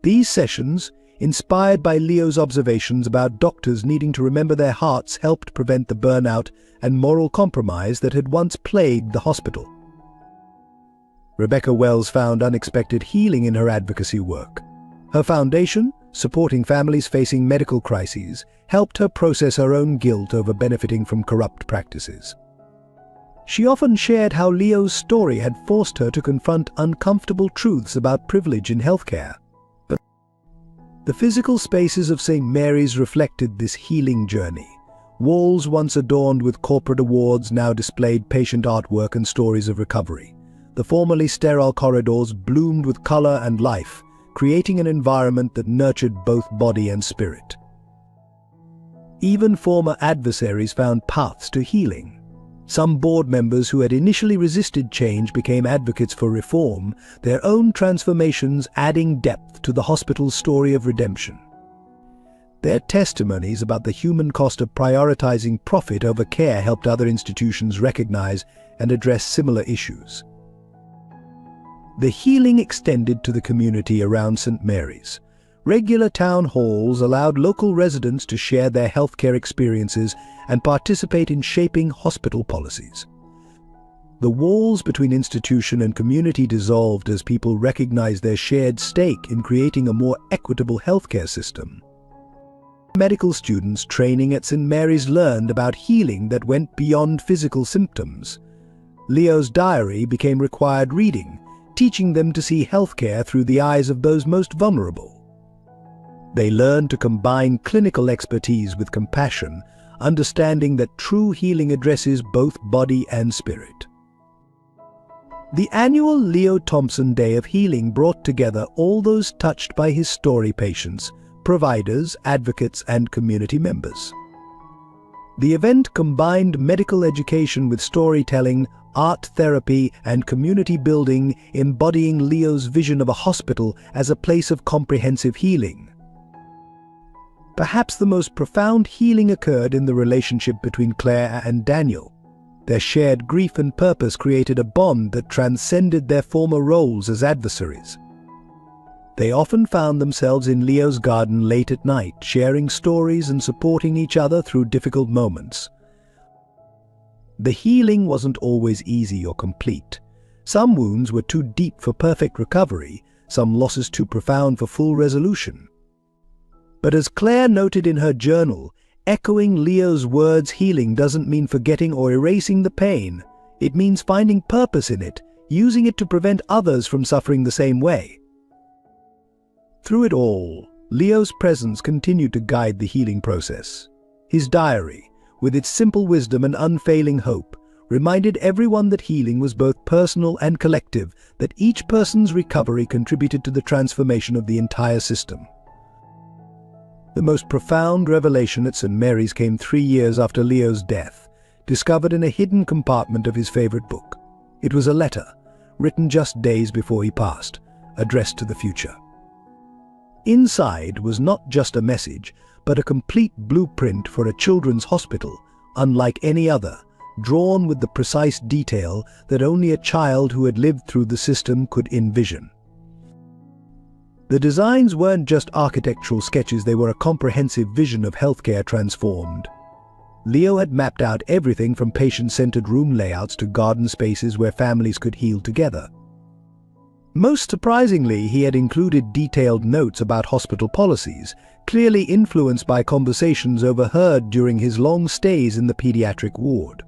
These sessions, inspired by Leo's observations about doctors needing to remember their hearts, helped prevent the burnout and moral compromise that had once plagued the hospital. Rebecca Wells found unexpected healing in her advocacy work. Her foundation, supporting families facing medical crises, helped her process her own guilt over benefiting from corrupt practices. She often shared how Leo's story had forced her to confront uncomfortable truths about privilege in healthcare. But the physical spaces of St. Mary's reflected this healing journey. Walls once adorned with corporate awards now displayed patient artwork and stories of recovery. The formerly sterile corridors bloomed with color and life, creating an environment that nurtured both body and spirit. Even former adversaries found paths to healing. Some board members who had initially resisted change became advocates for reform, their own transformations adding depth to the hospital's story of redemption. Their testimonies about the human cost of prioritizing profit over care helped other institutions recognize and address similar issues. The healing extended to the community around St. Mary's. Regular town halls allowed local residents to share their healthcare experiences and participate in shaping hospital policies. The walls between institution and community dissolved as people recognized their shared stake in creating a more equitable healthcare system. Medical students training at St. Mary's learned about healing that went beyond physical symptoms. Leo's diary became required reading, teaching them to see healthcare through the eyes of those most vulnerable. They learned to combine clinical expertise with compassion, understanding that true healing addresses both body and spirit. The annual Leo Thompson Day of Healing brought together all those touched by his story: patients, providers, advocates, and community members. The event combined medical education with storytelling, art therapy, and community building, embodying Leo's vision of a hospital as a place of comprehensive healing. Perhaps the most profound healing occurred in the relationship between Claire and Daniel. Their shared grief and purpose created a bond that transcended their former roles as adversaries. They often found themselves in Leo's garden late at night, sharing stories and supporting each other through difficult moments. The healing wasn't always easy or complete. Some wounds were too deep for perfect recovery, some losses too profound for full resolution. But as Claire noted in her journal, echoing Leo's words, healing doesn't mean forgetting or erasing the pain. It means finding purpose in it, using it to prevent others from suffering the same way. Through it all, Leo's presence continued to guide the healing process. His diary, with its simple wisdom and unfailing hope, reminded everyone that healing was both personal and collective, that each person's recovery contributed to the transformation of the entire system. The most profound revelation at St. Mary's came 3 years after Leo's death, discovered in a hidden compartment of his favorite book. It was a letter, written just days before he passed, addressed to the future. Inside was not just a message, but a complete blueprint for a children's hospital, unlike any other, drawn with the precise detail that only a child who had lived through the system could envision. The designs weren't just architectural sketches, they were a comprehensive vision of healthcare transformed. Leo had mapped out everything from patient-centered room layouts to garden spaces where families could heal together. Most surprisingly, he had included detailed notes about hospital policies, clearly influenced by conversations overheard during his long stays in the pediatric ward.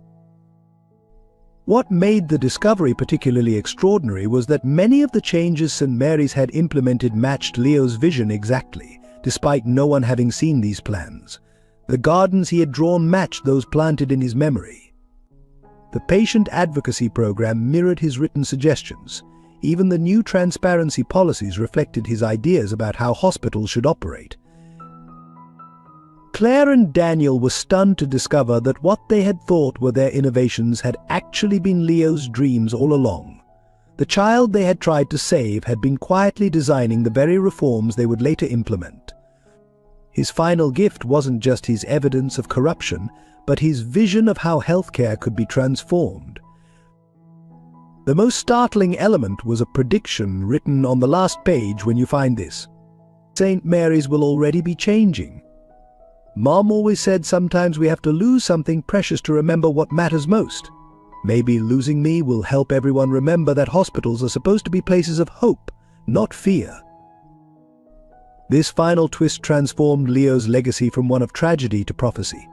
What made the discovery particularly extraordinary was that many of the changes St. Mary's had implemented matched Leo's vision exactly, despite no one having seen these plans. The gardens he had drawn matched those planted in his memory. The patient advocacy program mirrored his written suggestions. Even the new transparency policies reflected his ideas about how hospitals should operate. Claire and Daniel were stunned to discover that what they had thought were their innovations had actually been Leo's dreams all along. The child they had tried to save had been quietly designing the very reforms they would later implement. His final gift wasn't just his evidence of corruption, but his vision of how healthcare could be transformed. The most startling element was a prediction written on the last page when you find this. St. Mary's will already be changing. Mom always said sometimes we have to lose something precious to remember what matters most. Maybe losing me will help everyone remember that hospitals are supposed to be places of hope, not fear. This final twist transformed Leo's legacy from one of tragedy to prophecy.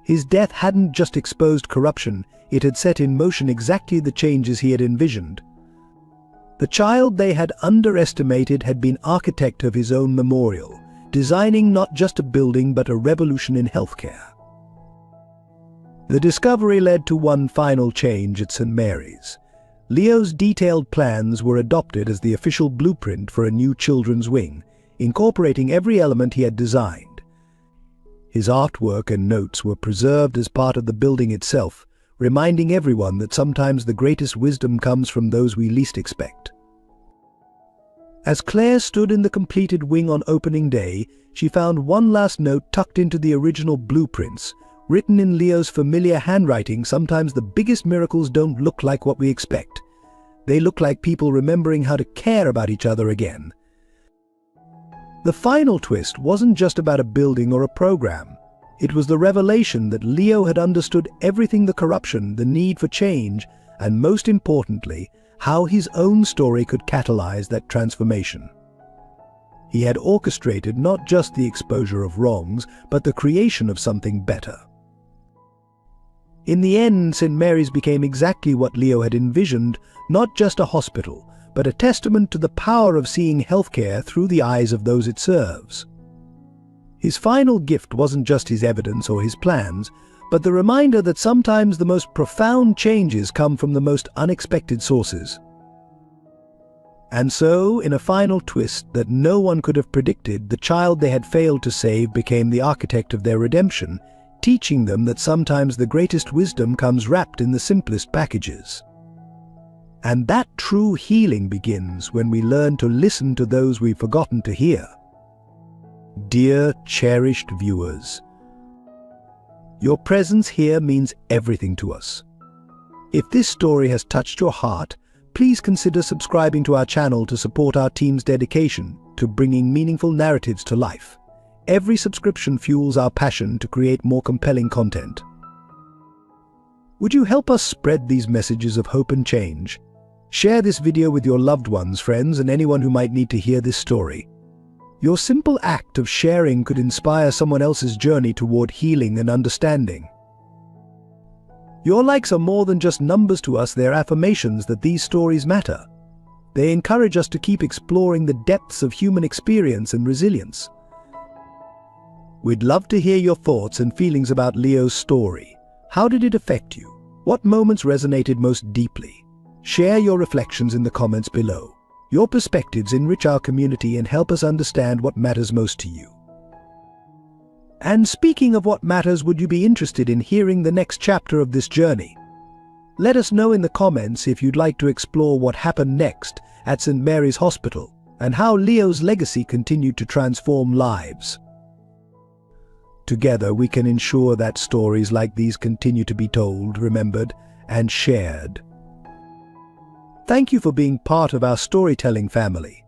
His death hadn't just exposed corruption, it had set in motion exactly the changes he had envisioned. The child they had underestimated had been architect of his own memorial, designing not just a building but a revolution in healthcare. The discovery led to one final change at St. Mary's. Leo's detailed plans were adopted as the official blueprint for a new children's wing, incorporating every element he had designed. His artwork and notes were preserved as part of the building itself, reminding everyone that sometimes the greatest wisdom comes from those we least expect. As Claire stood in the completed wing on opening day, she found one last note tucked into the original blueprints. Written in Leo's familiar handwriting, sometimes the biggest miracles don't look like what we expect. They look like people remembering how to care about each other again. The final twist wasn't just about a building or a program. It was the revelation that Leo had understood everything: the corruption, the need for change, and most importantly, how his own story could catalyze that transformation. He had orchestrated not just the exposure of wrongs, but the creation of something better. In the end, St. Mary's became exactly what Leo had envisioned, not just a hospital, but a testament to the power of seeing healthcare through the eyes of those it serves. His final gift wasn't just his evidence or his plans, but the reminder that sometimes the most profound changes come from the most unexpected sources. And so, in a final twist that no one could have predicted, the child they had failed to save became the architect of their redemption, teaching them that sometimes the greatest wisdom comes wrapped in the simplest packages. And that true healing begins when we learn to listen to those we've forgotten to hear. Dear, cherished viewers, your presence here means everything to us. If this story has touched your heart, please consider subscribing to our channel to support our team's dedication to bringing meaningful narratives to life. Every subscription fuels our passion to create more compelling content. Would you help us spread these messages of hope and change? Share this video with your loved ones, friends, and anyone who might need to hear this story. Your simple act of sharing could inspire someone else's journey toward healing and understanding. Your likes are more than just numbers to us, they're affirmations that these stories matter. They encourage us to keep exploring the depths of human experience and resilience. We'd love to hear your thoughts and feelings about Leo's story. How did it affect you? What moments resonated most deeply? Share your reflections in the comments below. Your perspectives enrich our community and help us understand what matters most to you. And speaking of what matters, would you be interested in hearing the next chapter of this journey? Let us know in the comments if you'd like to explore what happened next at St. Mary's Hospital and how Leo's legacy continued to transform lives. Together we can ensure that stories like these continue to be told, remembered, and shared. Thank you for being part of our storytelling family.